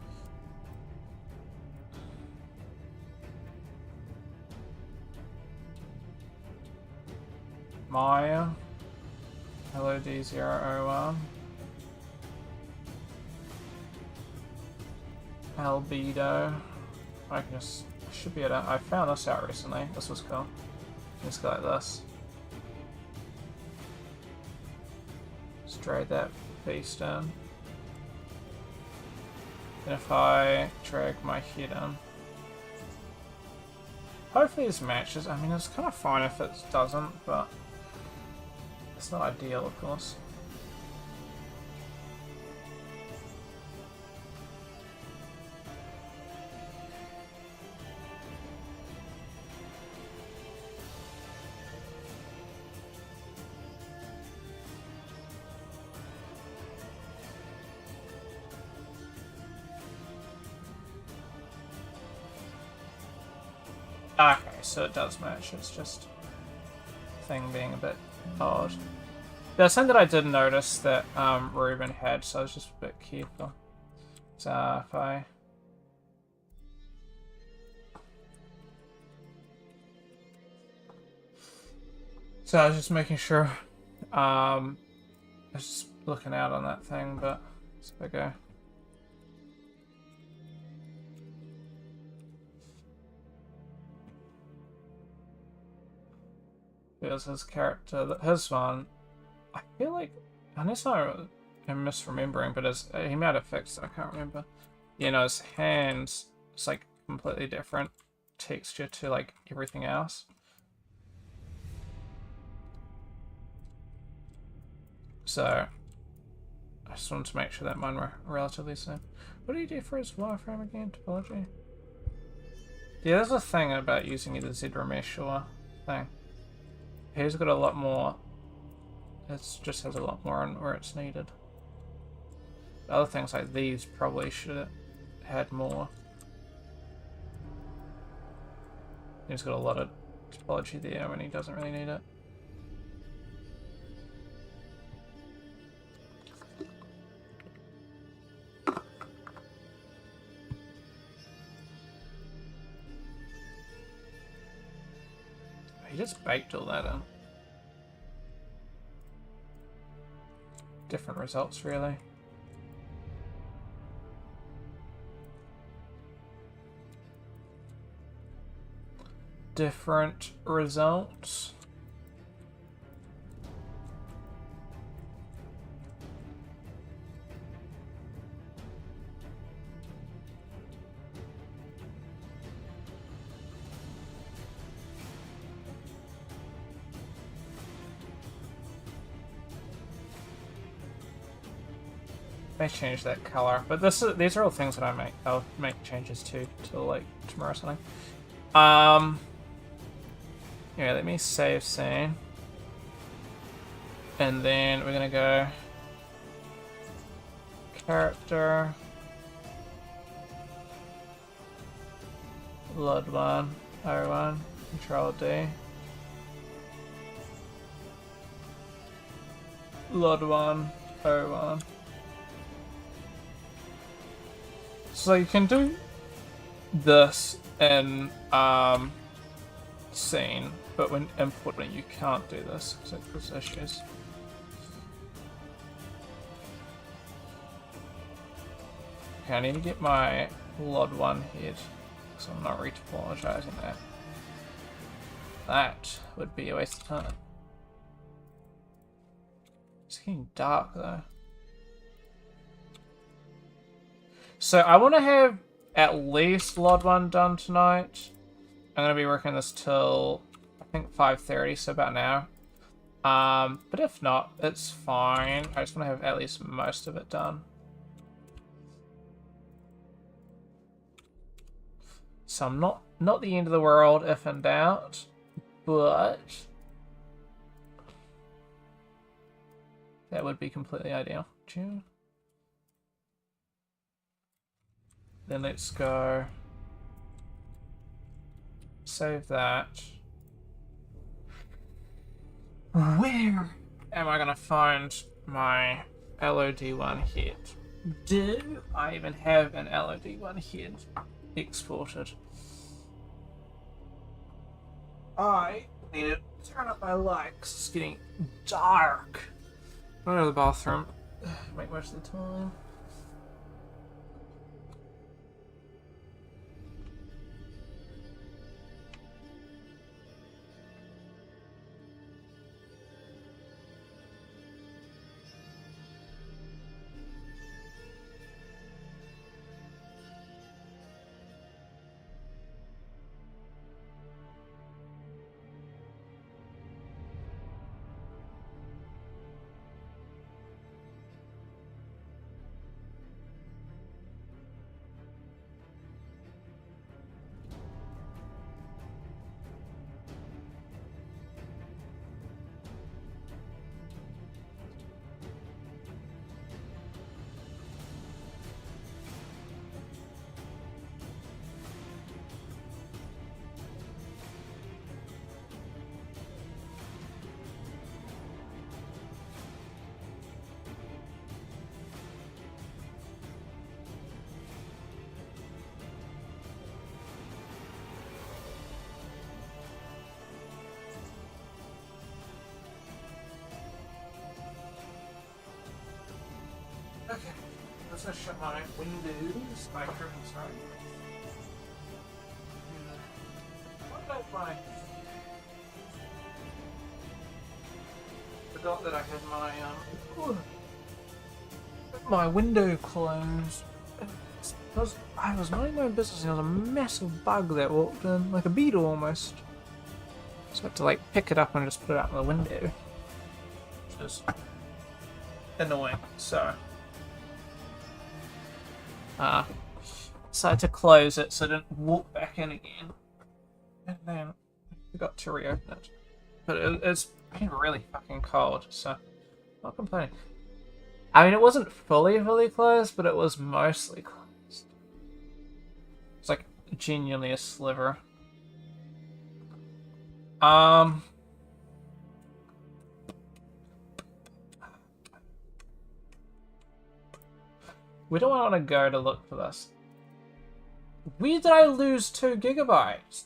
Maya. LOD001. Albedo. I can just, I should be able to, I found this out recently. This was cool. Just go like this. Just drag that beast in. And if I drag my head in. Hopefully this matches. I mean, it's kind of fine if it doesn't, but it's not ideal, of course. Okay, so it does match. It's just thing being a bit odd. There's something that I did notice that Ruben had, so I was just a bit careful. So if I... So I was just making sure. I was just looking out on that thing, but it's bigger. Here's his character. His one, I feel like, unless I'm misremembering, but he might have fixed it, I can't remember. You know, his hands, it's like completely different texture to like everything else. So, I just wanted to make sure that mine were relatively same. What do you do for his wireframe again? Topology? Yeah, there's a thing about using either ZRemesh or thing. He's got a lot more. It just has a lot more on where it's needed. Other things like these probably should have had more. He's got a lot of topology there when he doesn't really need it. He just baked all that in. Different results, really. Different results. May change that color, but these are all things that I'll make changes to till like tomorrow or something. Yeah, let me save scene, and then we're gonna go character, LOD 1, O1, Control D, LOD 1, O1. So you can do this in scene, but when importing you can't do this because it causes issues. Okay, I need to get my LOD 1 head, so I'm not retopologizing that. That would be a waste of time. It's getting dark though. So I want to have at least LOD 1 done tonight. I'm going to be working this till, I think, 5:30, so about an hour. But if not, it's fine. I just want to have at least most of it done. So I'm not the end of the world if in doubt, but that would be completely ideal. June. Then let's go save that. Where am I gonna find my LOD1 head? Do I even have an LOD1 head exported? I need to turn up my lights. It's getting dark. Go to the bathroom. Make most of the time. Okay, let's just shut my windows. My curtains, right? What did I find? Forgot that I had my window closed. Because I was minding my own business and there was a massive bug that walked in, like a beetle almost. So I had to like pick it up and just put it out the window. Which is annoying. So decided to close it so I didn't walk back in again. And then I forgot to reopen it. But it's been really fucking cold, so not complaining. I mean, it wasn't fully closed, but it was mostly closed. It's like genuinely a sliver. We don't want to go to look for this. Where did I lose 2 gigabytes?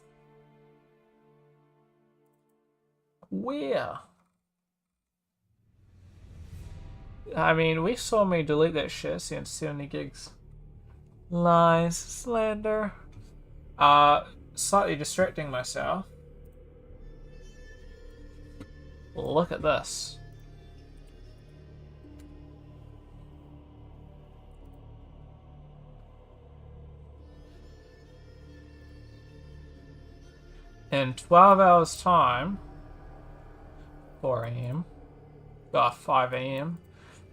Where? I mean, we saw me delete that shit, seeing 70 gigs. Lies, slander. Slightly distracting myself. Look at this. In 12 hours time, 4 AM, 5 AM,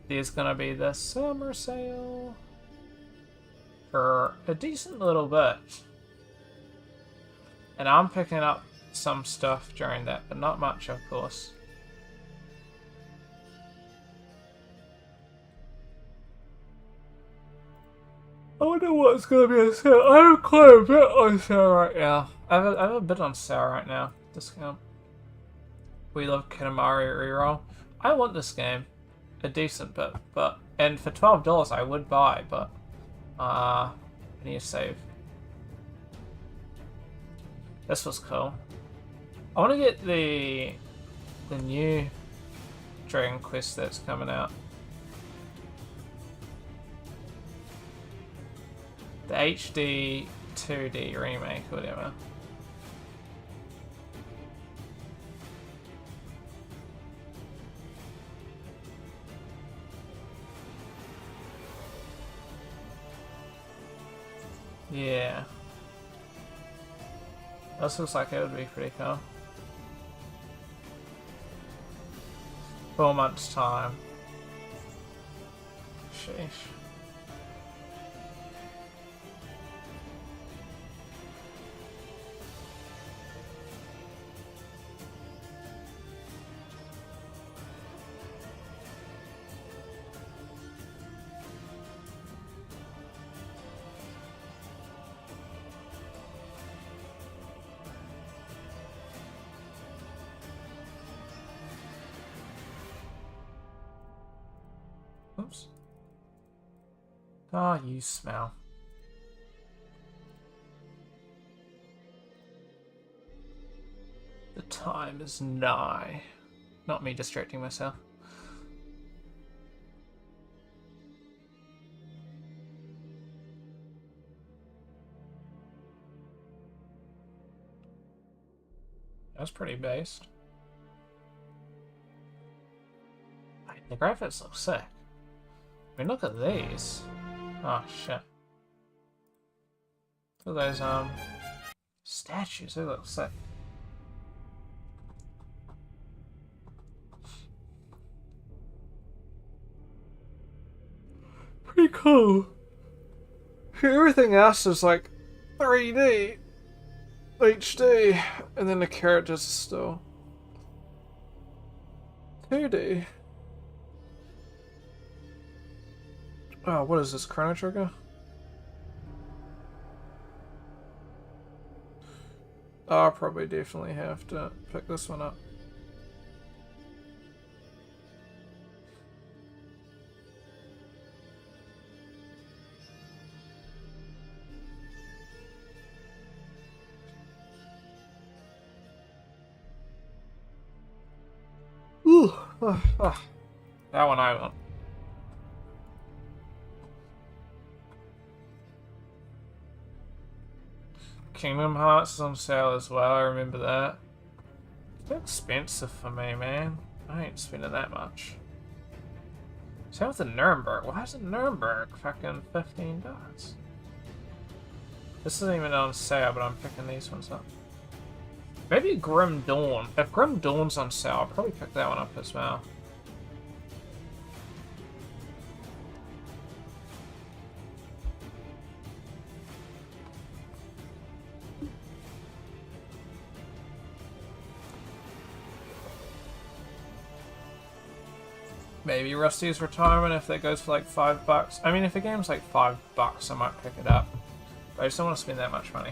there's gonna be the summer sale for a decent little bit. And I'm picking up some stuff during that, but not much, of course. I wonder what's gonna be on sale. I have quite a bit on sale right now. I have a bit on sale right now. Discount. We Love Katamari reroll. I want this game a decent bit, and for $12 I would buy, but I need to save. This was cool. I want to get the new Dragon Quest that's coming out. The HD 2D remake, whatever. Yeah. This looks like it would be pretty cool. 4 months time. Sheesh. Oops. Ah, you smell. The time is nigh. Not me distracting myself. That's pretty based. The graphics look sick. I mean, look at these. Oh, shit. Look at those, statues. They look sick. Pretty cool. Everything else is like 3D, HD, and then the characters are still 2D. Oh, what is this, Chrono Trigger? I'll probably definitely have to pick this one up. Ooh, that one I want. Kingdom Hearts is on sale as well, I remember that. It's a bit expensive for me, man. I ain't spending that much. Same with the Nuremberg. Why is it Nuremberg fucking $15? This isn't even on sale, but I'm picking these ones up. Maybe Grim Dawn. If Grim Dawn's on sale, I'll probably pick that one up as well. Maybe Rusty's Retirement if that goes for like $5. I mean, if a game's like $5, I might pick it up. But I just don't want to spend that much money.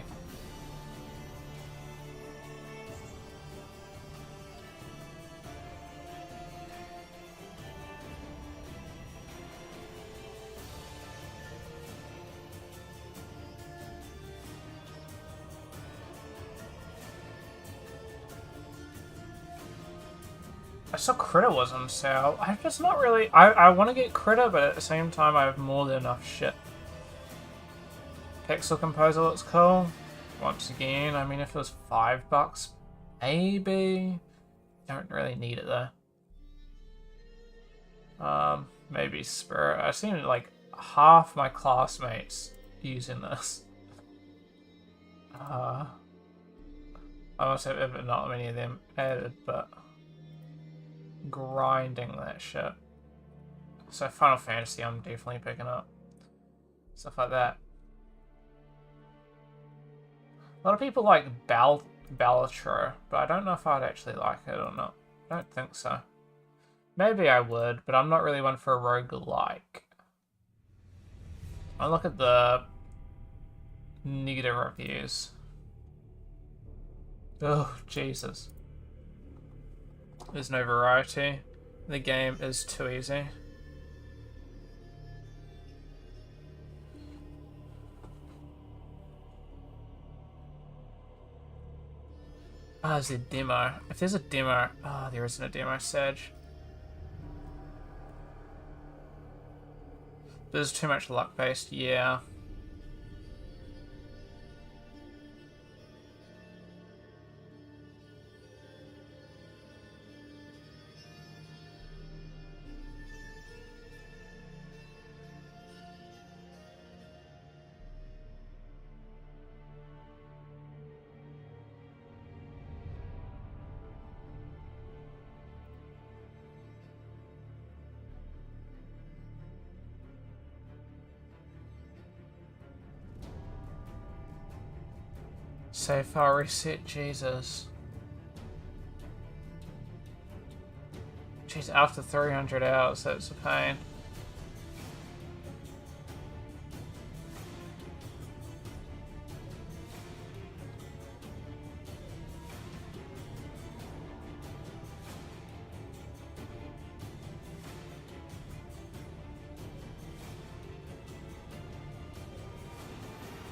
I saw Critter was on sale. I'm just not really... I want to get Critter, but at the same time I have more than enough shit. Pixel Composer looks cool. Once again, I mean, if it was $5, maybe. Don't really need it though. Maybe Spirit. I've seen like half my classmates using this. I must have not many of them added, but grinding that shit. So Final Fantasy, I'm definitely picking up. Stuff like that. A lot of people like Balatro, but I don't know if I'd actually like it or not. I don't think so. Maybe I would, but I'm not really one for a roguelike. I look at the negative reviews. Oh, Jesus. There's no variety. The game is too easy. Ah, there's a demo. If there's a demo... Oh, there isn't a demo, Sage. There's too much luck-based, yeah. Save file reset, Jesus. Jeez, after 300 hours, that's a pain.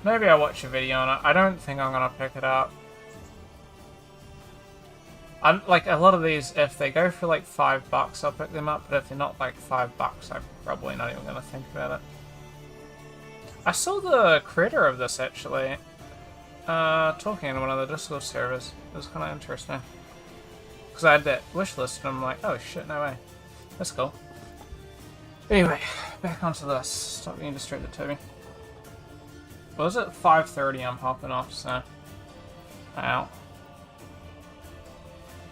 Maybe I'll watch a video on it. I don't think I'm gonna pick it up. I'm like a lot of these, if they go for like $5, I'll pick them up. But if they're not like $5, I'm probably not even gonna think about it. I saw the creator of this actually talking in one of the Discord servers. It was kind of interesting because I had that wish list and I'm like, oh shit, no way. That's cool. Anyway, back onto this. Stop being distracted, Toby. Well, it's at 5:30 I'm hopping off, so... Ow.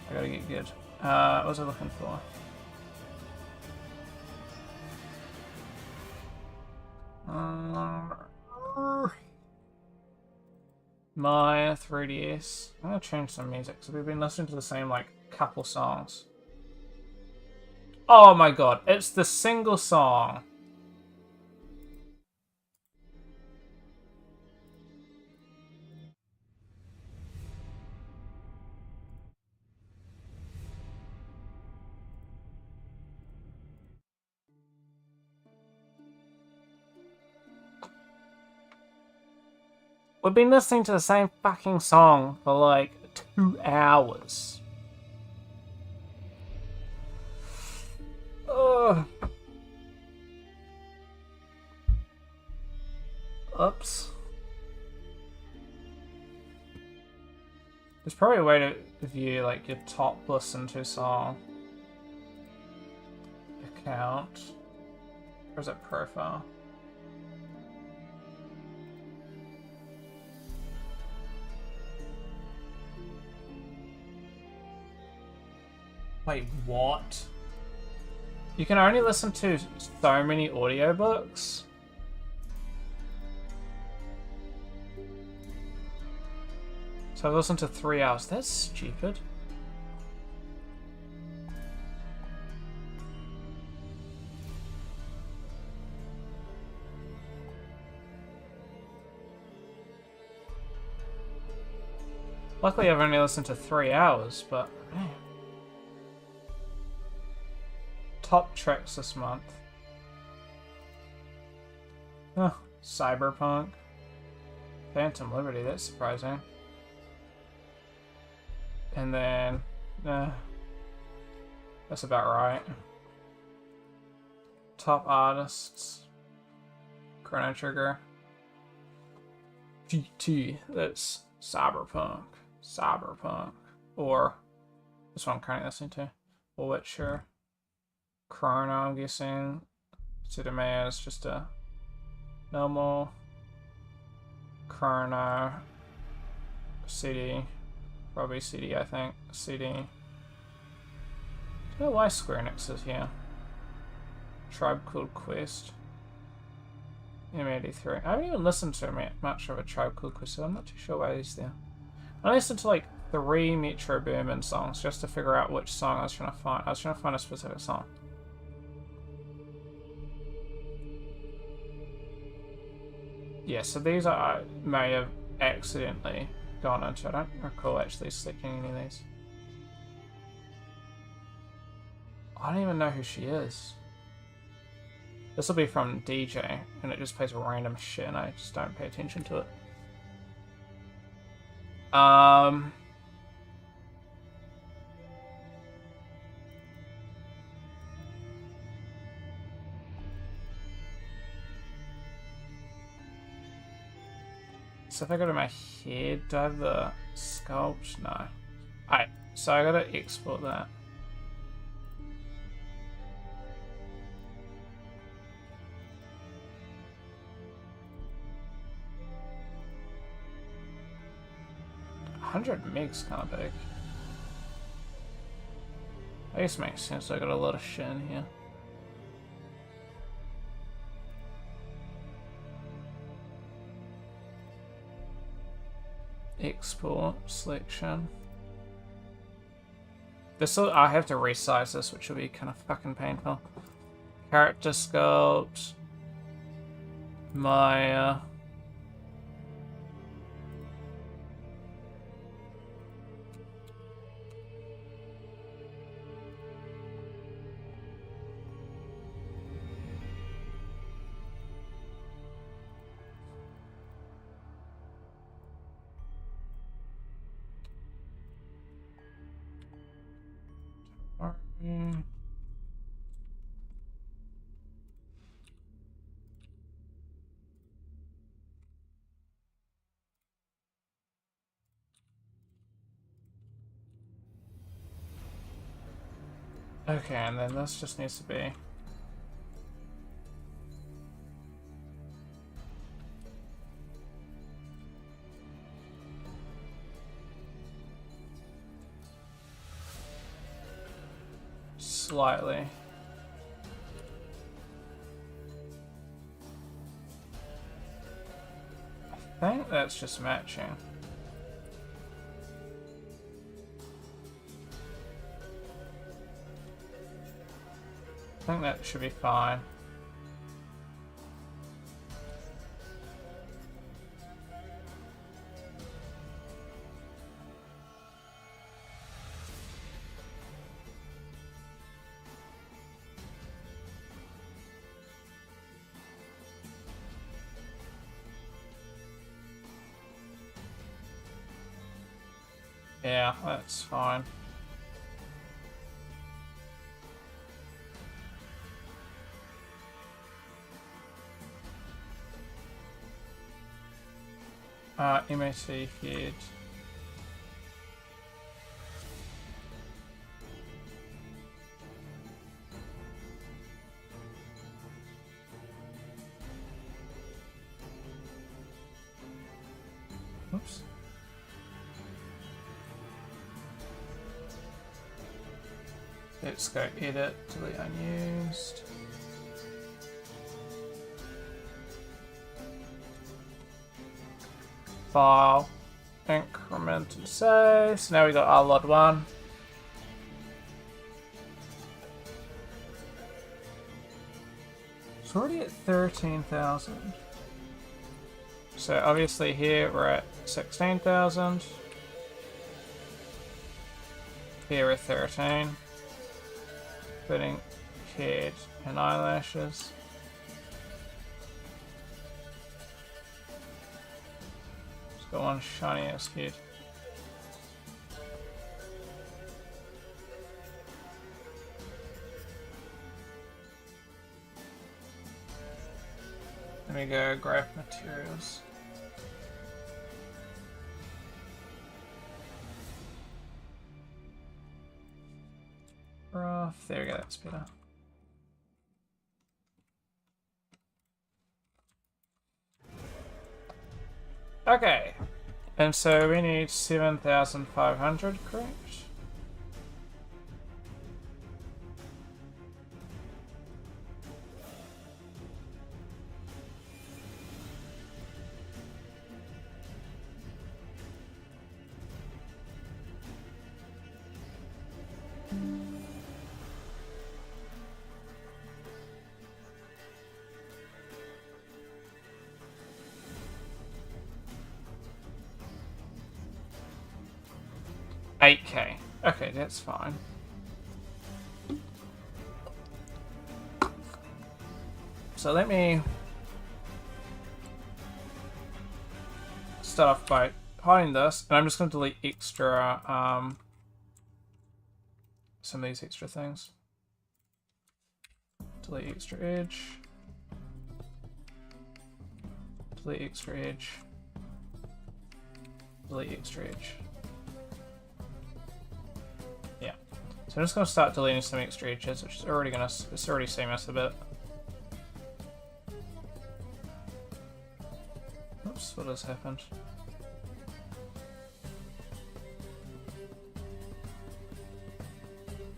I gotta get good. What was I looking for? My 3DS. I'm gonna change some music, because we've been listening to the same, like, couple songs. Oh my god, it's the single song. We've been listening to the same fucking song for like 2 hours. Ugh. Oops. There's probably a way to view like your top listen to song account. Or is it profile? Wait, what? You can only listen to so many audiobooks? So I listened to 3 hours. That's stupid. Luckily I've only listened to 3 hours, but man. Top tracks this month. Oh, Cyberpunk. Phantom Liberty, that's surprising. And then, that's about right. Top artists. Chrono Trigger. GT, that's Cyberpunk. Cyberpunk. Or, this one I'm currently listening to. Or Witcher. Chrono, I'm guessing. Sudame is just a normal Chrono CD. Probably CD, I think. CD. I don't know why Square Enix is here. Tribe Called Quest. M83. I haven't even listened to much of a Tribe Called Quest, so I'm not too sure why he's there. I listened to like 3 Metro Boomin songs just to figure out which song I was trying to find. I was trying to find a specific song. Yeah, so these I may have accidentally gone into. I don't recall actually selecting any of these. I don't even know who she is. This will be from DJ, and it just plays random shit, and I just don't pay attention to it. So if I go to my head, do I have the sculpt? No. Alright, so I gotta export that. $100 megs kind of big. I guess it makes sense, I got a lot of shit in here. Export selection. I have to resize this, which will be kind of fucking painful. Character sculpt. Maya. Okay, and then this just needs to be slightly. I think that's just matching. I think that should be fine. Yeah, that's fine. MAC feed. Let's go edit, delete unused. File, increment and save. So now we got our LOD 1. It's already at 13,000. So obviously here we're at 16,000. Here we're 13. Putting head and eyelashes. Just got one shiny ass head. Let me go grab materials. Rough. There we go, that's better. Okay. And so we need 7,500, correct? $8K. Okay, that's fine. So let me start off by hiding this, and I'm just going to delete extra, some of these extra things. Delete extra edge. Delete extra edge. Delete extra edge. Yeah. So I'm just going to start deleting some extra edges, which is already going to, it's already seeing us a bit. Oops, what has happened?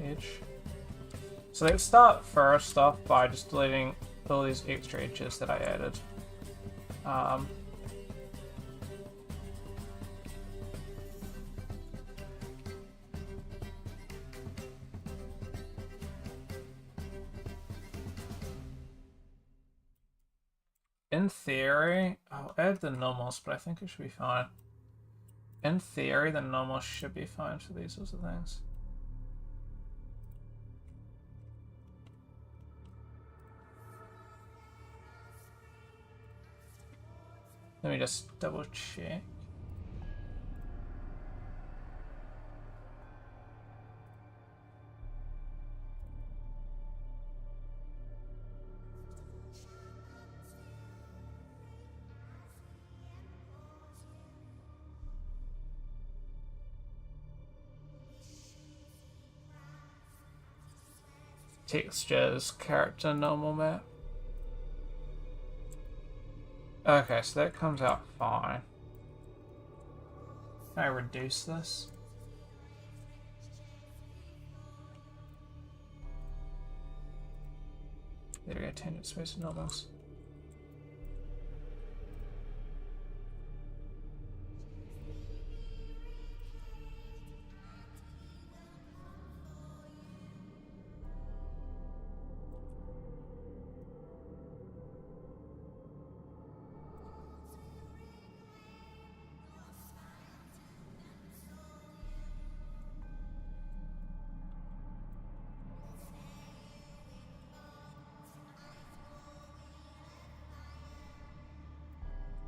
Edge. So let's start first off by just deleting all these extra edges that I added. In theory, I'll add the normals, but I think it should be fine. In theory, the normals should be fine for these sorts of things. Let me just double check. Textures, character, normal map. Okay, so that comes out fine. Can I reduce this? There we go, tangent space and normals.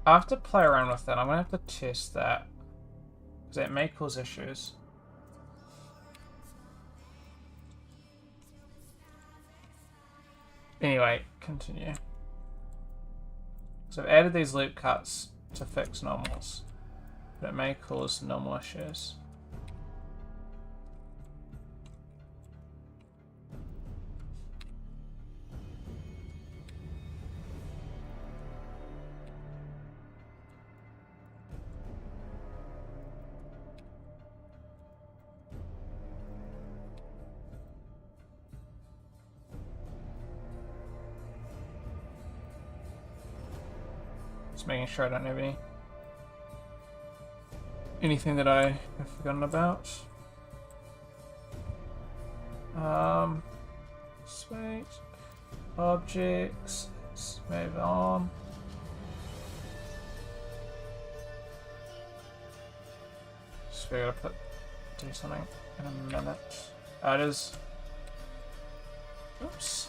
I have to play around with that. I'm gonna have to test that because it may cause issues. Anyway, continue. So I've added these loop cuts to fix normals, but it may cause normal issues. Just making sure I don't have anything that I have forgotten about. Sweet. Objects. Let's move on. Just figured I'd do something in a minute. Oh, it is. Oops.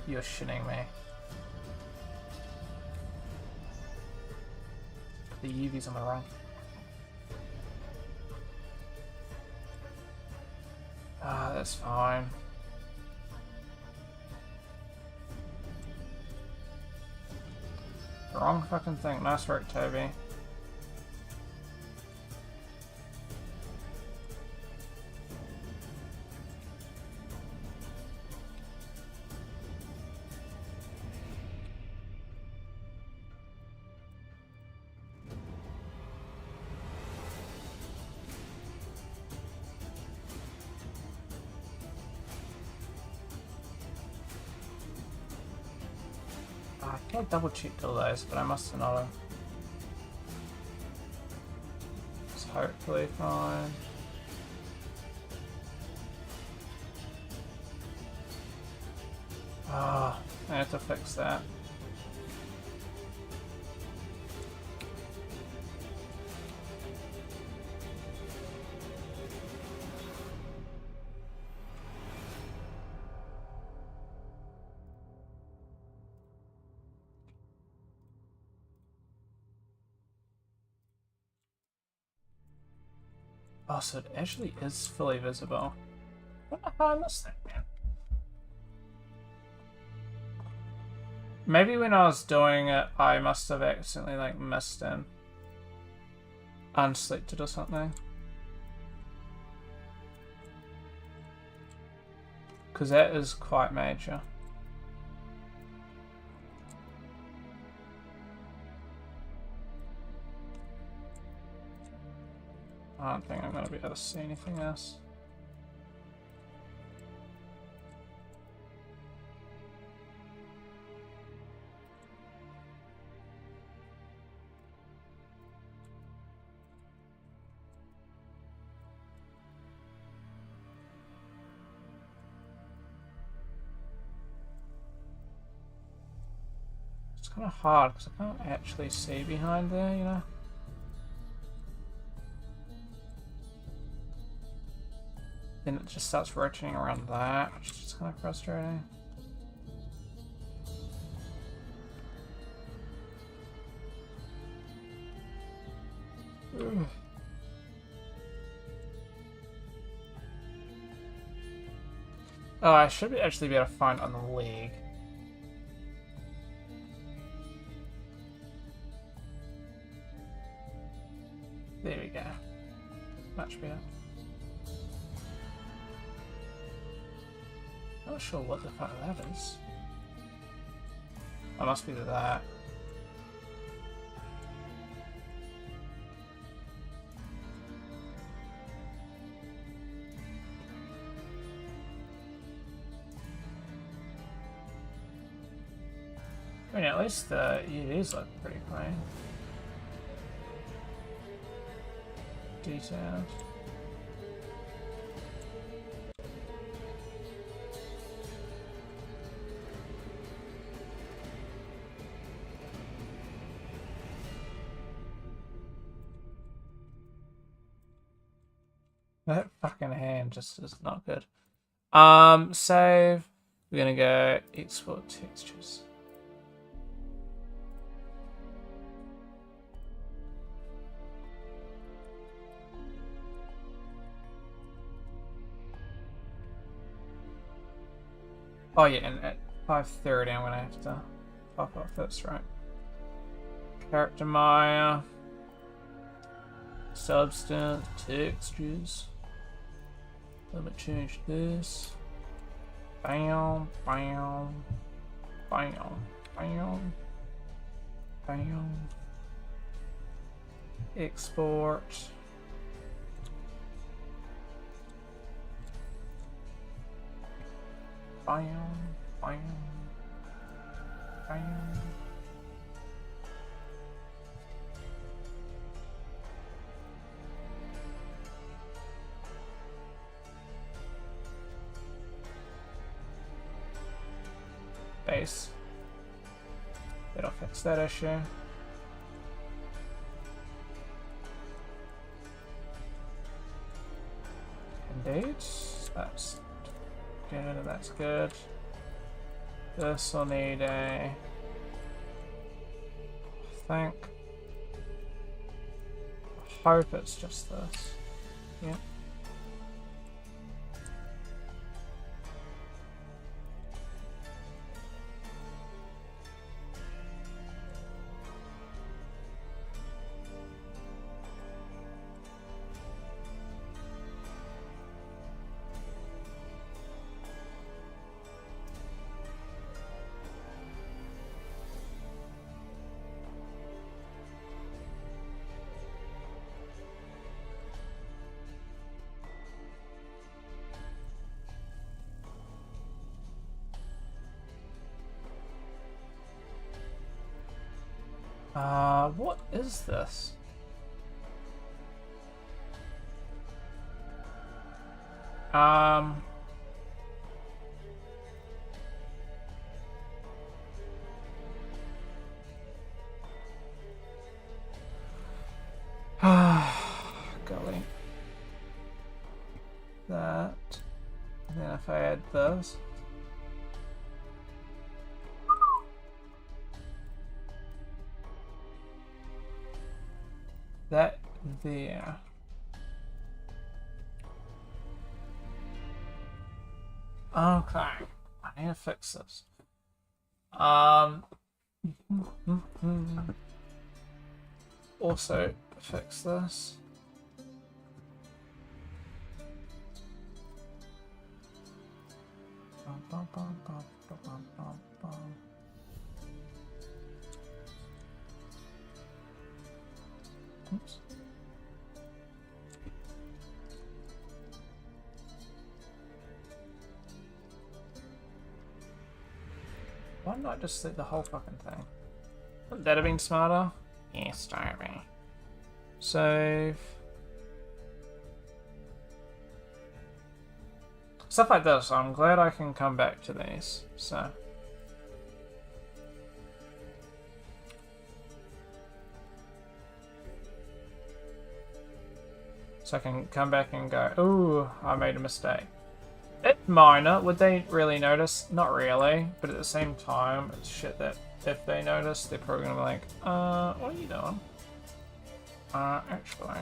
You're shitting me. The UV's on the wrong. Ah, that's fine. Wrong fucking thing. Nice work, Toby. I double checked all those, but I must have not. It's hopefully fine. Ah, I have to fix that. Oh, so it actually is fully visible. I don't know how I missed that, man. Maybe when I was doing it, I must have accidentally, like, missed and unselected or something. Because that is quite major. I don't think I'm going to be able to see anything else. It's kind of hard because I can't actually see behind there, you know? Then it just starts rotating around that, which is just kind of frustrating. Ugh. Oh, I should actually be able to find on the leg. There we go. Much better. Not sure what the fuck that is. That must be that. I mean, at least the UVs look pretty clean. Detailed. That fucking hand just is not good. Save. We're gonna go export textures. Oh yeah, and at 5:30 I'm gonna have to pop off, that's right. Character Maya. Substance, textures. Let me change this. Bam, bam, bam, bam, bam. Export. Bam, bam, bam, base. That'll fix that issue. Indeed. That's good, that's good. This will need a... I hope it's just this. Yep. What is this? Golly. That. And then if I add this. That there. Okay. I need to fix this. Also fix this. Oops. Why not just set the whole fucking thing? Wouldn't that have been smarter? Yes, Diary. Save. Stuff like this, I'm glad I can come back to these, so. So I can come back and go, ooh, I made a mistake. It's minor. Would they really notice? Not really. But at the same time, it's shit that if they notice, they're probably gonna be like, what are you doing? Actually.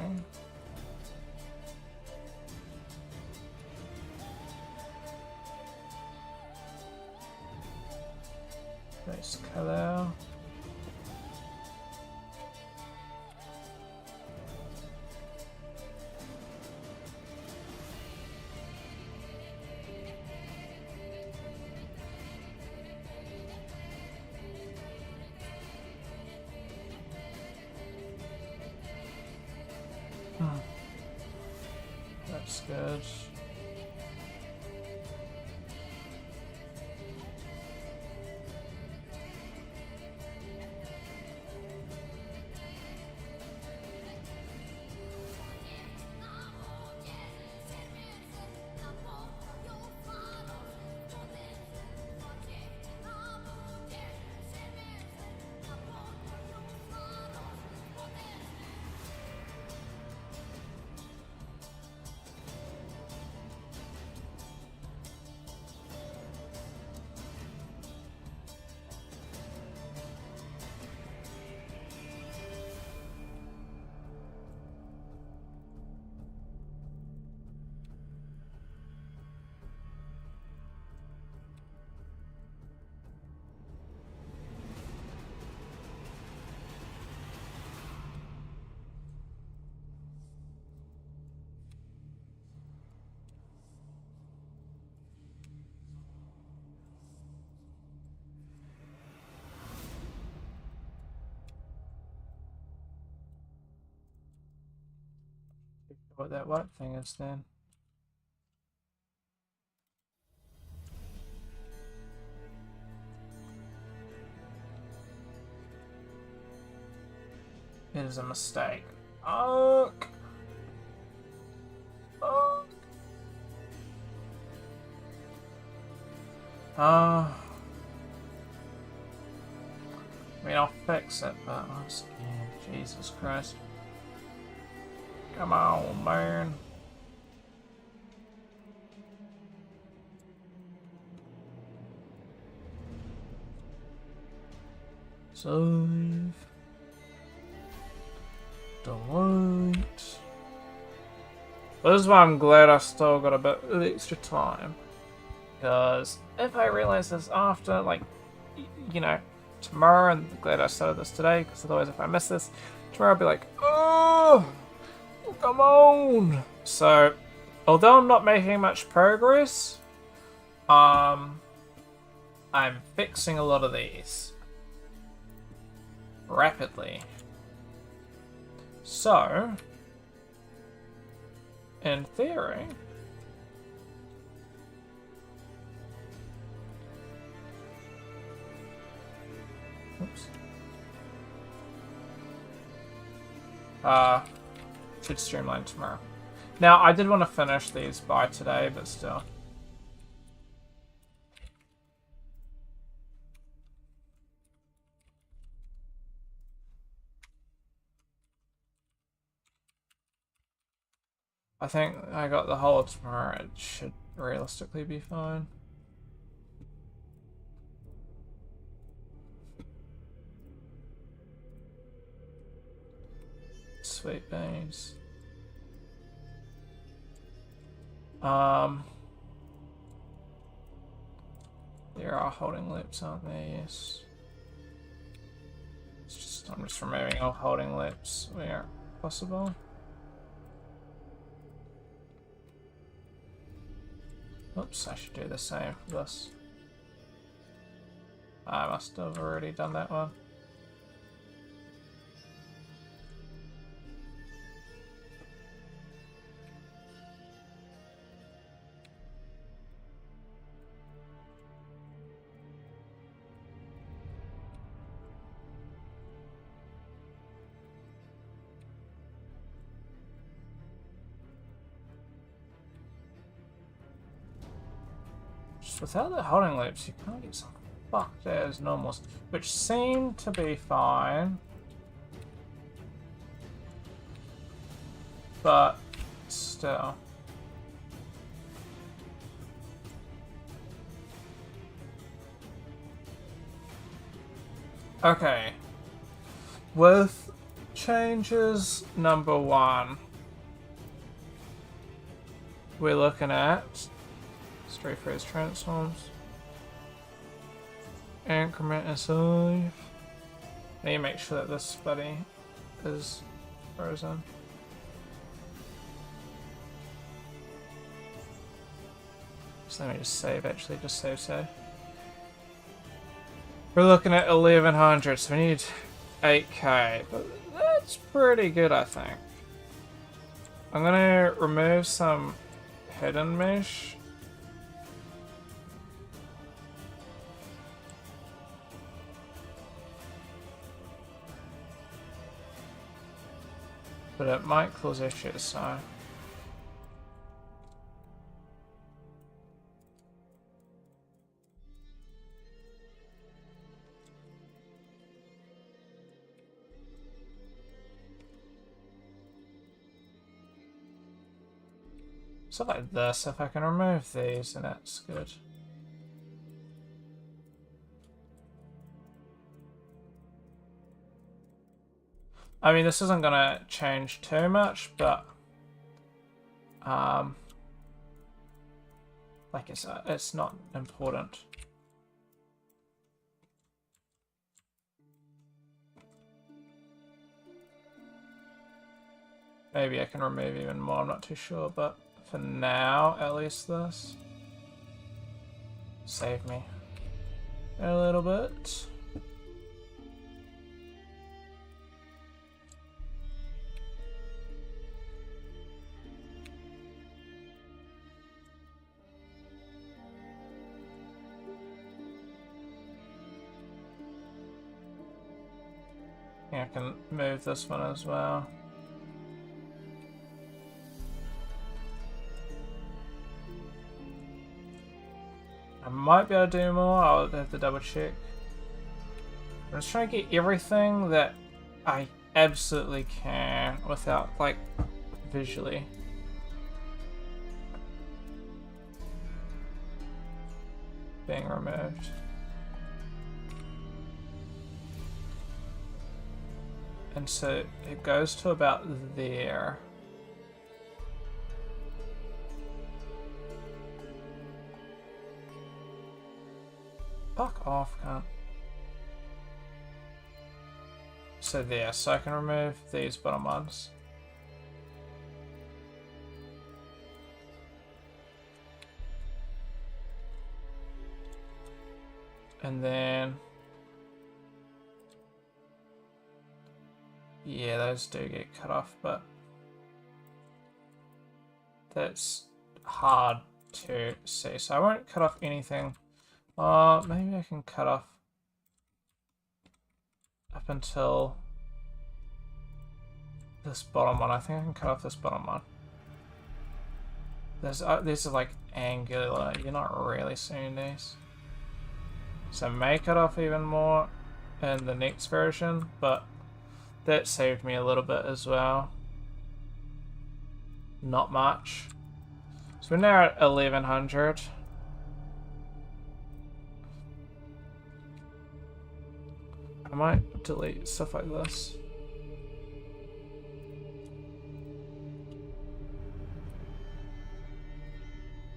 Base color. That's good. What that white thing is then. It is a mistake. Oak! Oak! mean, I'll fix it, but I'm scared. Jesus Christ. Come on, man. Save. Delete. Well, this is why I'm glad I still got a bit of extra time. Because if I realize this after, like, you know, tomorrow, and I'm glad I started this today, because otherwise if I miss this, tomorrow I'll be like, oh, come on. So, although I'm not making much progress, I'm fixing a lot of these rapidly. So, in theory, oops. Should streamline tomorrow. Now, I did want to finish these by today, but still. I think I got the whole of tomorrow. It should realistically be fine. Sweet beans. There are holding loops, aren't there? Yes. I'm just removing all holding loops where possible. Oops, I should do the same for this. I must have already done that one. Without the holding loops, you can't get some fucked as normals, which seem to be fine. But still. Okay. With changes number 1, we're looking at straight phase transforms, increment and save. I need to make sure that this buddy is frozen. So let me just save, actually, just save. We're looking at 1100, so we need 8k, but that's pretty good, I think. I'm gonna remove some hidden mesh. But it might cause issues, so... So like this, if I can remove these, then that's good. I mean, this isn't gonna change too much, but like it's not important. Maybe I can remove even more, I'm not too sure, but for now, at least this. Save me a little bit. Yeah, I can move this one as well. I might be able to do more, I'll have to double check. I'm just trying to get everything that I absolutely can without, like, visually. Being removed. And so it goes to about there. Fuck off, cunt. So there, so I can remove these bottom ones. And then... yeah, those do get cut off, but... that's hard to see. So I won't cut off anything. Maybe I can cut off up until this bottom one. I think I can cut off this bottom one. These are like angular. You're not really seeing these. So I may cut off even more in the next version, but that saved me a little bit as well. Not much. So we're now at 1100. I might delete stuff like this.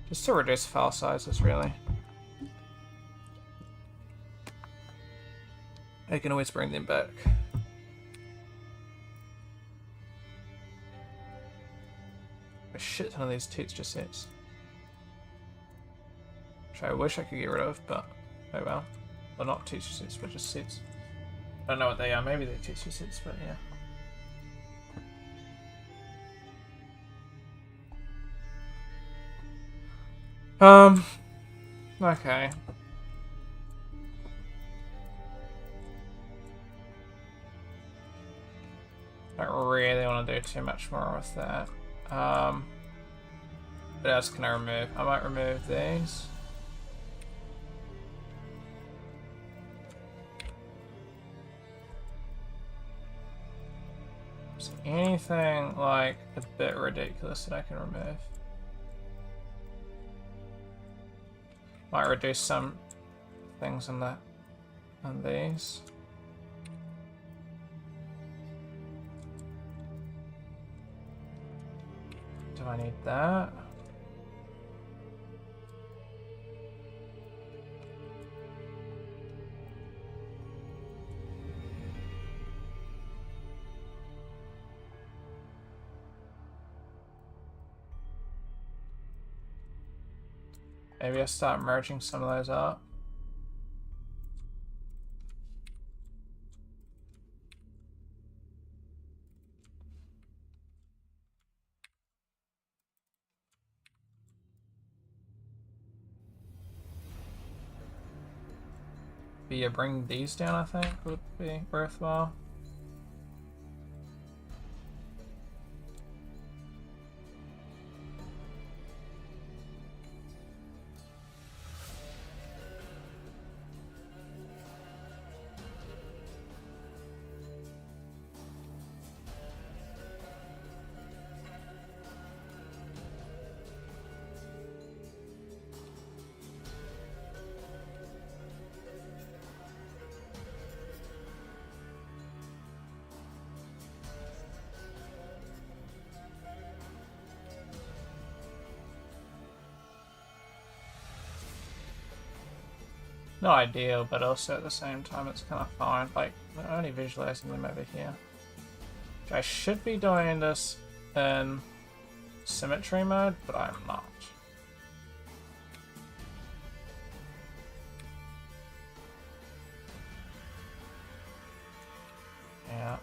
Just to reduce file sizes, really. I can always bring them back. A shit ton of these texture sets. Which I wish I could get rid of, but oh well. Well, not texture sets, but just sets. I don't know what they are. Maybe they're texture sets, but yeah. Okay. Don't really want to do too much more with that. What else can I remove? I might remove these. So anything like a bit ridiculous that I can remove. Might reduce some things on that, on these. Do I need that? Maybe I'll start merging some of those up. But yeah, bring these down, I think, would be worthwhile. Not ideal, but also at the same time it's kind of fine. Like, we're only visualizing them over here. I should be doing this in symmetry mode, but I'm not. Yeah.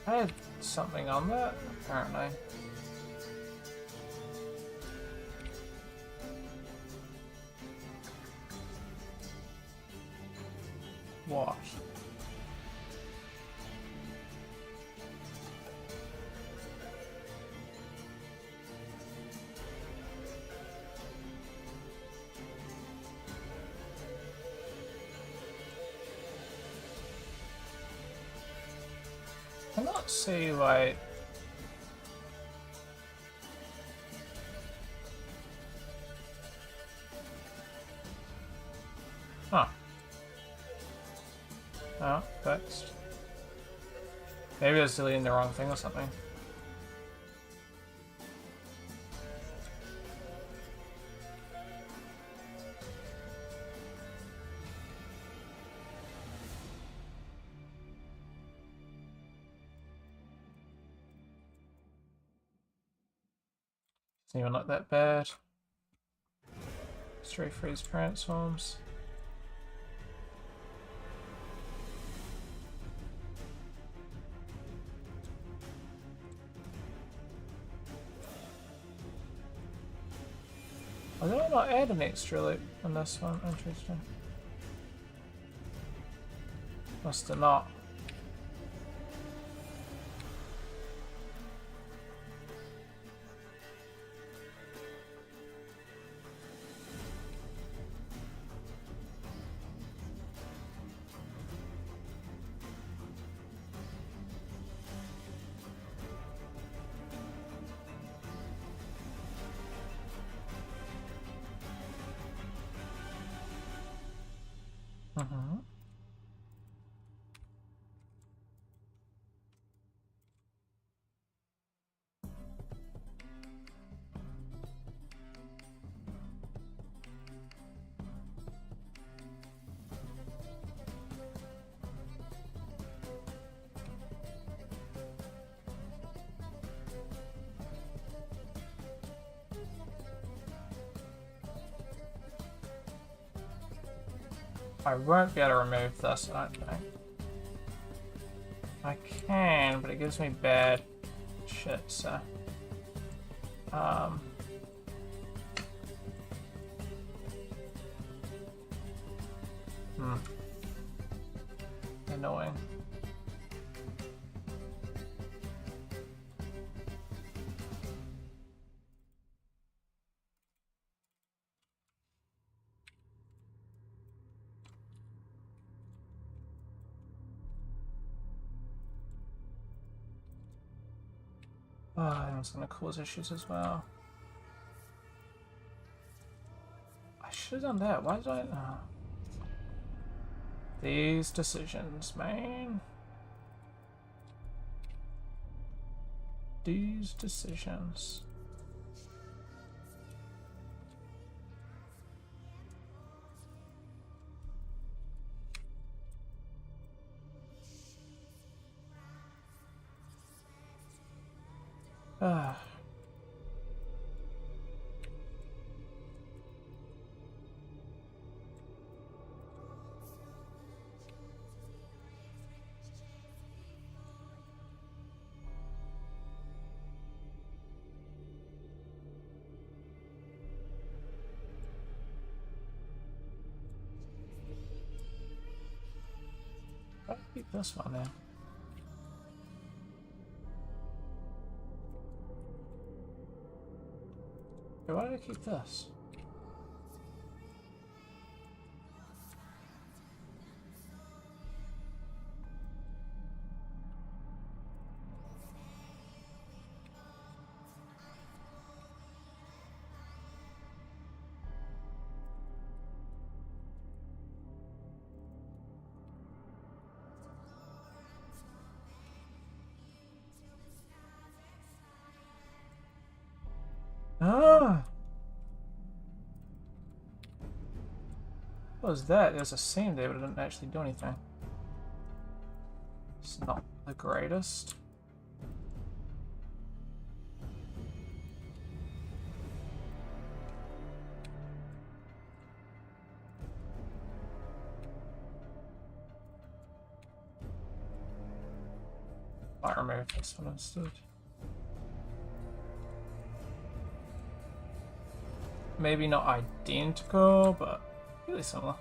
I had something on that, apparently. What? I cannot see, like... Huh. Oh, fixed. Maybe I was deleting the wrong thing or something. Doesn't even look that bad. Stray freeze transforms. I don't know, add an extra loop on this one. Interesting. Must have not. Mm-hmm. I won't be able to remove this, I don't think. I can, but it gives me bad shit, so... Annoying. Oh, that's gonna cause issues as well. I should have done that. Why did I? Oh. These decisions, man. These decisions. Ah. I'll keep this one then. Okay, why did I keep this? Ah! What was that? There's a seam there, but it didn't actually do anything. It's not the greatest. Might remove this one instead. Maybe not identical, but really similar.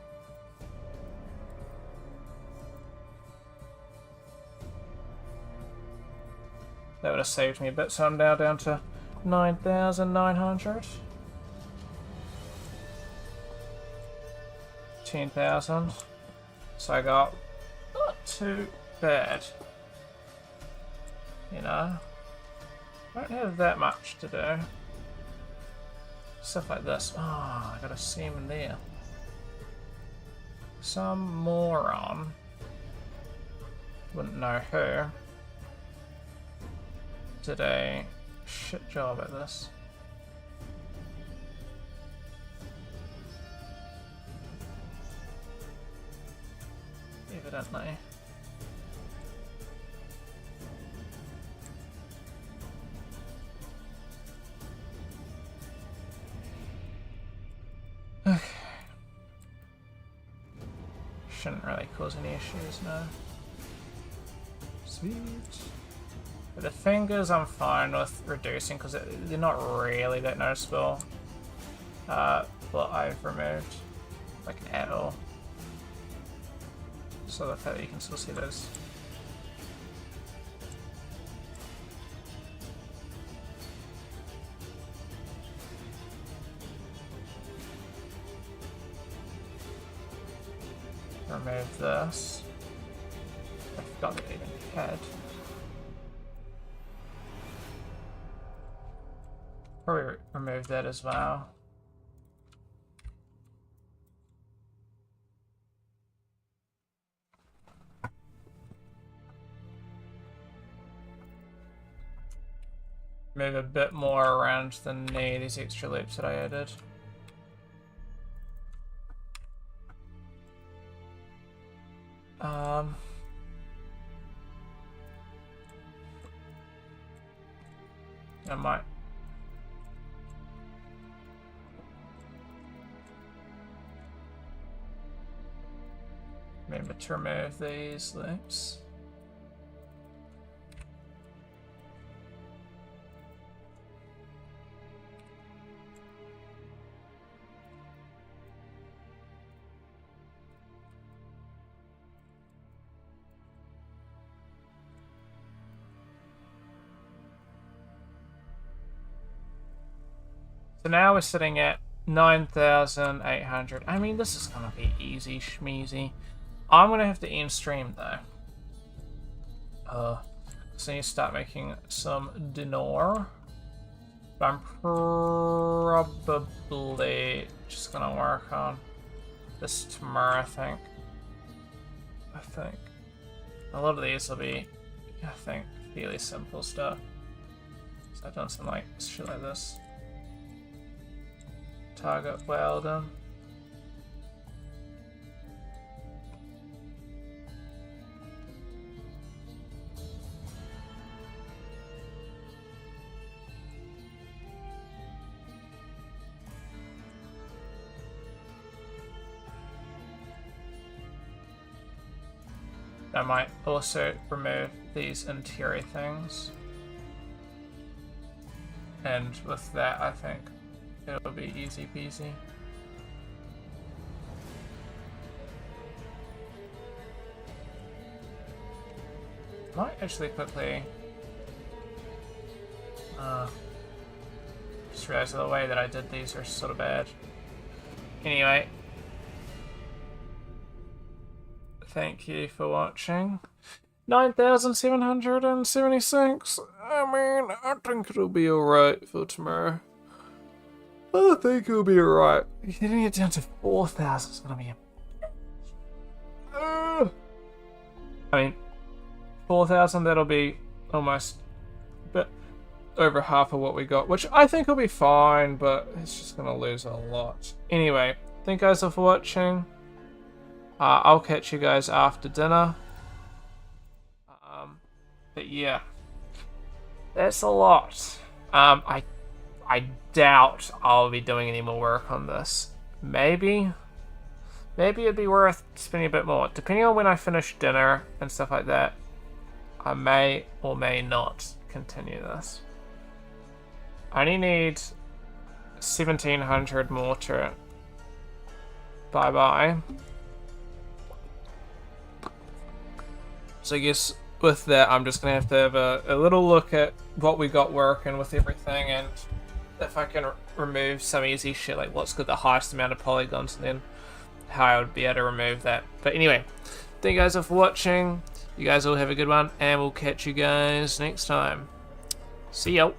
That would have saved me a bit, so I'm now down to 9,900. 10,000. So I got not too bad. You know? I don't have that much to do. Stuff like this. Oh, I got a seam there. Some moron. Wouldn't know who. Did a shit job at this. Evidently. Okay. Shouldn't really cause any issues now. Sweet. But the fingers I'm fine with reducing because they're not really that noticeable. What I've removed, like at all. So the fact that you can still see those. Remove this. I forgot that it even had. Probably remove that as well. Move a bit more around the knee, these extra loops that I added. I might. Remember to remove these loops. So now we're sitting at 9,800. I mean, this is gonna be easy schmeezy. I'm gonna have to end stream though. So you start making some dinner. But I'm probably just gonna work on this tomorrow, I think. I think a lot of these will be, I think, fairly simple stuff. So I've done some like shit like this. Target welding. I might also remove these interior things. And with that, I think it'll be easy peasy. Might actually quickly just realized the way that I did these are sort of bad. Anyway, thank you for watching. 9,776. I mean, I think it'll be alright for tomorrow. I think it'll be alright. Getting it down to 4,000 is gonna be a... I mean, 4,000, that'll be almost a bit over half of what we got, which I think will be fine, but it's just gonna lose a lot. Anyway, thank you guys all for watching. I'll catch you guys after dinner. But yeah, that's a lot. I doubt I'll be doing any more work on this. Maybe it'd be worth spending a bit more. Depending on when I finish dinner and stuff like that, I may or may not continue this. I only need 1,700 mortar. Bye-bye. So I guess with that, I'm just going to have a little look at what we got working with everything, and if I can remove some easy shit, like what's got the highest amount of polygons, and then how I would be able to remove that. But anyway, thank you guys all for watching. You guys all have a good one, and we'll catch you guys next time. See ya.